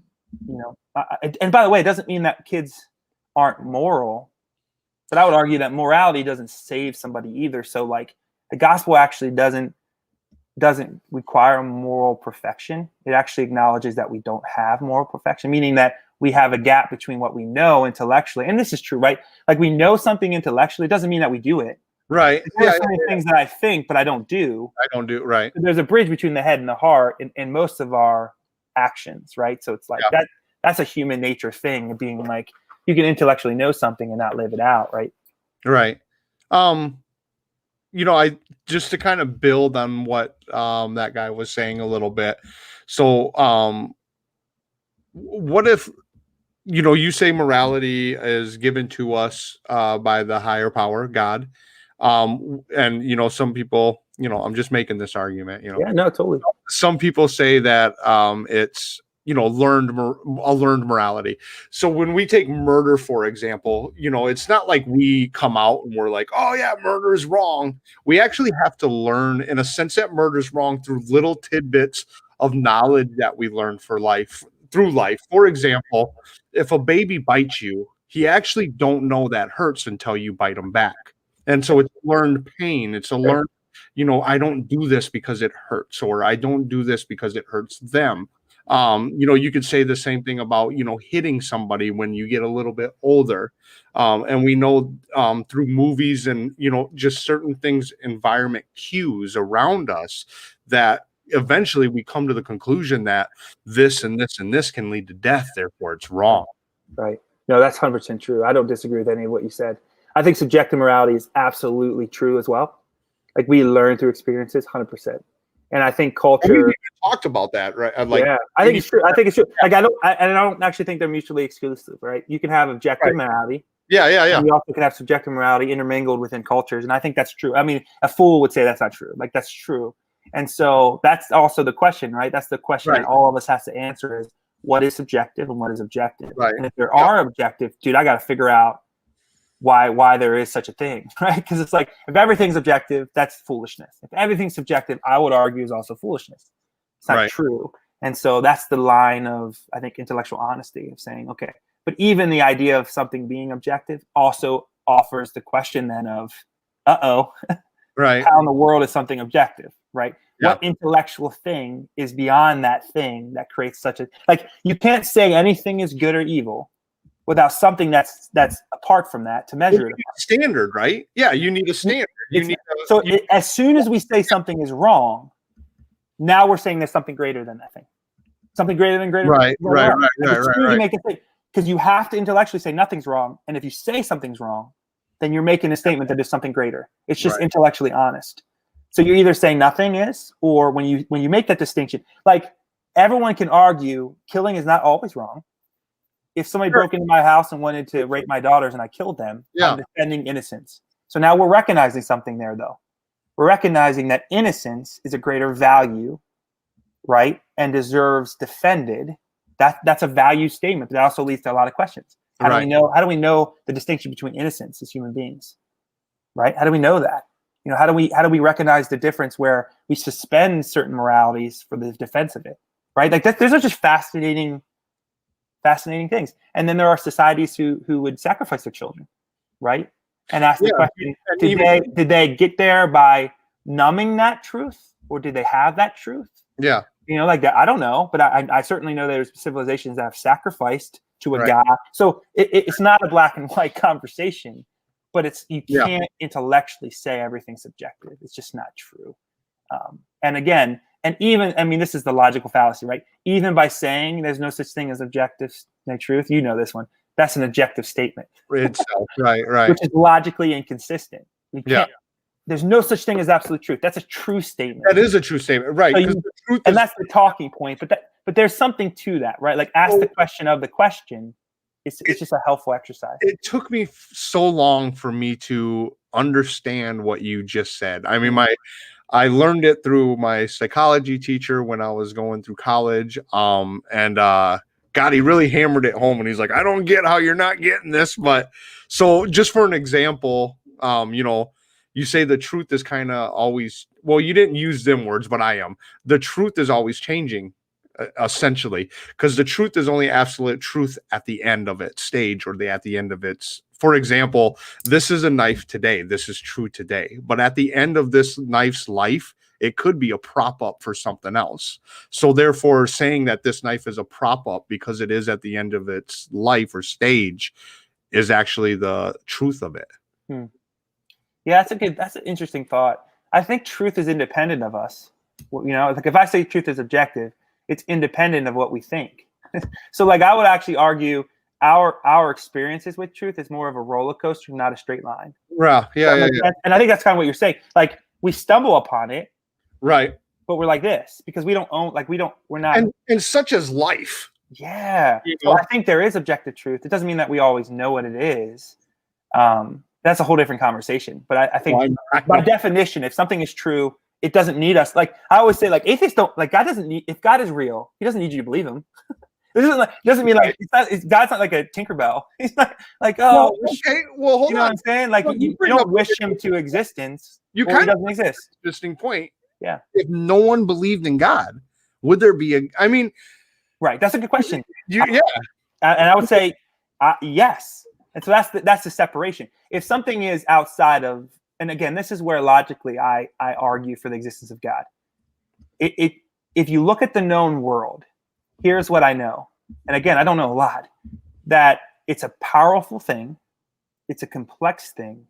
and by the way, it doesn't mean that kids aren't moral, but I would argue that morality doesn't save somebody either. So like the gospel actually doesn't require moral perfection. It actually acknowledges that we don't have moral perfection, meaning that we have a gap between what we know intellectually. And this is true, right? Like we know something intellectually, it doesn't mean that we do it. Right. There are things that I think, but I don't do. Right. So there's a bridge between the head and the heart in most of our actions, right? So it's like that's a human nature thing of being like, you can intellectually know something and not live it out, right? Right. I just to kind of build on what that guy was saying a little bit. So what if you say morality is given to us by the higher power, God. And some people, I'm just making this argument, Yeah, no, totally. Some people say that it's learned morality. So when we take murder, for example, it's not like we come out and we're like, oh yeah, murder is wrong. We actually have to learn in a sense that murder is wrong through little tidbits of knowledge that we learn through life. For example, if a baby bites you, he actually don't know that hurts until you bite him back. And so it's learned pain. It's a learned, I don't do this because it hurts, or I don't do this because it hurts them. You could say the same thing about, hitting somebody when you get a little bit older. And we know through movies and, just certain things, environment cues around us, that eventually we come to the conclusion that this and this and this can lead to death. Therefore, it's wrong. Right. No, that's 100% true. I don't disagree with any of what you said. I think subjective morality is absolutely true as well. Like, we learn through experiences, 100%. And I think culture. We talked about that, right? Yeah, I think it's true. I think it's true. Like, I don't actually think they're mutually exclusive, right? You can have objective morality. Yeah. And you also can have subjective morality intermingled within cultures, and I think that's true. I mean, a fool would say that's not true. Like, that's true. And so that's also the question, right? That's the question that all of us has to answer: is what is subjective and what is objective? Right. And if there are objective, dude, I got to figure out why there is such a thing, right? Because it's like, if everything's objective, that's foolishness. If everything's subjective, I would argue is also foolishness. It's not true. And so that's the line of, I think, intellectual honesty, of saying, okay, but even the idea of something being objective also offers the question then of, right, how in the world is something objective, right? Yeah. What intellectual thing is beyond that thing that creates such a, like, you can't say anything is good or evil without something that's apart from that to measure it. Standard, right? Yeah, you need a standard. As soon as we say something is wrong, now we're saying there's something greater than that thing. Something greater than greater. Right. Because you have to intellectually say nothing's wrong. And if you say something's wrong, then you're making a statement that there's something greater. It's just intellectually honest. So you're either saying nothing is, or when you make that distinction, like, everyone can argue killing is not always wrong. If somebody broke into my house and wanted to rape my daughters and I killed them, I'm defending innocence. So now we're recognizing something there, though. We're recognizing that innocence is a greater value, right, and deserves defended. That's a value statement, but that also leads to a lot of questions. How do we know the distinction between innocence as human beings, right? How do we know that? How do we recognize the difference where we suspend certain moralities for the defense of it, right? Like, those are just fascinating things. And then there are societies who would sacrifice their children, right? And ask the question, did they get there by numbing that truth, or did they have that truth? Yeah. Like that. I don't know, but I certainly know there's civilizations that have sacrificed to a god. So it's not a black and white conversation, but you can't intellectually say everything's subjective. It's just not true. And again, this is the logical fallacy, right? Even by saying there's no such thing as objective truth, this one, that's an objective statement. Itself, right. Which is logically inconsistent. There's no such thing as absolute truth. That's a true statement. That is a true statement, right? So that's the talking point. But there's something to that, right? Like, ask the question of the question. It's just a helpful exercise. It took me so long for me to understand what you just said. I mean, I learned it through my psychology teacher when I was going through college. God, he really hammered it home, and he's like, I don't get how you're not getting this. But so, just for an example, you say the truth is kind of always, well, you didn't use them words, but I am. The truth is always changing, essentially, because the truth is only absolute truth at the end of its stage, or at the end of its, for example, this is a knife today. This is true today. But at the end of this knife's life, it could be a prop up for something else. So therefore, saying that this knife is a prop up because it is at the end of its life or stage is actually the truth of it. Yeah, that's an interesting thought. I think truth is independent of us. Like, if I say truth is objective, it's independent of what we think. So, like, I would actually argue our experiences with truth is more of a roller coaster, not a straight line. Yeah. And I think that's kind of what you're saying. Like, we stumble upon it, right? But we're like this because we don't own, like, we're not. And such as life. Yeah. So I think there is objective truth. It doesn't mean that we always know what it is. That's a whole different conversation. But I think by definition, if something is true, it doesn't need us. Like, I always say, like, atheists don't, like, God doesn't need, if God is real, he doesn't need you to believe him. It doesn't mean like God's not like a Tinkerbell. He's not like, oh, okay. Well, hold on. You know what I'm saying? Like, you don't wish him to existence. You kind of doesn't exist. Interesting point. Yeah. If no one believed in God, would there be I mean, right. That's a good question. Yeah. And I would say yes. And so that's the separation. If something is outside of, and again, this is where logically I argue for the existence of God. If you look at the known world, here's what I know. And again, I don't know a lot. That it's a powerful thing. It's a complex thing.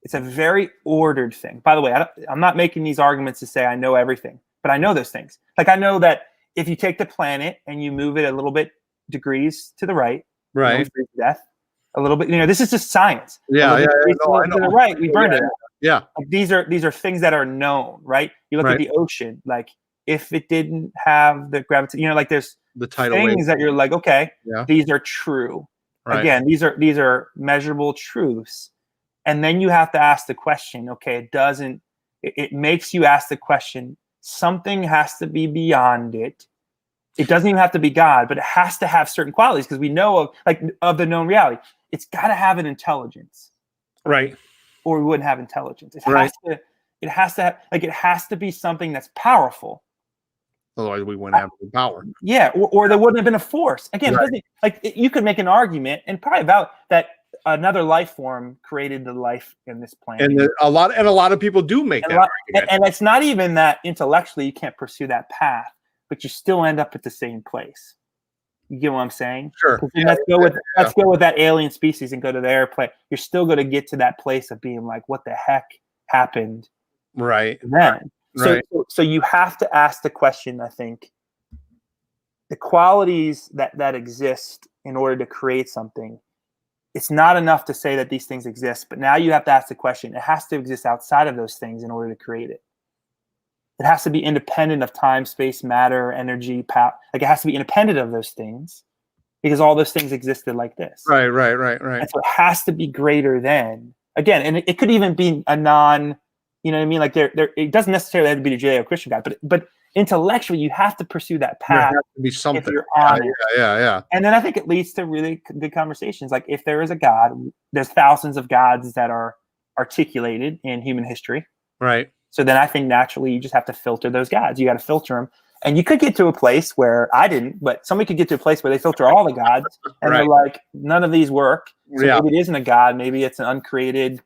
It's a very ordered thing. By the way, I'm not making these arguments to say I know everything, but I know those things. Like I know that if you take the planet and you move it a little bit degrees to the right, Right. we freeze to death. A little bit, this is just science. Yeah, yeah, no, I know. To the right, we burned it. Yeah. Like these are things that are known, right? You look at the ocean, like if it didn't have the gravity, like there's the tidal things wave. that you're like, okay, these are true. Right. Again, these are measurable truths. And then you have to ask the question, okay, it makes you ask the question, something has to be beyond it. It doesn't even have to be God, but it has to have certain qualities because we know of the known reality. It's got to have an intelligence. Right. Or we wouldn't have intelligence. It has to be something that's powerful. Otherwise, we wouldn't have any power. Yeah, or there wouldn't have been a force. Again, you could make an argument and probably about that another life form created the life in this planet. And a lot of people do make that argument. And it's not even that intellectually you can't pursue that path, but you still end up at the same place. You get what I'm saying? Sure. Let's go with that alien species and go to their place. You're still going to get to that place of being like, what the heck happened? Right. Then. Right. So you have to ask the question, I think, the qualities that exist in order to create something. It's not enough to say that these things exist, but now you have to ask the question. It has to exist outside of those things in order to create it. It has to be independent of time, space, matter, energy, power. Like it has to be independent of those things because all those things existed like this. Right. And so it has to be greater than, again, and it could even be a non, you know what I mean? Like it doesn't necessarily have to be the Judeo-Christian God, but intellectually you have to pursue that path. There has to be something. If you're on it. Yeah. And then I think it leads to really good conversations. Like if there is a God, there's thousands of gods that are articulated in human history. Right. So then I think naturally you just have to filter those gods. You got to filter them. And you could get to a place where I didn't, but somebody could get to a place where they filter all the gods and they're like, none of these work. So maybe it isn't a God. Maybe it's an uncreated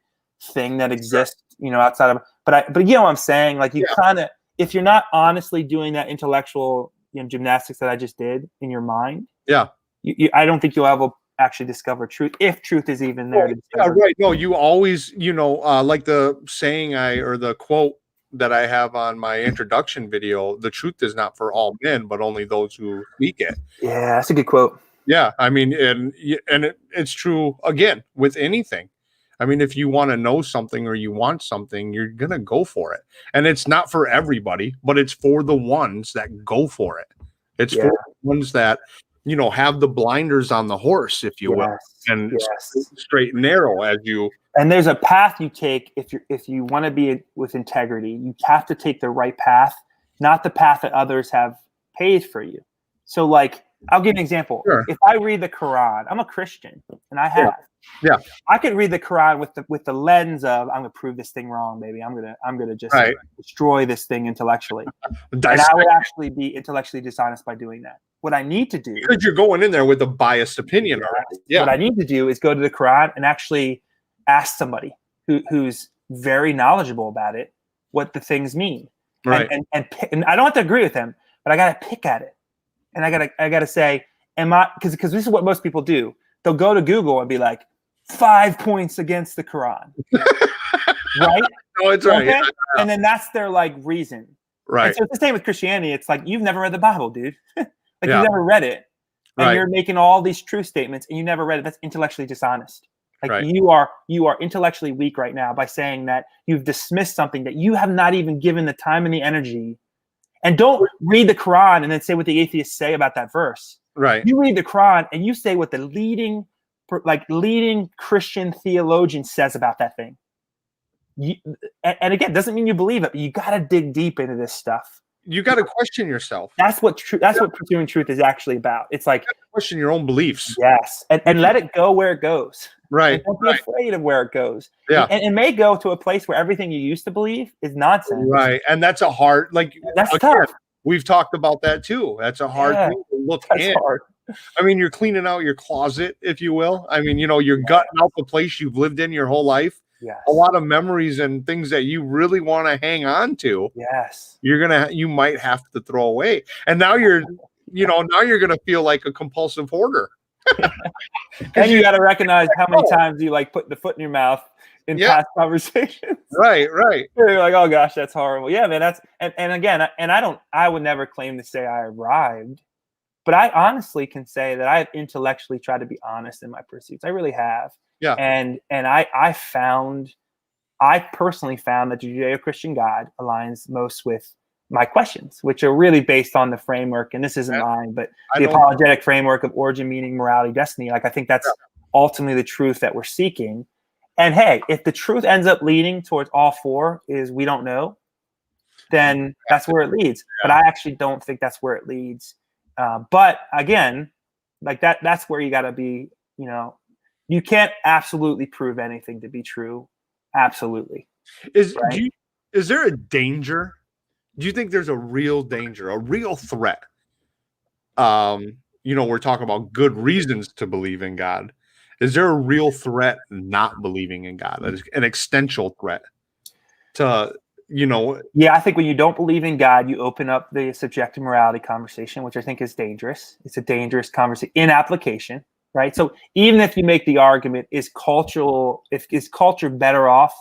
thing that exists, outside of, but you know what I'm saying? Like you kind of, if you're not honestly doing that intellectual gymnastics that I just did in your mind, I don't think you'll ever actually discover truth, if truth is even there. Right. No, you always, like the saying or the quote that I have on my introduction video, the truth is not for all men, but only those who speak it. Yeah, that's a good quote. Yeah. I mean, and it's true again with anything. I mean, if you want to know something or you want something, you're going to go for it. And it's not for everybody, but it's for the ones that go for it. It's for the ones that, have the blinders on the horse, if you will, and straight and narrow as you. And there's a path you take if you want to be with integrity. You have to take the right path, not the path that others have paved for you. So, like, I'll give you an example. Sure. If I read the Quran, I'm a Christian, and I have. Yeah. I could read the Quran with the lens of I'm gonna prove this thing wrong, baby. I'm gonna just destroy this thing intellectually. And I would actually be intellectually dishonest by doing that. What I need to do, because you're going in there with a biased opinion already. Yeah. What I need to do is go to the Quran and actually ask somebody who's very knowledgeable about it what the things mean. Right. And I don't have to agree with them, but I gotta pick at it. And I gotta say, am I, because this is what most people do. They'll go to Google and be like, 5 points against the Quran. Right? No, it's right. Okay? Yeah. And then that's their reason. Right. And so it's the same with Christianity. It's like, you've never read the Bible, dude. You've never read it. And you're making all these truth statements and you never read it. That's intellectually dishonest. You are intellectually weak right now by saying that you've dismissed something that you have not even given the time and the energy. And don't read the Quran and then say what the atheists say about that verse. Right. You read the Quran and you say what the leading Christian theologian says about that thing. And again, doesn't mean you believe it, but you got to dig deep into this stuff. You got to question yourself. That's what pursuing truth is actually about. It's like, question your own beliefs. Yes. And let it go where it goes. Right. And don't be afraid of where it goes. Yeah. And it may go to a place where everything you used to believe is nonsense. Right. And that's a hard, that's tough. We've talked about that too. That's a hard thing to look in. Hard. I mean, you're cleaning out your closet, if you will. I mean, you're gutting out the place you've lived in your whole life. Yes. A lot of memories and things that you really want to hang on to. Yes. You might have to throw away. And now you're now you're going to feel like a compulsive hoarder. And you got to recognize how many times you like put the foot in your mouth in past conversations. Right. You're like, oh gosh, that's horrible. Yeah, man, that's and again, I would never claim to say I arrived, but I honestly can say that I've intellectually tried to be honest in my pursuits. I really have. Yeah. And I personally found that the Judeo-Christian God aligns most with my questions, which are really based on the framework, and this isn't mine, but the apologetic framework of origin, meaning, morality, destiny. Like, I think that's ultimately the truth that we're seeking. And hey, if the truth ends up leading towards all four is we don't know, then that's where it leads. But I actually don't think that's where it leads. But again, like that's where you got to be, you can't absolutely prove anything to be true. Absolutely. Is there a danger? Do you think there's a real danger, a real threat? We're talking about good reasons to believe in God. Is there a real threat not believing in God? An existential threat to, Yeah, I think when you don't believe in God, you open up the subjective morality conversation, which I think is dangerous. It's a dangerous conversation in application, right? So even if you make the argument, is culture better off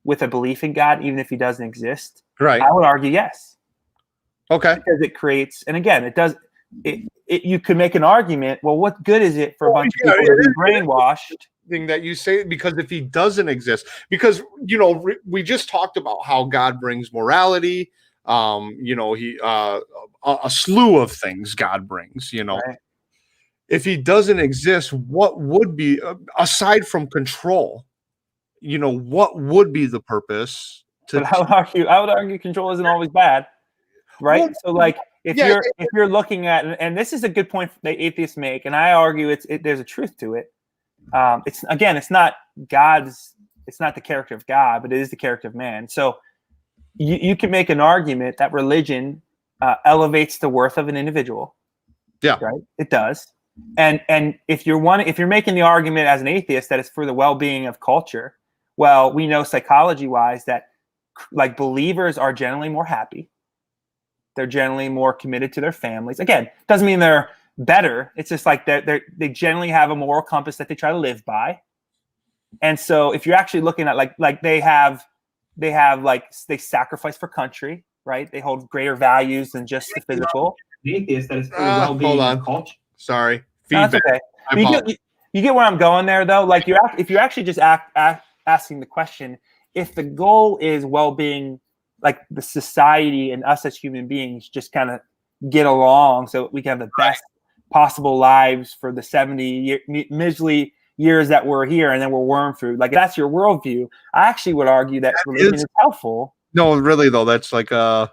with a belief in God, even if he doesn't exist? Right. I would argue yes. Okay. Because it creates, and again, it does. You could make an argument. Well, what good is it for a bunch of people to be brainwashed? Thing that you say, because if he doesn't exist, because we just talked about how God brings morality. He a slew of things God brings. Right. If he doesn't exist, what would be aside from control? What would be the purpose? But I would argue control isn't always bad, right? Well, so like if you're looking at, and this is a good point that atheists make, and I argue there's a truth to it. It's not the character of God, but it is the character of man. So you can make an argument that religion elevates the worth of an individual. Yeah, right. It does. And if you're making the argument as an atheist that it's for the well-being of culture, well, we know psychology-wise that like believers are generally more happy. They're generally more committed to their families. Again, doesn't mean they're better. It's just like they generally have a moral compass that they try to live by. And so if you're actually looking at like they sacrifice for country, right? They hold greater values than just the physical. Atheist that is for the well-being of culture. Sorry. No, that's okay. You get where I'm going there, though. Like if you're actually just asking the question, if the goal is well-being, like the society and us as human beings just kind of get along so we can have the best possible lives for the 70 miserly years that we're here, and then we're worm food. Like, if that's your worldview, I actually would argue that religion is helpful. No, really though, that's like a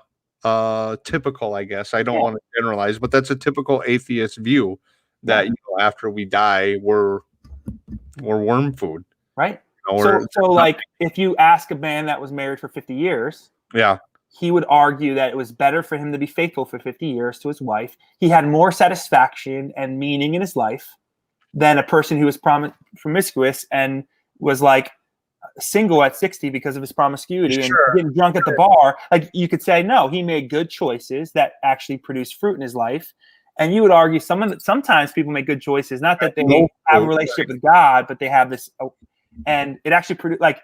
typical, I guess. I don't want to generalize, but that's a typical atheist view that after we die, we're worm food, right? So like, if you ask a man that was married for 50 years, he would argue that it was better for him to be faithful for 50 years to his wife. He had more satisfaction and meaning in his life than a person who was promiscuous and was like single at 60 because of his promiscuity and getting drunk at the bar. Like, you could say, no, he made good choices that actually produced fruit in his life. And you would argue sometimes people make good choices, not that they have a relationship with God, but they have this, and it actually produced, like,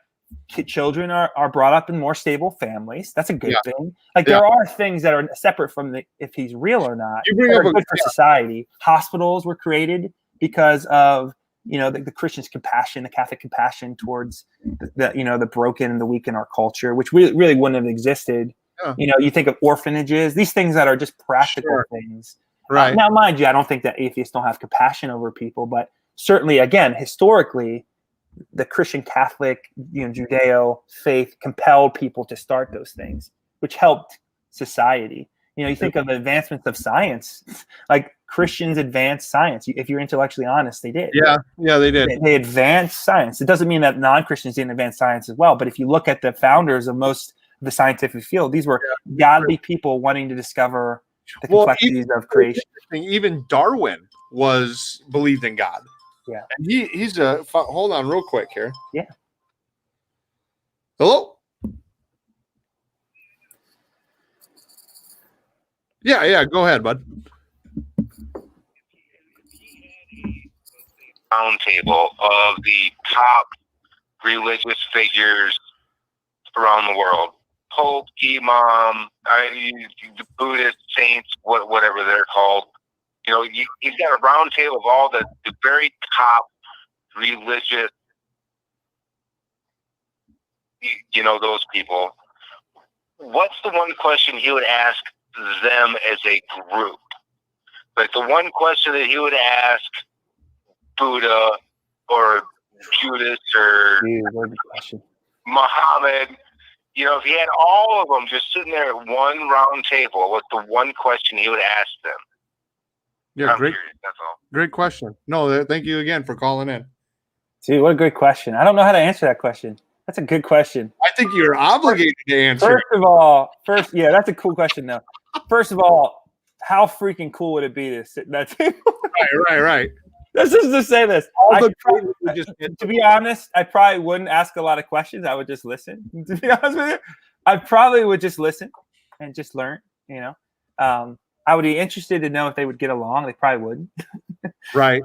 children are brought up in more stable families. That's a good thing. Like, there are things that are separate from if he's real or not. You bring up good for society. Hospitals were created because of the Christian's compassion, the Catholic compassion towards the broken and the weak in our culture, which really wouldn't have existed. You think of orphanages, these things that are just practical things. Right. Now, mind you, I don't think that atheists don't have compassion over people, but certainly, again, historically, the Christian Catholic, Judeo faith compelled people to start those things, which helped society. You think of the advancements of science, like Christians advanced science. If you're intellectually honest, they did. Yeah, they did. They advanced science. It doesn't mean that non-Christians didn't advance science as well. But if you look at the founders of most of the scientific field, these were godly people wanting to discover the complexities of creation. Even Darwin believed in God. Yeah. And he's hold on real quick here. Yeah. Hello? Yeah, go ahead, bud. roundtable of the top religious figures around the world. Pope, Imam, the Buddhist saints, whatever they're called. You know, he's got a roundtable of all the very top religious, you know, those people. What's the one question he would ask them as a group? Like the one question that he would ask Buddha or Judas or Muhammad, you know, if he had all of them just sitting there at one round table, what's the one question he would ask them? Yeah, great. That's all. Great question. No, thank you again for calling in. Dude, what a great question. I don't know how to answer that question. That's a good question. I think you're obligated to answer. Yeah, that's a cool question though. First of all, how freaking cool would it be to sit at that table? Right. Let's just say this. To be honest, I probably wouldn't ask a lot of questions. I would just listen. To be honest with you, I probably would just listen and just learn. You know, I would be interested to know if they would get along. They probably wouldn't. Right.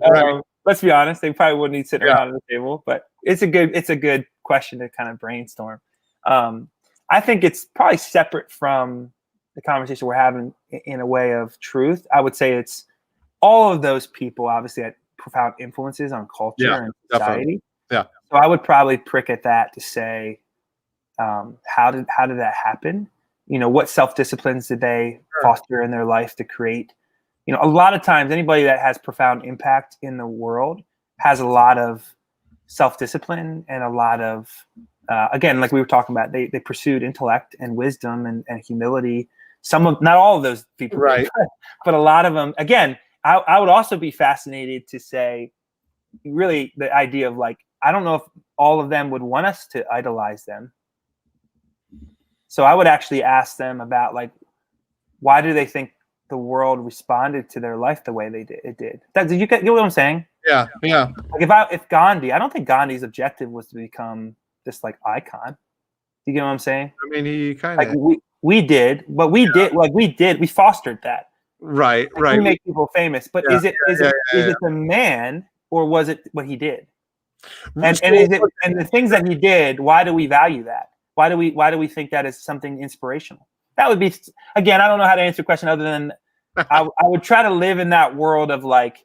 Let's be honest. They probably wouldn't need sitting around at the table. But it's a good question to kind of brainstorm. I think it's probably separate from the conversation we're having in a way of truth. I would say it's all of those people obviously had profound influences on culture and society. Definitely. Yeah. So I would probably prick at that to say, how did that happen? You know, what self-disciplines did they foster in their life to create? You know, a lot of times anybody that has profound impact in the world has a lot of self-discipline and a lot of, again, like we were talking about, they pursued intellect and wisdom and humility. Not all of those people, right? But a lot of them. Again, I would also be fascinated to say, really, the idea of like, I don't know if all of them would want us to idolize them. So I would actually ask them about like, why do they think the world responded to their life the way they did? Did you get what I'm saying? Yeah. Like if Gandhi, I don't think Gandhi's objective was to become this like icon. You get what I'm saying? I mean, he kind of like we did, but we fostered that. Right. We make people famous, but is it the man or was it what he did? And the things that he did, why do we value that? Why do we think that is something inspirational? That would be, again, I don't know how to answer the question other than I would try to live in that world of like,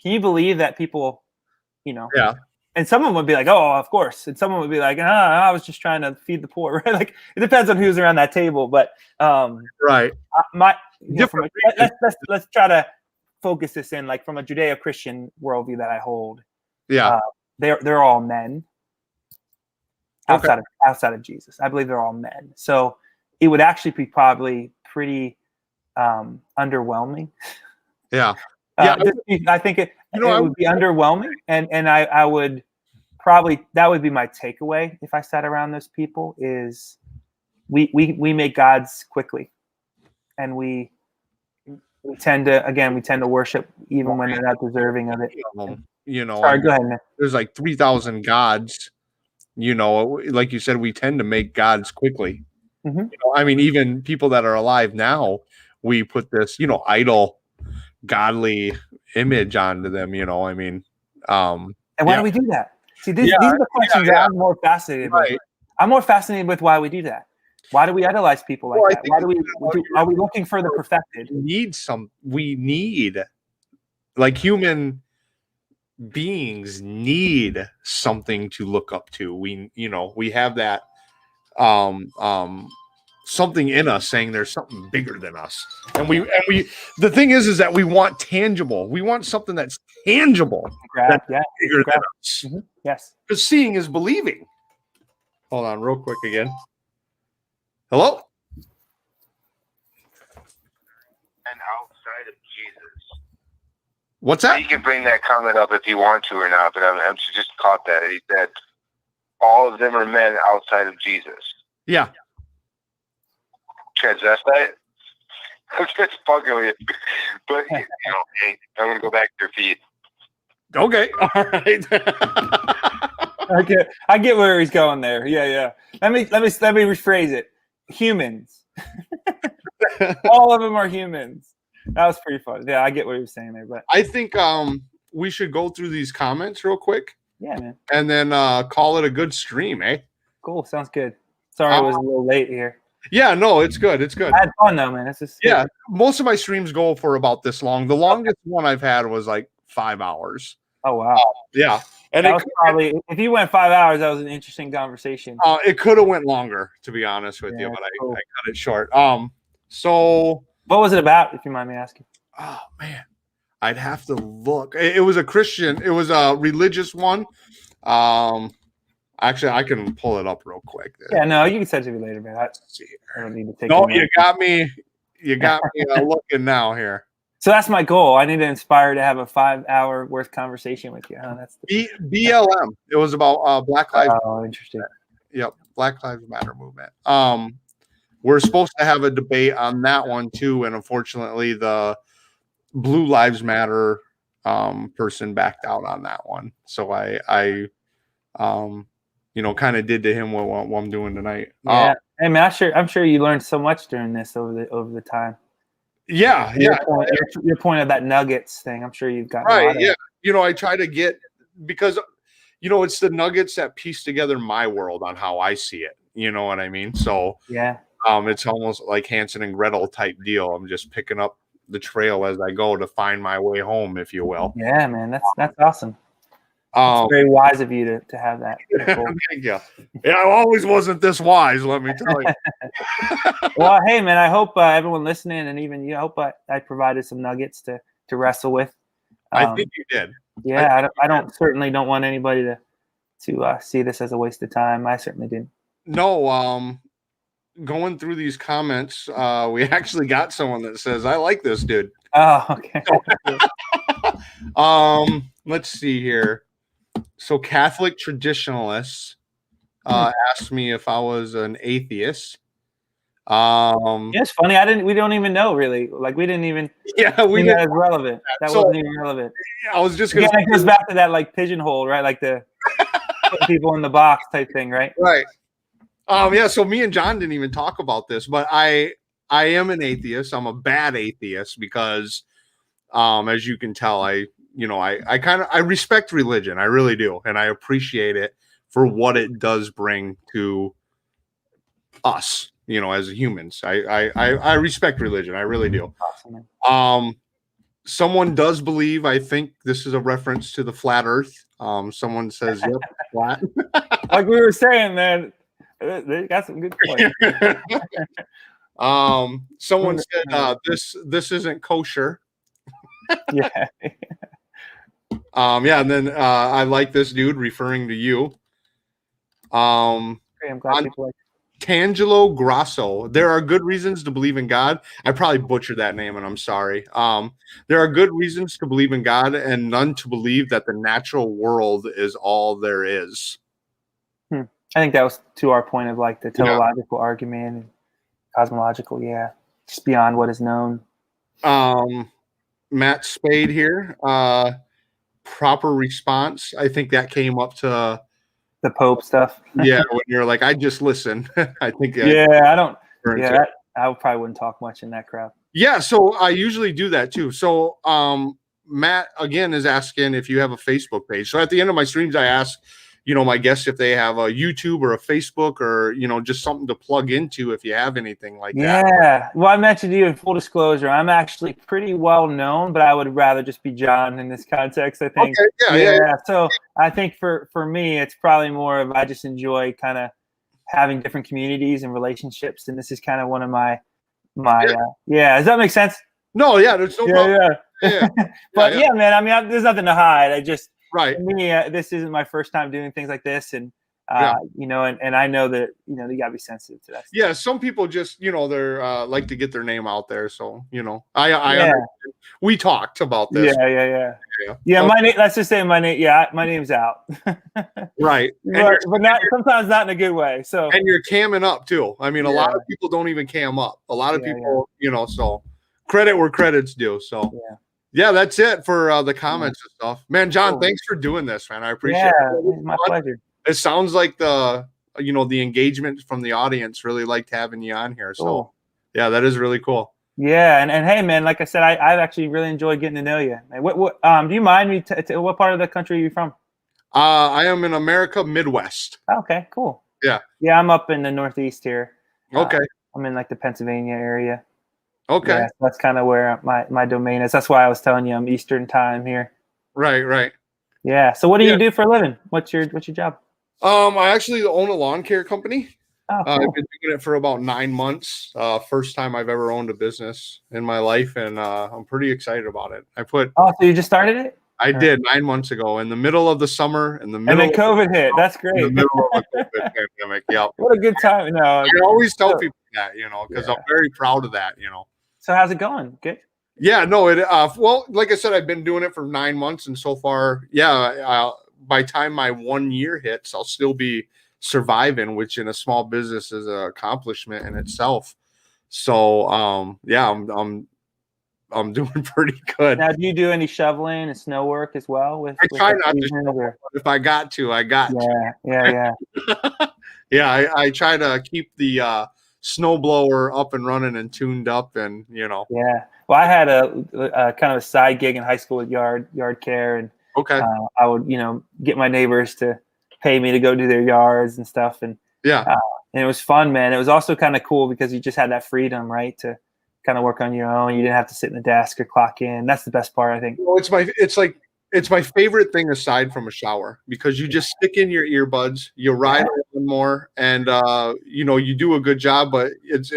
can you believe that people, you know? Yeah. And someone would be like, oh, of course. And someone would be like, I was just trying to feed the poor, right? Like it depends on who's around that table, but right. Let's try to focus this in like from a Judeo-Christian worldview that I hold. Yeah. They're all men outside of Jesus. I believe they're all men. So it would actually be probably pretty underwhelming. Yeah. I think it would be underwhelming, and I would probably, that would be my takeaway if I sat around those people is we make gods quickly, and we tend to worship even when they're not deserving of it. You know, sorry, go ahead, man. There's like 3,000 gods. You know, like you said, we tend to make gods quickly. Mm-hmm. You know, I mean, even people that are alive now, we put this, you know, idol, godly image onto them. You know, I mean, and why do we do that? See, these are the questions that I'm more fascinated with. I'm more fascinated with why we do that. Why do we idolize people like that? Why are we looking for the perfected? We need, like human beings need something to look up to. We have that something in us saying there's something bigger than us. And we the thing is that we want tangible. We want something that's tangible. That's bigger than us. Mm-hmm. Yes. Because seeing is believing. Hold on real quick again. Hello? And outside of Jesus. What's that? You can bring that comment up if you want to or not, but I'm just caught that. He said all of them are men outside of Jesus. Yeah. Transvestite? I'm just fucking with you. But, hey, I'm going to go back to your feet. Okay. All right. I get where he's going there. Yeah. Let me rephrase it. Humans. All of them are humans. That was pretty fun. Yeah, I get what you're saying there, but I think we should go through these comments real quick. Yeah, man. And then call it a good stream, eh? Cool. Sounds good. Sorry it was a little late here. Yeah, no, it's good. It's good. I had fun though, man. This is yeah. Most of my streams go for about this long. The longest one I've had was like 5 hours. Oh wow. Yeah. And that was probably, if you went 5 hours, that was an interesting conversation. It could have went longer, to be honest with you, but I cut it short. So what was it about, if you mind me asking? Oh man, I'd have to look. It was a Christian. It was a religious one. Actually, I can pull it up real quick. Yeah, no, you can send it to me later, man. I don't need to take. No, you got me. You got me looking now here. So that's my goal. I need to inspire to have a 5 hour worth conversation with you. Huh? That's the BLM. It was about Black Lives. Oh, interesting. Yep, Black Lives Matter movement. We're supposed to have a debate on that one too, and unfortunately, the Blue Lives Matter person backed out on that one. So I kind of did to him what I'm doing tonight. Yeah, hey man, I'm sure you learned so much during this over the time. Yeah, Your point of that nuggets thing. I'm sure you've got right. Yeah, I try to get, because it's the nuggets that piece together my world on how I see it. You know what I mean? So yeah, it's almost like Hansel and Gretel type deal. I'm just picking up the trail as I go to find my way home, if you will. Yeah, man, that's awesome. It's very wise of you to have that. Thank you. Yeah, I always wasn't this wise, let me tell you. Well, hey, man, I hope everyone listening, and even you, I hope I provided some nuggets to wrestle with. I think you did. Yeah, I certainly don't want anybody to see this as a waste of time. I certainly didn't. No, going through these comments, we actually got someone that says, I like this dude. Oh, okay. Let's see here. So Catholic traditionalists asked me if I was an atheist. It's funny. We don't even know really. Like we didn't even. Yeah, we didn't. That was relevant. That wasn't even relevant. I was just gonna. It goes back to that like pigeonhole, right? Like the put people in the box type thing, right? Right. Yeah. So me and John didn't even talk about this, but I am an atheist. I'm a bad atheist because, as you can tell, I respect religion. I really do. And I appreciate it for what it does bring to us, as humans. I respect religion. I really do. Awesome. Someone does believe, I think this is a reference to the flat earth. Someone says, yep, flat. Like we were saying, man, they got some good points. Someone said, this isn't kosher. Yeah. And then I like this dude referring to you. I'm glad people like Tangelo Grasso. There are good reasons to believe in God. I probably butchered that name, and I'm sorry. There are good reasons to believe in God, and none to believe that the natural world is all there is. I think that was to our point of like the teleological argument and cosmological. Yeah, just beyond what is known. Matt Spade here. Proper response. I think that came up to the Pope stuff. Yeah, when you're like, I just listen. I think. I don't. Yeah, I probably wouldn't talk much in that crowd. Yeah, so I usually do that too. So Matt again is asking if you have a Facebook page. So at the end of my streams, I ask, my guests if they have a YouTube or a Facebook or just something to plug into if you have anything like that. Yeah. Well, I mentioned to you in full disclosure, I'm actually pretty well known, but I would rather just be John in this context, I think. Okay. Yeah. So I think for me, it's probably more of I just enjoy kind of having different communities and relationships, and this is kind of one of my does that make sense? No, yeah, there's no problem. Yeah. But yeah, man, I mean, there's nothing to hide. I just right. For me, this isn't my first time doing things like this, and and I know that you gotta be sensitive to that. Yeah, some people just they're like to get their name out there, so I understand. We talked about this. Yeah. My name. Let's just say my name. Yeah, my name's out. Right, but not sometimes not in a good way. So and you're camming up too. I mean, a lot of people don't even cam up. A lot of people, so credit where credit's due. So yeah, that's it for the comments and stuff. Man, John, thanks for doing this, man. I appreciate it. It's my pleasure. It sounds like the engagement from the audience really liked having you on here. So yeah, that is really cool. Yeah, and hey, man, like I said, I've actually really enjoyed getting to know you. What do you mind me? What part of the country are you from? I am in America, Midwest. Okay, cool. Yeah. Yeah, I'm up in the Northeast here. Okay. I'm in like the Pennsylvania area. Okay. Yeah, so that's kind of where my domain is. That's why I was telling you I'm Eastern time here. Right. Yeah. So what do you do for a living? What's your job? I actually own a lawn care company. Oh, cool. I've been doing it for about 9 months. First time I've ever owned a business in my life, and I'm pretty excited about it. So you just started it? I did 9 months ago in the middle of the summer, and then COVID hit. That's great. In the middle of the COVID pandemic. Yep. What a good time. No, I always tell people that, because I'm very proud of that, So how's it going? Good. Yeah, no, well, like I said, I've been doing it for 9 months, and so far, by the time my 1 year hits, I'll still be surviving, which in a small business is an accomplishment in itself. So, I'm doing pretty good. Now, do you do any shoveling and snow work as well? I try not to. If I got to, I got to. Yeah. Yeah, I try to keep the snowblower up and running and tuned up, and Yeah. Well, I had a kind of a side gig in high school with yard care, and I would get my neighbors to pay me to go do their yards and stuff, and and it was fun, man. It was also kind of cool because you just had that freedom, right, to kind of work on your own. You didn't have to sit in the desk or clock in. That's the best part, I think. Well, it's my favorite thing aside from a shower, because you just stick in your earbuds, you ride a little more, and you do a good job. But it's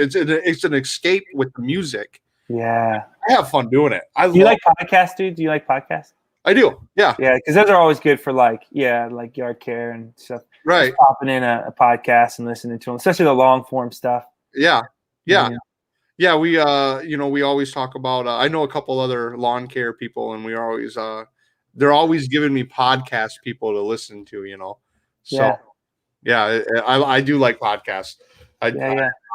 an escape with the music. Yeah, I have fun doing it. Do you like podcasts, dude? Do you like podcasts? I do. Yeah, because those are always good for like yard care and stuff. Right, just popping in a podcast and listening to them, especially the long form stuff. Yeah. We we always talk about. I know a couple other lawn care people, and we are always they're always giving me podcast people to listen to. So I do like podcasts.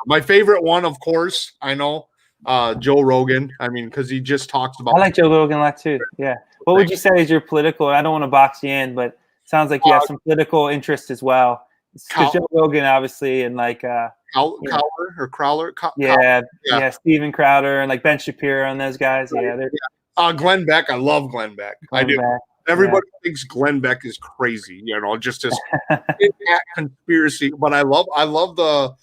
My favorite one, of course, I know Joe Rogan. I mean, because he just talks about. I like Joe Rogan a lot too. Yeah. What would you say is your political? I don't want to box you in, but it sounds like you have some political interest as well. Because Joe Rogan, obviously, and like Crowler. Steven Crowder and like Ben Shapiro and those guys. Glenn Beck. I love Glenn Beck. I do. Everybody thinks Glenn Beck is crazy, just this conspiracy. But I love the.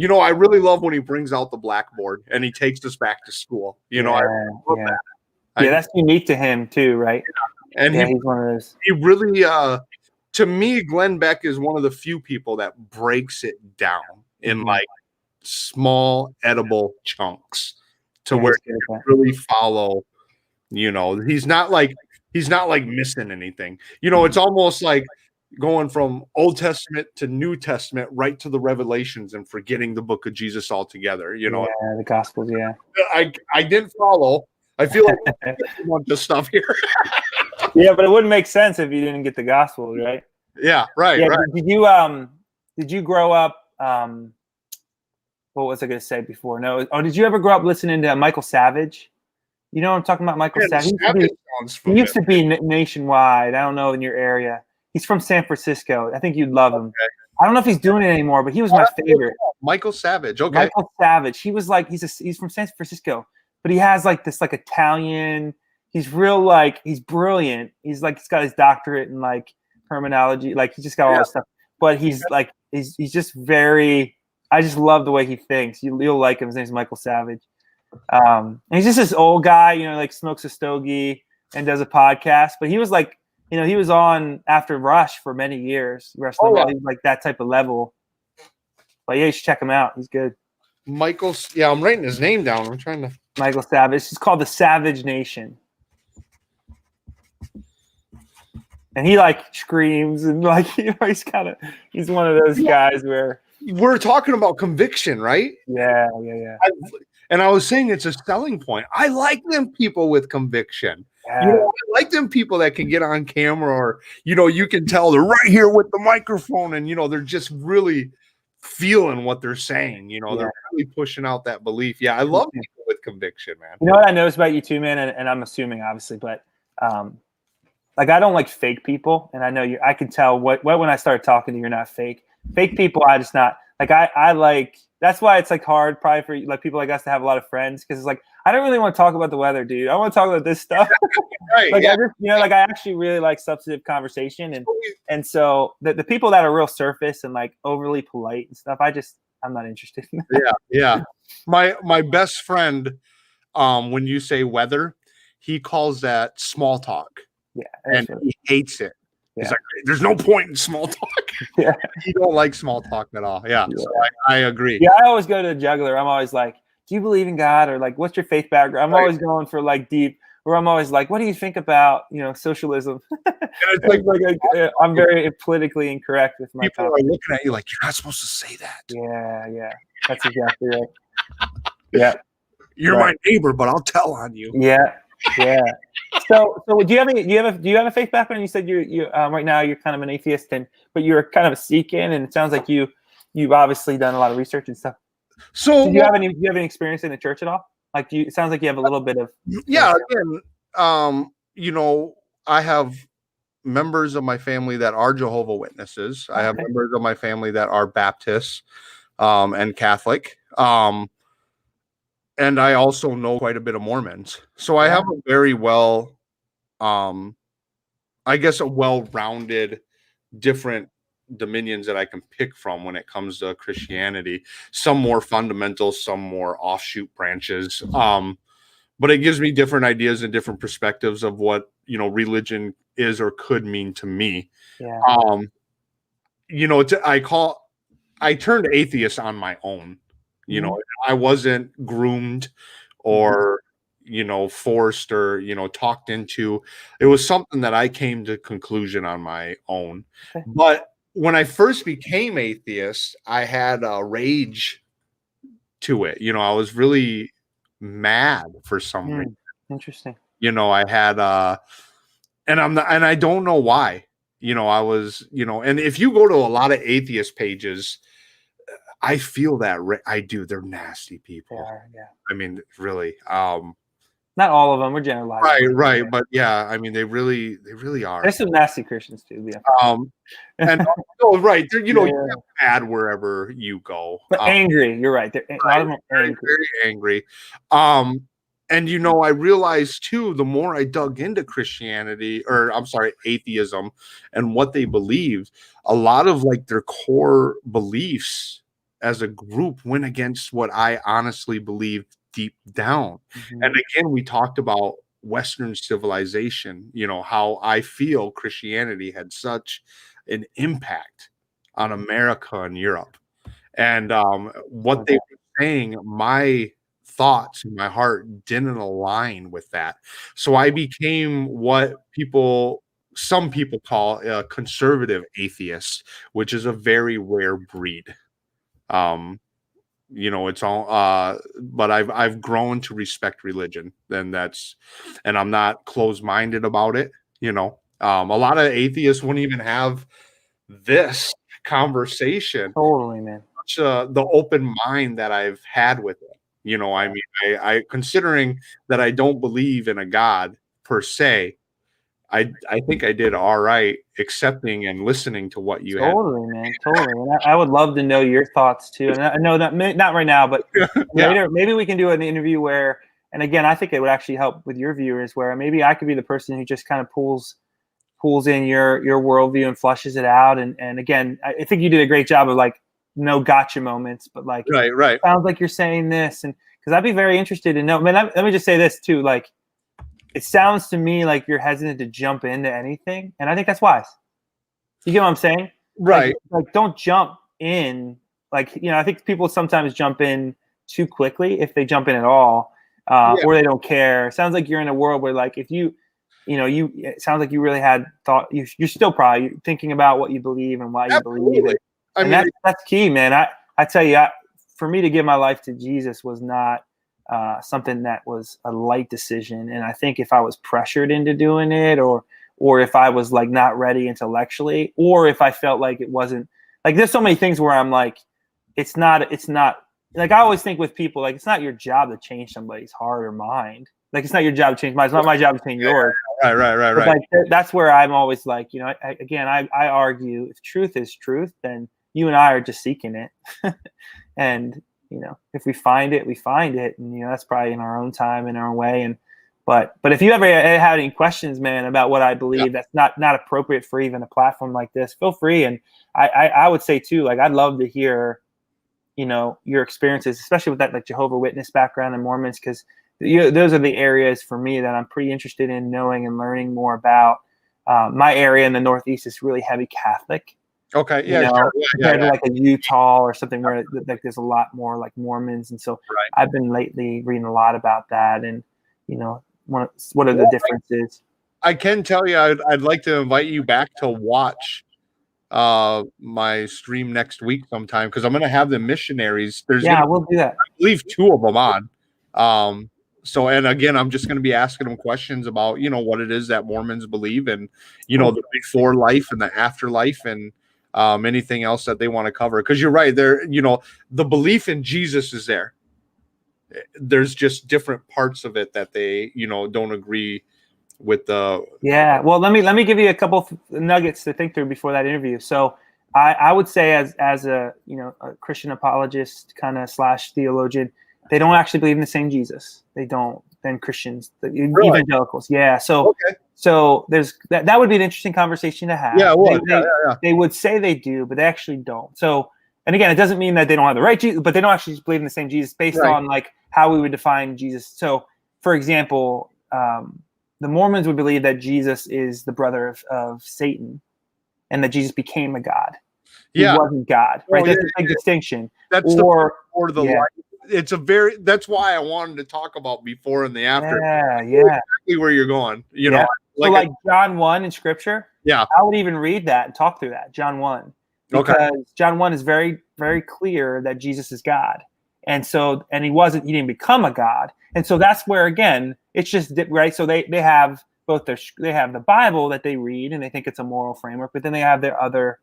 I really love when he brings out the blackboard and he takes us back to school. I love that. That's unique to him too, right? And he's one of those. He really, to me, Glenn Beck is one of the few people that breaks it down in like small edible chunks to where you can really follow. He's not like missing anything. It's almost like going from Old Testament to New Testament right to the Revelations and forgetting the book of Jesus altogether. The Gospels. Yeah, I didn't follow. I feel like I want this stuff here. Yeah, but it wouldn't make sense if you didn't get the Gospel, right? Yeah, right. Yeah, right. Did you grow up? What was I going to say before? No. Oh, did you ever grow up listening to Michael Savage? You know what I'm talking about, Michael Savage? He used to be nationwide. I don't know in your area. He's from San Francisco. I think you'd love him. Okay. I don't know if he's doing it anymore, but he was my favorite. Michael Savage. Okay. Michael Savage. He was like he's from San Francisco, but he has like this like Italian. He's real he's brilliant. He's got his doctorate in like terminology. Like he's just got all this stuff. But he's he's just very. I just love the way he thinks. You'll like him. His name's Michael Savage. And he's just this old guy, like smokes a stogie and does a podcast. But he was like. He was on after Rush for many years, wrestling. He was like that type of level. But yeah, you should check him out. He's good. I'm writing his name down. I'm trying to. Michael Savage. It's called the Savage Nation. And he screams and he's one of those guys where. We're talking about conviction, right? Yeah. And I was saying it's a selling point. I like them people with conviction. Yeah. I like them people that can get on camera or, you can tell they're right here with the microphone and, they're just really feeling what they're saying. They're really pushing out that belief. Yeah, I love people with conviction, man. You know what I noticed about you too, man? And I'm assuming, obviously, but I don't like fake people. And I know I can tell what when I start talking to you, you're not fake. Fake people, I just not. I like that's why it's like hard probably for like people like us to have a lot of friends, because it's like I don't really want to talk about the weather, dude. I want to talk about this stuff. Right. Like Yeah. I just, like I actually really like substantive conversation, and so the people that are real surface and like overly polite and stuff, I'm not interested in that. Yeah. My best friend, when you say weather, he calls that small talk. Yeah, And he hates it. He's like, there's no point in small talk. Yeah. He don't like small talk at all. Yeah. So I agree. Yeah, I always go to the juggler. I'm always like, do you believe in God? Or like, what's your faith background? I'm always going for like deep, where I'm always like, what do you think about, socialism? And it's I'm very politically incorrect with my people are looking at you like, you're not supposed to say that. Yeah. That's exactly right. Yeah. You're my neighbor, but I'll tell on you. Yeah. So do you have a faith background? You said you right now you're kind of an atheist, but you're kind of a seeking, and it sounds like you've obviously done a lot of research and stuff. So do you have any experience in the church at all? Like, it sounds like you have a little bit of. Yeah. Again, I have members of my family that are Jehovah's Witnesses. I have members of my family that are Baptists, and Catholic. And I also know quite a bit of Mormons. So I have a very well-rounded different dominions that I can pick from when it comes to Christianity. Some more fundamental, some more offshoot branches. But it gives me different ideas and different perspectives of what, religion is or could mean to me. Yeah. I turned atheist on my own. I wasn't groomed or, forced or, talked into. It was something that I came to conclusion on my own. Okay. But when I first became atheist, I had a rage to it. I was really mad for some reason. Interesting. I had, and I don't know why, I was, and if you go to a lot of atheist pages, I feel that I do. They're nasty people. Yeah. I mean, really. Not all of them. We're generalizing. Right. But yeah, I mean, they really are. There's some nasty Christians too. Yeah. And right. You have bad wherever you go. But angry. You're right. They're angry. Very angry. And I realized too, the more I dug into atheism and what they believe, a lot of like their core beliefs as a group went against what I honestly believed deep down. Mm-hmm. And again, we talked about Western civilization, how I feel Christianity had such an impact on America and Europe. And what they were saying, my thoughts in my heart didn't align with that. So I became what some people call a conservative atheist, which is a very rare breed. It's all but I've grown to respect religion, and I'm not closed-minded about it. A lot of atheists wouldn't even have this conversation. Totally, man. The open mind that I've had with it. I mean, I considering that I don't believe in a God per se, I think I did all right accepting and listening to what you had. Totally, man. Totally. And I would love to know your thoughts too. And I know that not right now, but later, maybe we can do an interview where, and again, I think it would actually help with your viewers, where maybe I could be the person who just kind of pulls in your worldview and flushes it out. And again, I think you did a great job of like no gotcha moments, but like, right. Sounds like you're saying this. And because I'd be very interested in let me just say this too. Like, it sounds to me like you're hesitant to jump into anything, and I think that's wise. You get what I'm saying? Right. Like don't jump in. Like, I think people sometimes jump in too quickly, if they jump in at all, or they don't care. It sounds like you're in a world where, like, if it sounds like you really had thought. You're still probably thinking about what you believe and why you believe it. I mean, that's key, man. I tell you, for me to give my life to Jesus was not something that was a light decision. And I think if I was pressured into doing it, or if I was like not ready intellectually, or if I felt like it wasn't, like, there's so many things where I'm like, it's not like, I always think with people, like, it's not your job to change somebody's heart or mind. Like, it's not your job to change mine. It's not my job to change yours. Right. Like, that's where I'm always like, I argue, if truth is truth, then you and I are just seeking it. And if we find it, we find it, and that's probably in our own time, in our own way. And but if you ever have any questions, man, about what I believe that's not appropriate for even a platform like this, feel free. And I would say too, like, I'd love to hear your experiences, especially with that like Jehovah's Witness background and Mormons, because those are the areas for me that I'm pretty interested in knowing and learning more about. My area in the Northeast is really heavy Catholic. Okay, yeah, sure. Compared to like a Utah or something where like there's a lot more like Mormons, and so I've been lately reading a lot about that, and what are the differences. I can tell you, I'd like to invite you back to watch my stream next week sometime, because I'm going to have the missionaries. We'll do that. I believe 2 of them on. So, and again, I'm just going to be asking them questions about what it is that Mormons believe, and the before life and the afterlife, and anything else that they want to cover. Because you're right, there, the belief in Jesus is there. There's just different parts of it that they, don't agree with the. Yeah. Well, let me give you a couple of nuggets to think through before that interview. So I would say as a Christian apologist kind of / theologian, they don't actually believe in the same Jesus. They don't. Than Christians, really? Evangelicals. Yeah. So so there's that would be an interesting conversation to have. Yeah. Well, they would say they do, but they actually don't. So, and again, it doesn't mean that they don't have the right Jesus, but they don't actually believe in the same Jesus based on like how we would define Jesus. So, for example, the Mormons would believe that Jesus is the brother of Satan, and that Jesus became a god. He wasn't God, right? That's a big distinction. That's that's why I wanted to talk about before and the after. Exactly where you're going. So like John 1 in Scripture. Yeah, I would even read that and talk through that, John 1, because John 1 is very, very clear that Jesus is God, and he didn't become a God, and so that's where again it's just right. So they have they have the Bible that they read and they think it's a moral framework, but then they have their other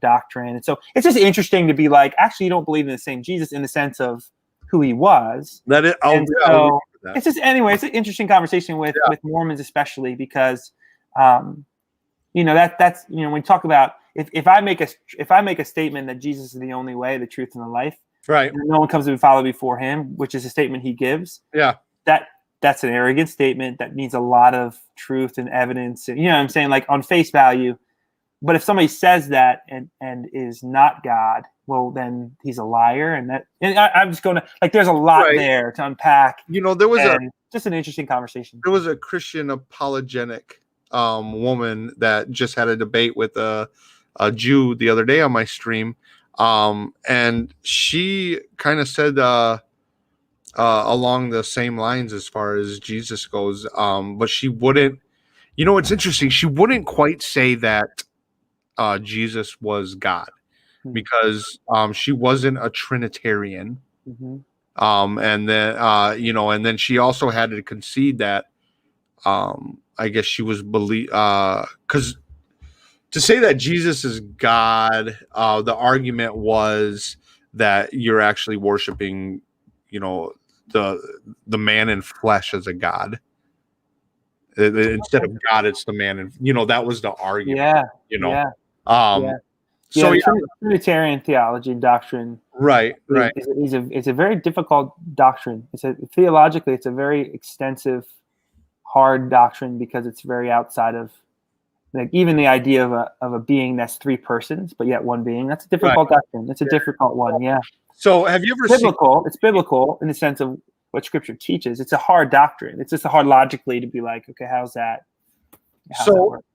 doctrine, and so it's just interesting to be like, actually, you don't believe in the same Jesus in the sense of who he was. It's just anyway. It's an interesting conversation with Mormons, especially because that's when we talk about if I make a statement that Jesus is the only way, the truth, and the life, right? And no one comes to follow before him, which is a statement he gives. Yeah, that's an arrogant statement that needs a lot of truth and evidence, and what I'm saying, like on face value. But if somebody says that and is not God, well, then he's a liar. And I'm just going to there's a lot there to unpack. There was just an interesting conversation. There was a Christian apologetic woman that just had a debate with a Jew the other day on my stream, and she kind of said along the same lines as far as Jesus goes, but she wouldn't. It's interesting. She wouldn't quite say that Jesus was God, because she wasn't a Trinitarian. And then and then she also had to concede that I guess she was because to say that Jesus is God, the argument was that you're actually worshiping the man in flesh as a god. Instead of God, it's the man, and that was the argument. Trinitarian theology and doctrine, right. It's a very difficult doctrine. Theologically, it's a very extensive, hard doctrine because it's very outside of even the idea of a being that's 3 persons, but yet one being. That's a difficult doctrine. It's a difficult one. Yeah. So have you ever It's biblical in the sense of what Scripture teaches. It's a hard doctrine. It's just hard logically to be like, okay, how's that?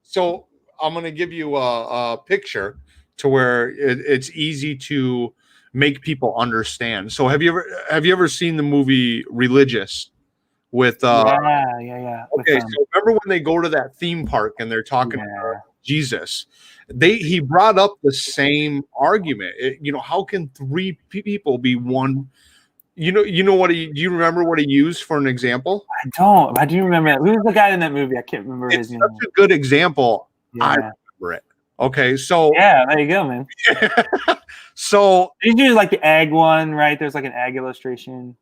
So I'm going to give you a picture to where it's easy to make people understand. So have you ever seen the movie Religious with Okay, so remember when they go to that theme park and they're talking about Jesus? He brought up the same argument. How can 3 people be one? Do you remember what he used for an example? I don't. I do remember that. Who was the guy in that movie? I can't remember his name. It's such a good example. Yeah. I remember it. Okay, so there you go, man. So you do like the egg one, right? There's like an egg illustration.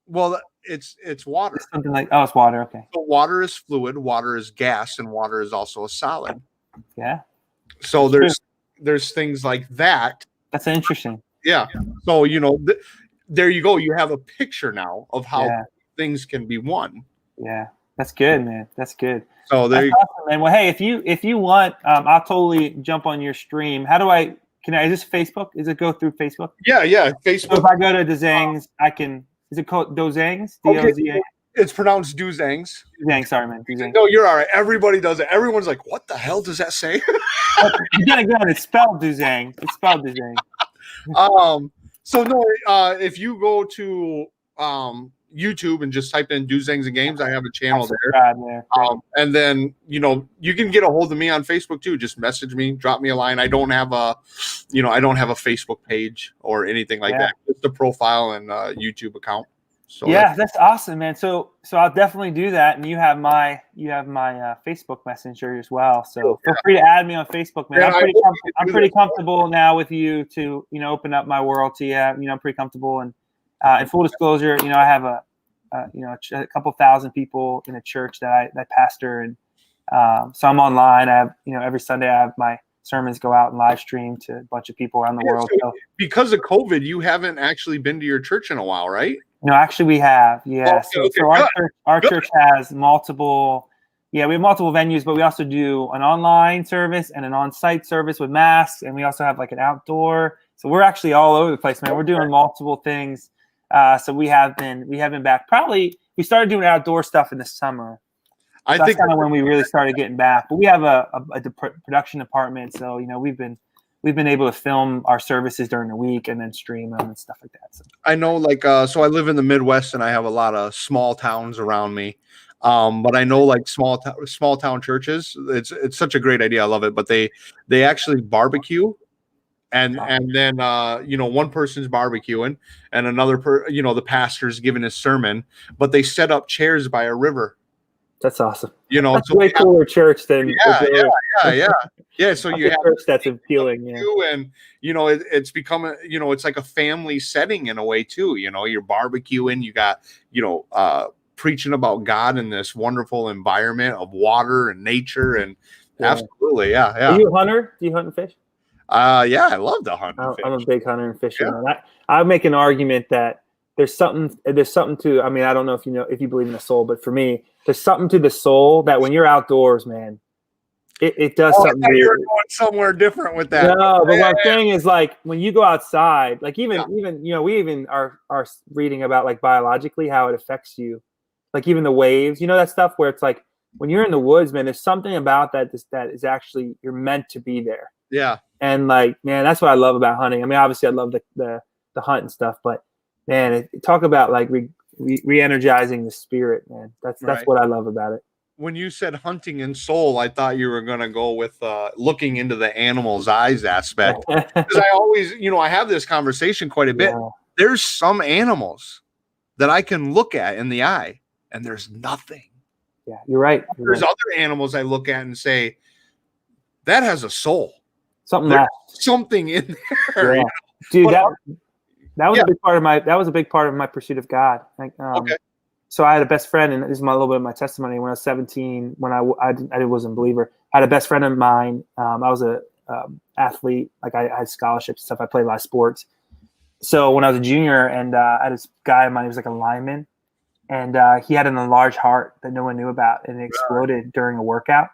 Well, it's water. It's something like it's water. Okay. So water is fluid, water is gas, and water is also a solid. Yeah. So there's things like that. That's interesting. Yeah. So there you go. You have a picture now of how Yeah. things can be won. Yeah, that's good, man. That's good. So there That's awesome, man. Well, hey, if you want, I'll totally jump on your stream. How do I? Is this Facebook? Is it go through Facebook? Yeah. So Facebook. if I go to Dozangs, I can. Is it called Dozangs? D-O-Z-A? It's pronounced Dozangs. Dozangs, sorry, man. Dozangs. No, you're all right. Everybody does it. Everyone's like, "What the hell does that say?" Again, it's spelled Dozangs. It's spelled Dozangs. So no, if you go to YouTube and just type in Dozangs and Games, I have a channel there. And then you can get a hold of me on Facebook too. Just message me, drop me a line. I don't have a Facebook page or anything like that. Just a profile and a YouTube account. So that's awesome, man. So I'll definitely do that. And you have my Facebook Messenger as well. So feel free to add me on Facebook, man. I'm pretty comfortable now with you to open up my world to you. I'm pretty comfortable. And in full disclosure, I have a couple thousand people in a church that I pastor, and so I'm online. I have every Sunday I have my sermons go out and live stream to a bunch of people around the world. So because of COVID, you haven't actually been to your church in a while, right? No, actually we have. Yeah. Okay, so our church has multiple. Yeah, we have multiple venues, but we also do an online service and an on-site service with masks, and we also have like an outdoor. So we're actually all over the place, man. We're doing multiple things. So we have been back. Probably we started doing outdoor stuff in the summer. So that's kind of when we really started getting back. But we have a production department, so we've been able to film our services during the week and then stream them and stuff like that. So. I know, so I live in the Midwest and I have a lot of small towns around me. But I know small town churches, it's such a great idea. I love it. But they actually barbecue. And then one person's barbecuing and another the pastor's giving his sermon, but they set up chairs by a river. That's awesome. That's so way cooler church than yeah. So you have church that's appealing, and it's become it's like a family setting in a way too. You're barbecuing, you got preaching about God in this wonderful environment of water and nature and absolutely, yeah. Are you a hunter? Do you hunt and fish? Yeah, I love to hunt and fish. I'm a big hunter and fisher. Yeah. I make an argument that there's something to. I mean, I don't know if you believe in the soul, but for me, there's something to the soul that when you're outdoors, man, it does something. You're going somewhere different with that. No, but what I'm saying is when you go outside, even we even are reading about biologically how it affects you, even the waves, that stuff where it's when you're in the woods, man, there's something about that is actually you're meant to be there. Yeah. And man, that's what I love about hunting. I mean, obviously I love the hunt and stuff, but man, talk about re-energizing the spirit, man. That's what I love about it. When you said hunting and soul, I thought you were going to go with looking into the animal's eyes aspect. Because I always, I have this conversation quite a bit. Yeah. There's some animals that I can look at in the eye and there's nothing. Yeah, you're right. There's other animals I look at and say, that has a soul. Something in there. Yeah. Dude, that was a big part of my pursuit of God. Okay. So I had a best friend, and this is a little bit of my testimony. When I was 17, when I wasn't a believer, I had a best friend of mine. I was a athlete. I had scholarships and stuff. I played a lot of sports. So when I was a junior, and I had this guy of mine, he was a lineman, and he had an enlarged heart that no one knew about, and it exploded during a workout.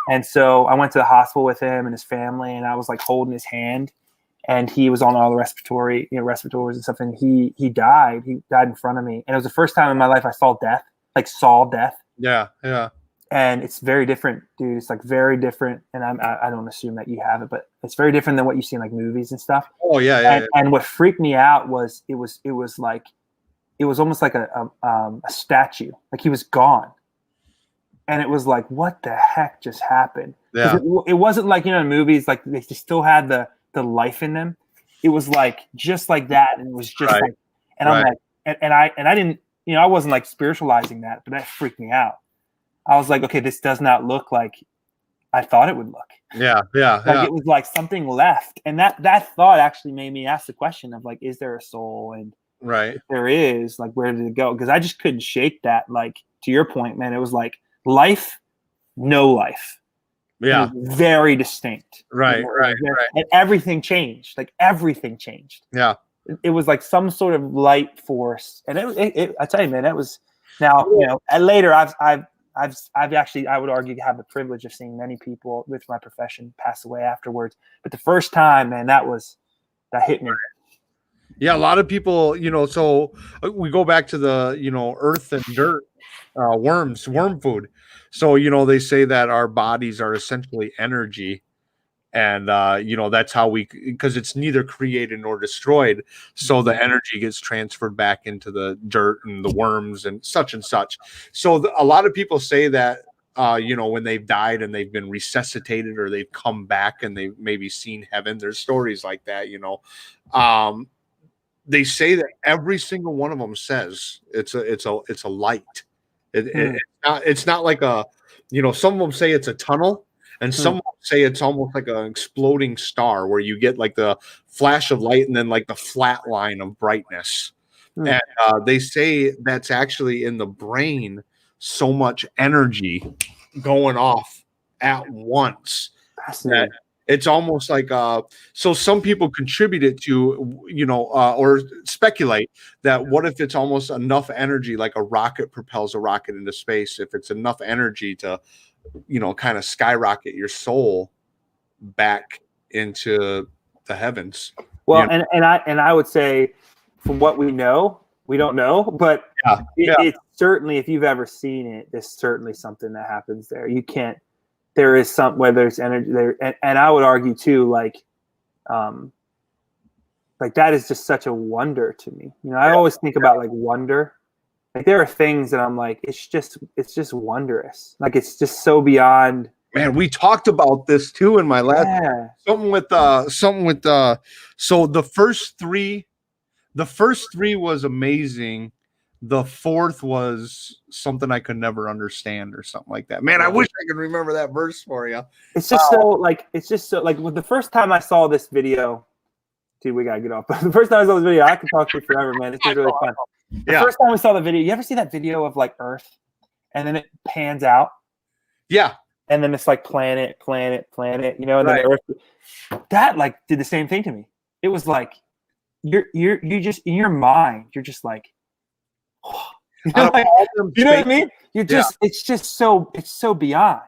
And so I went to the hospital with him and his family, and I was holding his hand, and he was on all the respirators and stuff. And he died. He died in front of me. And it was the first time in my life I saw death. Yeah. Yeah. And it's very different, dude. It's very different. And I don't assume that you have it, but it's very different than what you see in movies and stuff. Oh yeah. And what freaked me out was it was almost like a statue. He was gone. And it was what the heck just happened? Yeah. It wasn't in movies, they still had the life in them. It was just like that. And it was just I'm and I didn't, I wasn't spiritualizing that, but that freaked me out. I was okay, this does not look like I thought it would look. Yeah. It was something left. And that thought actually made me ask the question of is there a soul? And if there is, where did it go? Because I just couldn't shake that. To your point, man, it was life, no life. Yeah. Very distinct. Right. And everything changed. Everything changed. Yeah. it was like some sort of light force, and I tell you, man, that was now And later I've actually, I would argue, have the privilege of seeing many people with my profession pass away afterwards. But the first time, man, that hit me. Yeah, a lot of people, so we go back to the, earth and dirt, worm food. So, they say that our bodies are essentially energy. And, that's how because it's neither created nor destroyed. So the energy gets transferred back into the dirt and the worms and such and such. So a lot of people say that, when they've died and they've been resuscitated or they've come back and they've maybe seen heaven, there's stories like that, they say that every single one of them says it's a light. It's not like some of them say it's a tunnel, and some of them say it's almost like an exploding star where you get like the flash of light and then like the flat line of brightness. And they say that's actually in the brain, so much energy going off at once that it's almost like so some people contribute it to or speculate that what if it's almost enough energy, like a rocket propels a rocket into space, if it's enough energy to kind of skyrocket your soul back into the heavens. Well, and I would say, from what we know, we don't know, but it's certainly, if you've ever seen it, there's certainly something that happens there. You can't. There is some, whether it's energy there, and I would argue too, like that is just such a wonder to me. I always think about like wonder. Like there are things that I'm like, it's just wondrous. Like it's just so beyond. Man, we talked about this too in my last something with so the first three was amazing. The fourth was something I could never understand or something like that. Man, I wish I could remember that verse for you. It's just so like with the first time I saw this video, dude, we gotta get off. But the first time I saw this video, I could talk to you forever, man. This is really fun. The first time we saw the video, you ever see that video of like Earth and then it pans out? Yeah. And then it's like planet, and then Earth. That like did the same thing to me. It was like you just in your mind, you're just like, you know what I mean? You're just it's so beyond.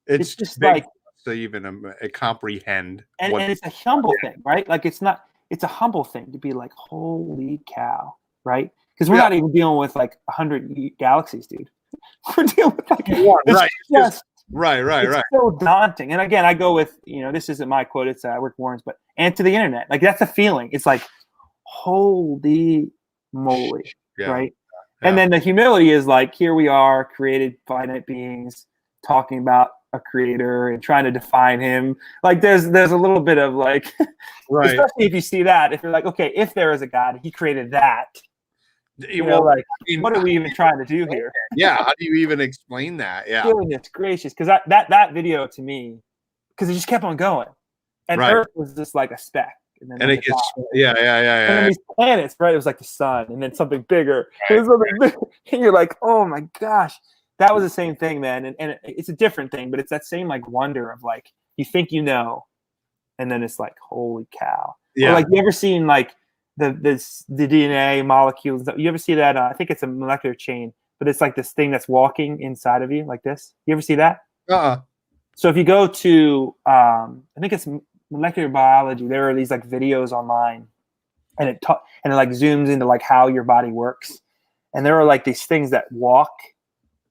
It's just like to even comprehend. And it's a humble thing, right? Like it's a humble thing to be like, holy cow, right? Because we're not even dealing with like 100 galaxies, dude. We're dealing with like one, right? It's so daunting. And again, I go with this isn't my quote; it's Rick Warren's, but and to the internet, like that's a feeling. It's like, holy moly, right? Yeah. And then the humility is like, here we are, created finite beings, talking about a creator and trying to define him. Like there's a little bit of like, especially if you see that, if you're like, okay, if there is a God, he created that. What are we even trying to do here? How do you even explain that? Yeah, goodness gracious, because that video to me, because it just kept on going, and Earth was just like a speck, and then it gets and then these planets, right? It was like the sun, and then something bigger, and you're like, oh my gosh, that was the same thing, man, and it's a different thing, but it's that same like wonder of like you think and then it's like, holy cow, or like you ever seen like the DNA molecules. You ever see that? I think it's a molecular chain, but it's like this thing that's walking inside of you like this. You ever see that? So if you go to, I think it's molecular biology, there are these like videos online, and it like zooms into like how your body works, and there are like these things that walk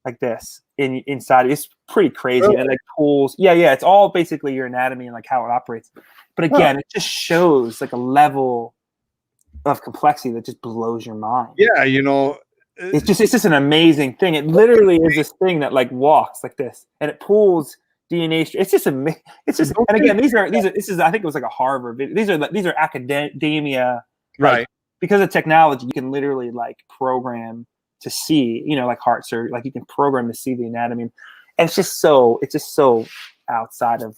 like this inside. It's pretty crazy. Really? And it like pulls. Yeah. It's all basically your anatomy and like how it operates. But again, it just shows like a level of complexity that just blows your mind. Yeah, it's just an amazing thing. It literally is this thing that like walks like this, and it pulls DNA. It's just amazing. It's just, and again, this is I think it was like a Harvard video. These are academia, right? Like, because of technology, you can literally like program to see, like heart surgery, like you can program to see the anatomy. And it's just so outside of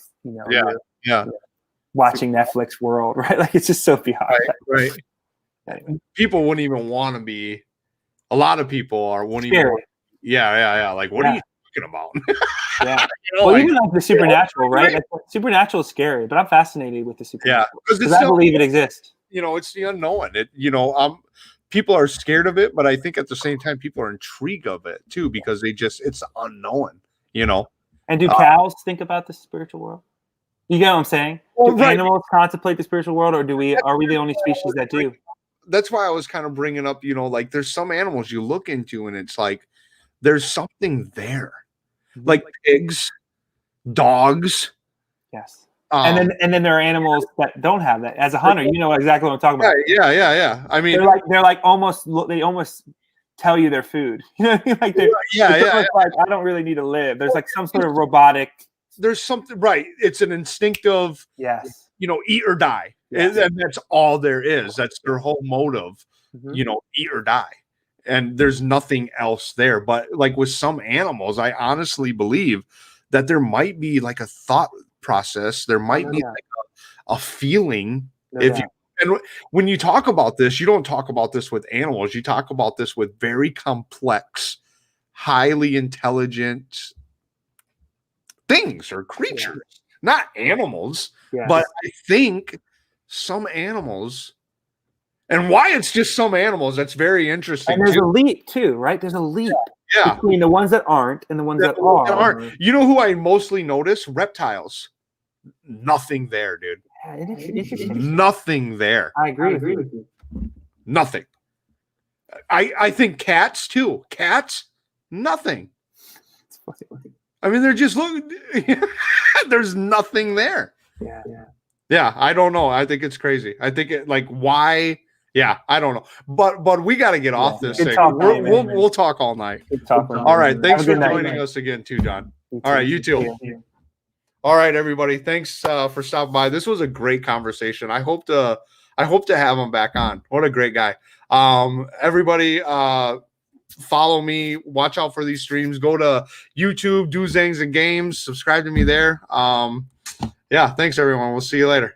watching Netflix world, right? Like it's just so beyond. Right. Anyway. People wouldn't even want to be. A lot of people wouldn't even. Like, what are you talking about? Well, even like the supernatural, right? Like, supernatural is scary, but I'm fascinated with the supernatural because I believe it exists. it's the unknown. People are scared of it, but I think at the same time, people are intrigued of it too, because it's unknown, And do cows think about the spiritual world? You get what I'm saying? Do animals contemplate the spiritual world, or are we the only species that do? That's why I was kind of bringing up, like there's some animals you look into and it's like, there's something there, like pigs, dogs. Yes. And then there are animals that don't have that. As a hunter, you know exactly what I'm talking about. Yeah. I mean, they're like almost tell you their food. You know what I mean? Like like, I don't really need to live. There's like some sort of robotic. There's something, right? It's an instinctive, yes, eat or die. Yes. And that's all there is. That's their whole motive, eat or die. And there's nothing else there. But like with some animals, I honestly believe that there might be like a thought process. There might be like a feeling. And when you talk about this, you don't talk about this with animals. You talk about this with very complex, highly intelligent things or creatures, not animals. Yes. But I think some animals, and why it's just some animals, that's very interesting. And there's a leap too, right? There's a leap between the ones that aren't and the ones that are. You know who I mostly notice? Reptiles. Nothing there, dude. Nothing there. I agree with you. Nothing. I think cats too. Cats, nothing. I mean, they're just looking. There's nothing there. Yeah. I don't know. I think it's crazy. I think why? Yeah, I don't know. But we got to get off this thing. We'll talk all night. All right. Thanks for joining us again, too, John. All right, you too. All right, everybody. Thanks for stopping by. This was a great conversation. I hope to have him back on. What a great guy. Everybody, follow me. Watch out for these streams. Go to YouTube, Dozangs and Games. Subscribe to me there. Yeah, thanks everyone. We'll see you later.